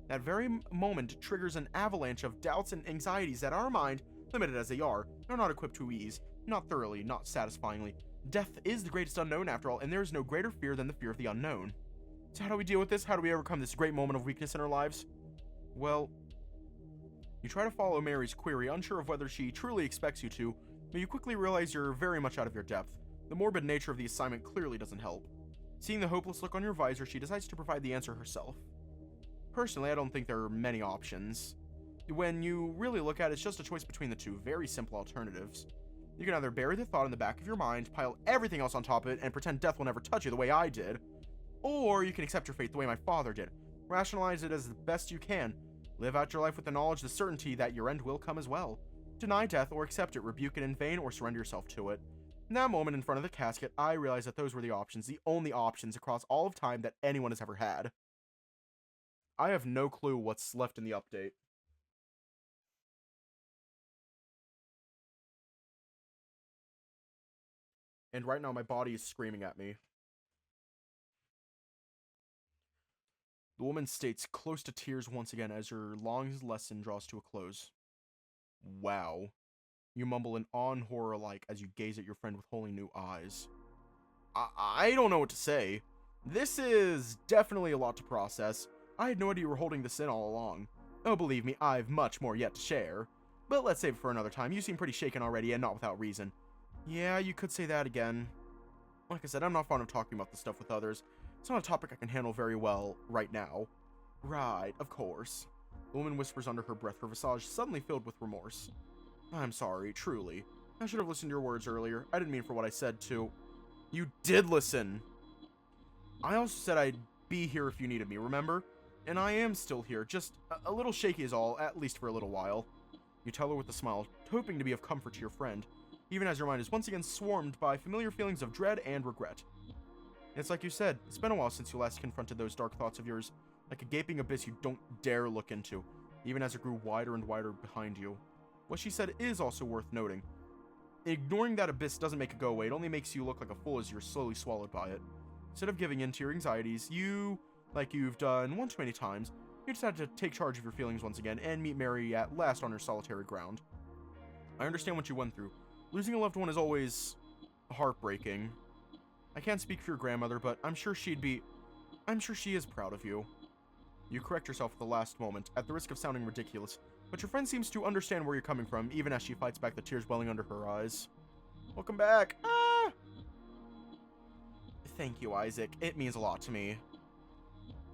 That very moment triggers an avalanche of doubts and anxieties that our mind, limited as they are not equipped to ease, not thoroughly, not satisfyingly. Death is the greatest unknown after all, and there is no greater fear than the fear of the unknown. So how do we deal with this? How do we overcome this great moment of weakness in our lives? Well, you try to follow Mary's query, unsure of whether she truly expects you to, but you quickly realize you're very much out of your depth. The morbid nature of the assignment clearly doesn't help. Seeing the hopeless look on your visor, she decides to provide the answer herself. Personally, I don't think there are many options. When you really look at it, it's just a choice between the two very simple alternatives. You can either bury the thought in the back of your mind, pile everything else on top of it, and pretend death will never touch you the way I did. Or you can accept your fate the way my father did. Rationalize it as best you can. Live out your life with the knowledge, the certainty that your end will come as well. Deny death or accept it, rebuke it in vain, or surrender yourself to it. In that moment in front of the casket, I realized that those were the options, the only options across all of time that anyone has ever had. I have no clue what's left in the update. And right now my body is screaming at me. The woman states, close to tears once again as her long lesson draws to a close. Wow. You mumble in awe and horror alike as you gaze at your friend with wholly new eyes. I don't know what to say. This is definitely a lot to process. I had no idea you were holding this in all along. Oh, believe me, I've much more yet to share. But let's save it for another time. You seem pretty shaken already, and not without reason. Yeah, you could say that again. Like I said, I'm not fond of talking about this stuff with others. It's not a topic I can handle very well right now. Right, of course. The woman whispers under her breath, her visage suddenly filled with remorse. I'm sorry, truly. I should have listened to your words earlier. I didn't mean for what I said to... You did listen! I also said I'd be here if you needed me, remember? And I am still here, just a little shaky is all, at least for a little while. You tell her with a smile, hoping to be of comfort to your friend, even as your mind is once again swarmed by familiar feelings of dread and regret. It's like you said, it's been a while since you last confronted those dark thoughts of yours, like a gaping abyss you don't dare look into, even as it grew wider and wider behind you. What she said is also worth noting. Ignoring that abyss doesn't make it go away, it only makes you look like a fool as you're slowly swallowed by it. Instead of giving in to your anxieties, you, like you've done one too many times, you decided to take charge of your feelings once again and meet Mary at last on her solitary ground. I understand what you went through. Losing a loved one is always heartbreaking. I can't speak for your grandmother, but I'm sure she is proud of you. You correct yourself at the last moment, at the risk of sounding ridiculous, but your friend seems to understand where you're coming from, even as she fights back the tears welling under her eyes. Welcome back. Ah! Thank you, Isaac. It means a lot to me.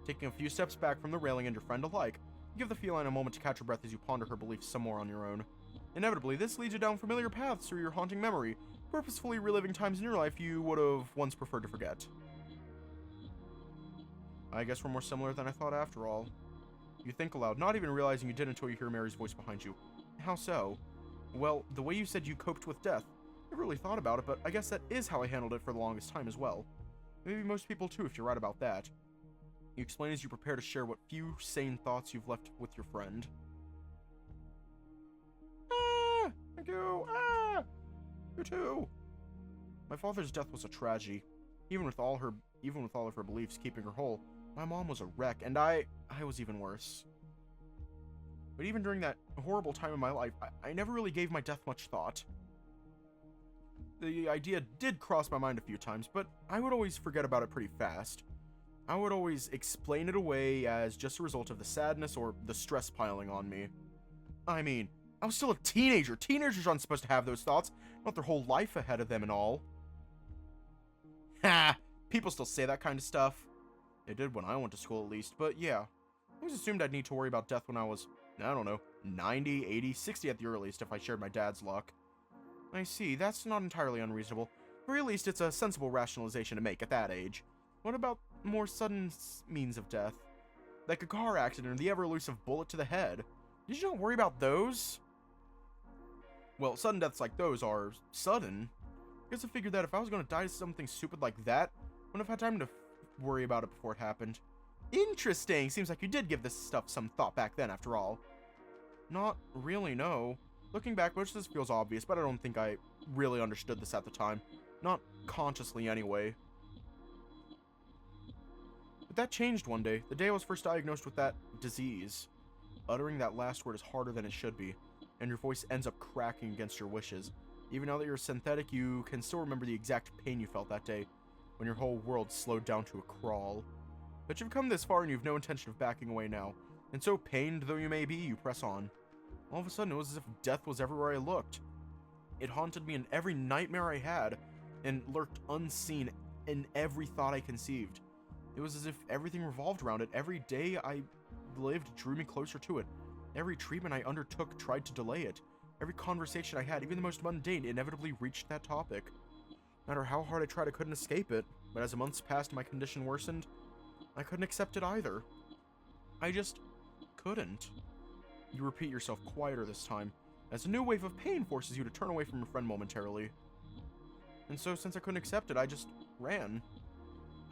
Taking a few steps back from the railing and your friend alike, you give the feline a moment to catch her breath as you ponder her beliefs some more on your own. Inevitably, this leads you down familiar paths through your haunting memory, purposefully reliving times in your life you would have once preferred to forget. I guess we're more similar than I thought after all. You think aloud, not even realizing you did until you hear Mary's voice behind you. How so? Well, the way you said you coped with death. I never really thought about it, but I guess that is how I handled it for the longest time as well. Maybe most people too, if you're right about that. You explain as you prepare to share what few sane thoughts you've left with your friend. Ah! Thank you! Ah! You too! My father's death was a tragedy. Even with all of her beliefs keeping her whole, my mom was a wreck, and I was even worse. But even during that horrible time in my life, I never really gave my death much thought. The idea did cross my mind a few times, but I would always forget about it pretty fast. I would always explain it away as just a result of the sadness or the stress piling on me. I mean, I was still a teenager. Teenagers aren't supposed to have those thoughts, not their whole life ahead of them and all. Ha! People still say that kind of stuff. They did when I went to school at least, but yeah. I always assumed I'd need to worry about death when I was, I don't know, 90, 80, 60 at the earliest if I shared my dad's luck. I see, that's not entirely unreasonable. At the very least, it's a sensible rationalization to make at that age. What about more sudden means of death? Like a car accident or the ever-elusive bullet to the head. Did you not worry about those? Well, sudden deaths like those are sudden. I guess I figured that if I was going to die to something stupid like that, I wouldn't have had time to worry about it before it happened. Interesting. Seems like you did give this stuff some thought back then, after all. Not really, no. Looking back, most of this feels obvious, but I don't think I really understood this at the time. Not consciously, anyway. But that changed one day, the day I was first diagnosed with that disease. Uttering that last word is harder than it should be, and your voice ends up cracking against your wishes. Even now that you're synthetic, you can still remember the exact pain you felt that day, when your whole world slowed down to a crawl. But you've come this far and you've no intention of backing away now, and so pained though you may be, you press on. All of a sudden, it was as if death was everywhere I looked. It haunted me in every nightmare I had, and lurked unseen in every thought I conceived. It was as if everything revolved around it. Every day I lived drew me closer to it. Every treatment I undertook tried to delay it. Every conversation I had, even the most mundane, inevitably reached that topic. No matter how hard I tried, I couldn't escape it. But as the months passed and my condition worsened, I couldn't accept it either. I just couldn't. You repeat yourself quieter this time, as a new wave of pain forces you to turn away from your friend momentarily. And so, since I couldn't accept it, I just ran.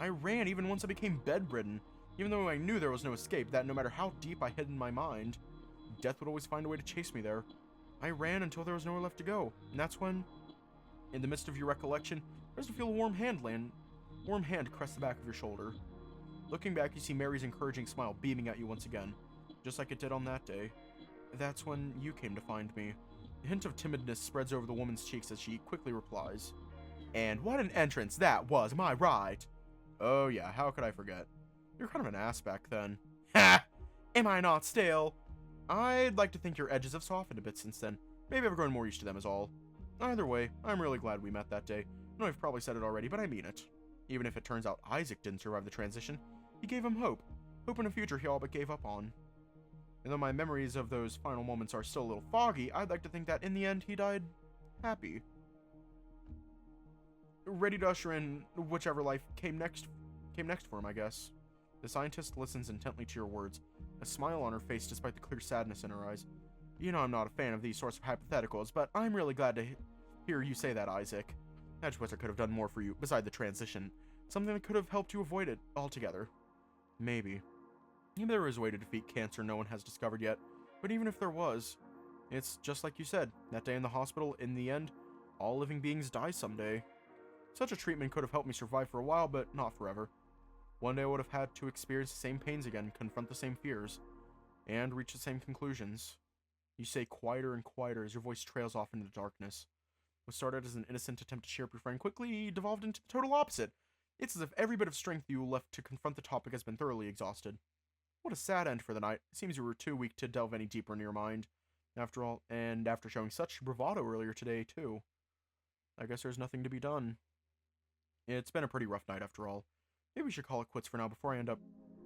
I ran even once I became bedridden, even though I knew there was no escape, that no matter how deep I hid in my mind, death would always find a way to chase me there. I ran until there was nowhere left to go, and that's when, in the midst of your recollection, Tries to feel a warm hand caress the back of your shoulder. Looking back, you see Mary's encouraging smile beaming at you once again, just like it did on that day. That's when you came to find me. A hint of timidness spreads over the woman's cheeks as she quickly replies, "And what an entrance that was, am I right?" "Oh yeah, how could I forget? You're kind of an ass back then." "Ha! Am I not still?" "I'd like to think your edges have softened a bit since then. Maybe I've grown more used to them is all. Either way, I'm really glad we met that day. I know I've probably said it already, but I mean it. Even if it turns out Isaac didn't survive the transition, he gave him hope. Hope in a future he all but gave up on. And though my memories of those final moments are still a little foggy, I'd like to think that in the end he died happy. Ready to usher in whichever life came next for him, I guess." The scientist listens intently to your words, a smile on her face despite the clear sadness in her eyes. "You know I'm not a fan of these sorts of hypotheticals, but I'm really glad to hear you say that, Isaac. I just wish I could have done more for you, beside the transition. Something that could have helped you avoid it altogether. Maybe there is a way to defeat cancer no one has discovered yet, but even if there was, it's just like you said, that day in the hospital, in the end, all living beings die someday. Such a treatment could have helped me survive for a while, but not forever. One day I would have had to experience the same pains again, confront the same fears, and reach the same conclusions." You say quieter and quieter as your voice trails off into the darkness. What started as an innocent attempt to cheer up your friend quickly devolved into the total opposite. It's as if every bit of strength you left to confront the topic has been thoroughly exhausted. What a sad end for the night. It seems you were too weak to delve any deeper into your mind. After all, and after showing such bravado earlier today, too. I guess there's nothing to be done. It's been a pretty rough night after all. Maybe we should call it quits for now before I end up...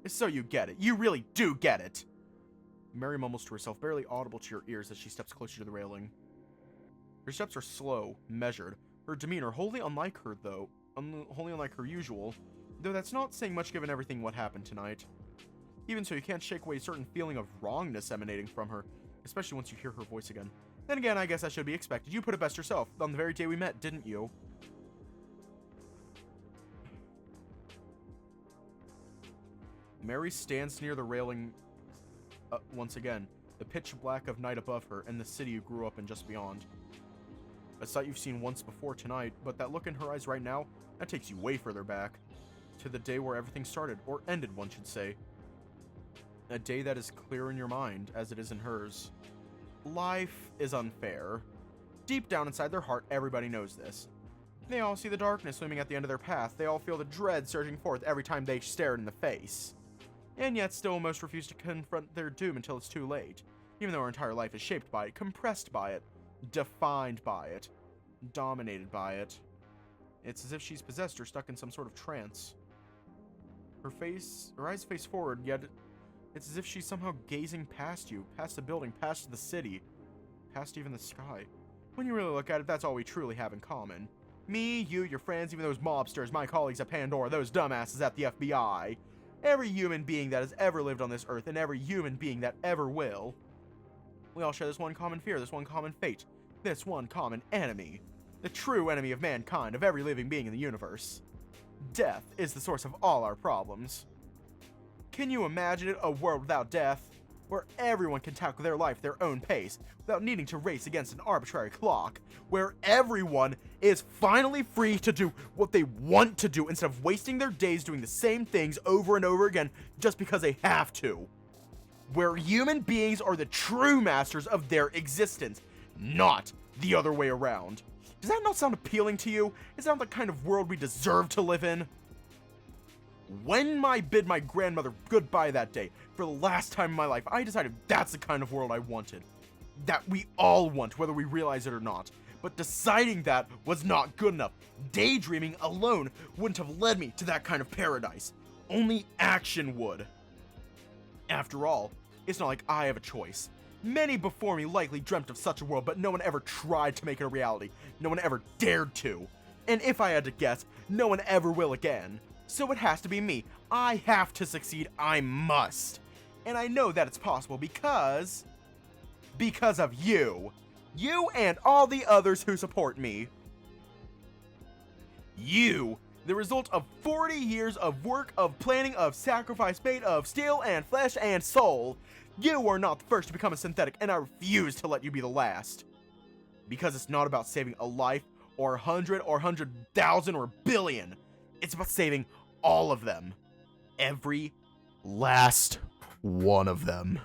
So you get it. You really do get it. Mary mumbles to herself, barely audible to your ears as she steps closer to the railing. Her steps are slow, measured. Her demeanor wholly unlike her usual, though that's not saying much given everything what happened tonight. Even so, you can't shake away a certain feeling of wrongness emanating from her, especially once you hear her voice again. Then again, I guess that should be expected. You put it best yourself on the very day we met, didn't you? Mary stands near the railing once again, the pitch black of night above her and the city you grew up in just beyond. A sight you've seen once before tonight, but that look in her eyes right now, that takes you way further back. To the day where everything started, or ended, one should say. A day that is clear in your mind, as it is in hers. Life is unfair. Deep down inside their heart, everybody knows this. They all see the darkness looming at the end of their path. They all feel the dread surging forth every time they stare it in the face. And yet still most refuse to confront their doom until it's too late. Even though our entire life is shaped by it, compressed by it, defined by it, dominated by it. It's as if she's possessed or stuck in some sort of trance. Her eyes face forward, yet it's as if she's somehow gazing past you, past the building, past the city, past even the sky. When you really look at it, that's all we truly have in common. Me, you, your friends, even those mobsters, my colleagues at Pandora, those dumbasses at the FBI. Every human being that has ever lived on this earth, and every human being that ever will. We all share this one common fear, this one common fate, this one common enemy. The true enemy of mankind, of every living being in the universe. Death is the source of all our problems. Can you imagine it, a world without death? Where everyone can tackle their life at their own pace, without needing to race against an arbitrary clock. Where everyone is finally free to do what they want to do, instead of wasting their days doing the same things over and over again, just because they have to. Where human beings are the true masters of their existence, not the other way around. Does that not sound appealing to you? Is that the kind of world we deserve to live in? When I bid my grandmother goodbye that day, for the last time in my life, I decided that's the kind of world I wanted. That we all want, whether we realize it or not. But deciding that was not good enough. Daydreaming alone wouldn't have led me to that kind of paradise. Only action would. After all, it's not like I have a choice. Many before me likely dreamt of such a world, but no one ever tried to make it a reality. No one ever dared to. And if I had to guess, no one ever will again. So it has to be me. I have to succeed. I must. And I know that it's possible because of you. You and all the others who support me. You, the result of 40 years of work, of planning, of sacrifice made of steel and flesh and soul. You are not the first to become a synthetic, and I refuse to let you be the last. Because it's not about saving a life or 100 or 100,000 or billion. It's about saving all of them. Every last one of them.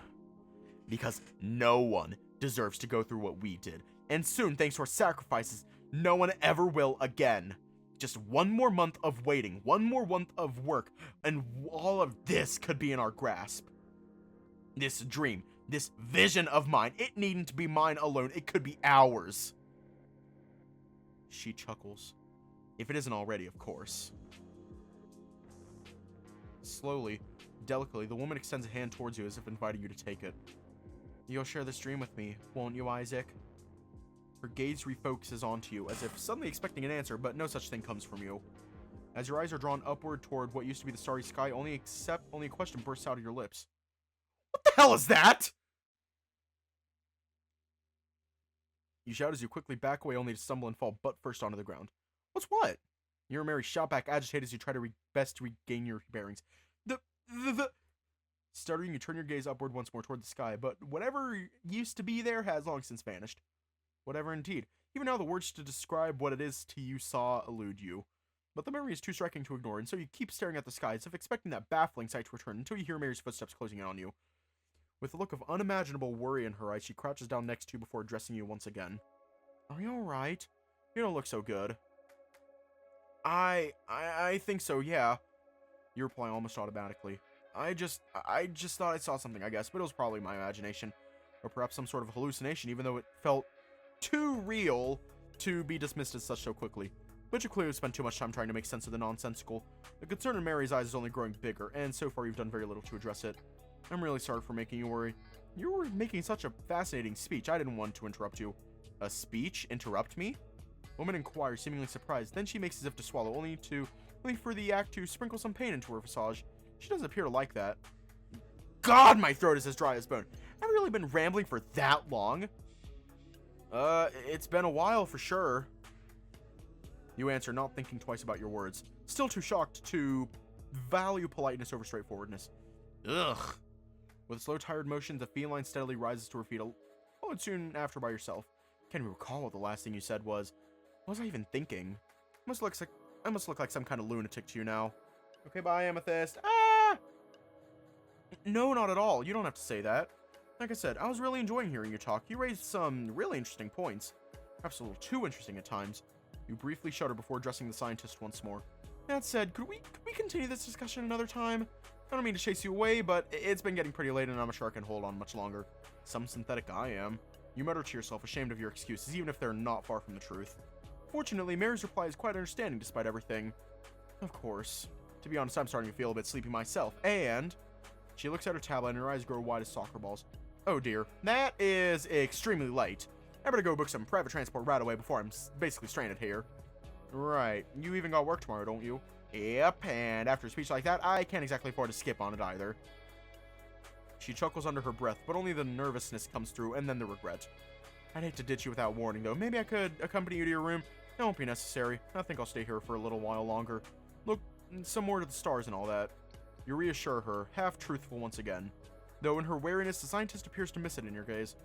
Because no one deserves to go through what we did. And soon, thanks to our sacrifices, no one ever will again. Just one more month of waiting, one more month of work, and all of this could be in our grasp. This dream, this vision of mine, it needn't be mine alone, it could be ours. She chuckles. If it isn't already, of course. Slowly, delicately, the woman extends a hand towards you as if inviting you to take it. You'll share this dream with me, won't you, Isaac? Her gaze refocuses onto you, as if suddenly expecting an answer, but no such thing comes from you. As your eyes are drawn upward toward what used to be the starry sky, only a question bursts out of your lips. What the hell is that? You shout as you quickly back away, only to stumble and fall butt first onto the ground. What's what? You and Mary shout back, agitated as you try to best regain your bearings. Stuttering, you turn your gaze upward once more toward the sky, but whatever used to be there has long since vanished. Whatever indeed. Even now the words to describe what it is to you saw elude you. But the memory is too striking to ignore, and so you keep staring at the sky as if expecting that baffling sight to return until you hear Mary's footsteps closing in on you. With a look of unimaginable worry in her eyes, she crouches down next to you before addressing you once again. Are you alright? You don't look so good. I think so, yeah. You reply almost automatically. I just thought I saw something, I guess, but it was probably my imagination. Or perhaps some sort of hallucination, even though it felt too real to be dismissed as such so quickly. But you clearly spent too much time trying to make sense of the nonsensical. The concern in Mary's eyes is only growing bigger, and so far you've done very little to address it. I'm really sorry for making you worry. You were making such a fascinating speech, I didn't want to interrupt you. A speech? Interrupt me? Woman inquires, seemingly surprised. Then she makes as if to swallow, only for the act to sprinkle some pain into her visage. She doesn't appear to like that. God, my throat is as dry as bone. Have I really been rambling for that long? It's been a while for sure. You answer, not thinking twice about your words. Still too shocked to value politeness over straightforwardness. Ugh. With a slow, tired motion, the feline steadily rises to her feet, followed soon after by yourself. Can't even recall what the last thing you said was. What was I even thinking? I must look like some kind of lunatic to you now. Okay, bye, Amethyst. Ah! No, not at all. You don't have to say that. Like I said, I was really enjoying hearing you talk. You raised some really interesting points. Perhaps a little too interesting at times. You briefly shudder before addressing the scientist once more. That said, could we continue this discussion another time? I don't mean to chase you away, but it's been getting pretty late and I'm sure I can hold on much longer. Some synthetic I am. You mutter to yourself, ashamed of your excuses, even if they're not far from the truth. Fortunately, Mary's reply is quite understanding despite everything. Of course. To be honest, I'm starting to feel a bit sleepy myself, and... She looks at her tablet and her eyes grow wide as soccer balls. Oh dear, that is extremely late. I better go book some private transport right away before I'm basically stranded here. Right, you even got work tomorrow, don't you? Yep, and after a speech like that, I can't exactly afford to skip on it either. She chuckles under her breath, but only the nervousness comes through, and then the regret. I'd hate to ditch you without warning, though. Maybe I could accompany you to your room. That won't be necessary. I think I'll stay here for a little while longer. Look, some more to the stars and all that. You reassure her, half-truthful once again. Though in her wariness, the scientist appears to miss it in your gaze.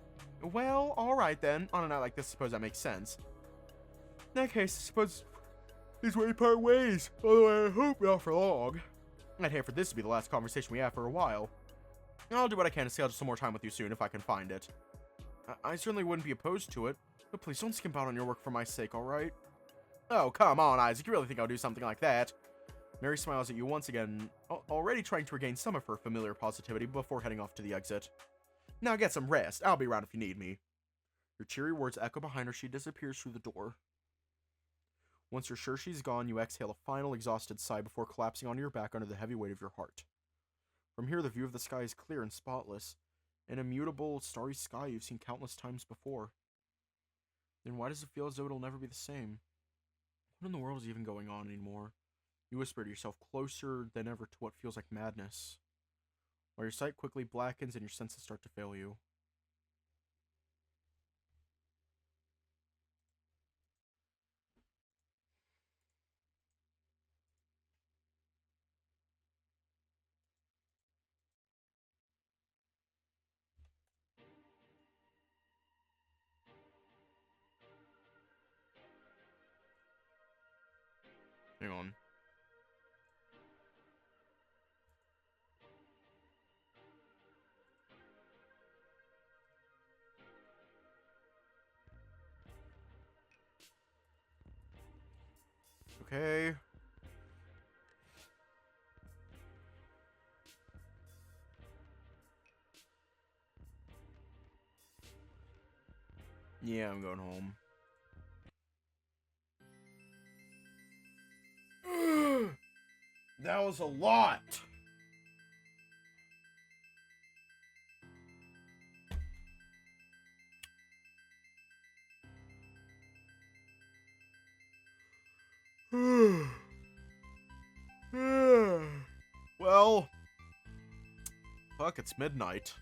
Well, alright then. On a night like this, I suppose that makes sense. In that case, I suppose these way part ways. Although I hope not for long. I'd hate for this to be the last conversation we have for a while. I'll do what I can to schedule some more time with you soon if I can find it. I certainly wouldn't be opposed to it, but please don't skimp out on your work for my sake, alright? Oh, come on, Isaac, you really think I'll do something like that? Mary smiles at you once again, already trying to regain some of her familiar positivity before heading off to the exit. Now get some rest, I'll be around if you need me. Your cheery words echo behind her, she disappears through the door. Once you're sure she's gone, you exhale a final exhausted sigh before collapsing onto your back under the heavy weight of your heart. From here, the view of the sky is clear and spotless, an immutable, starry sky you've seen countless times before. Then why does it feel as though it'll never be the same? What in the world is even going on anymore? You whisper to yourself, closer than ever to what feels like madness, while your sight quickly blackens and your senses start to fail you. Hang on. Okay. Yeah, I'm going home. That was a lot. Well, fuck, it's midnight.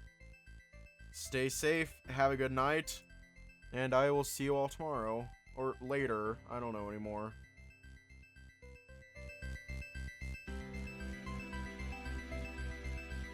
Stay safe, have a good night, and I will see you all tomorrow. Or later, I don't know anymore.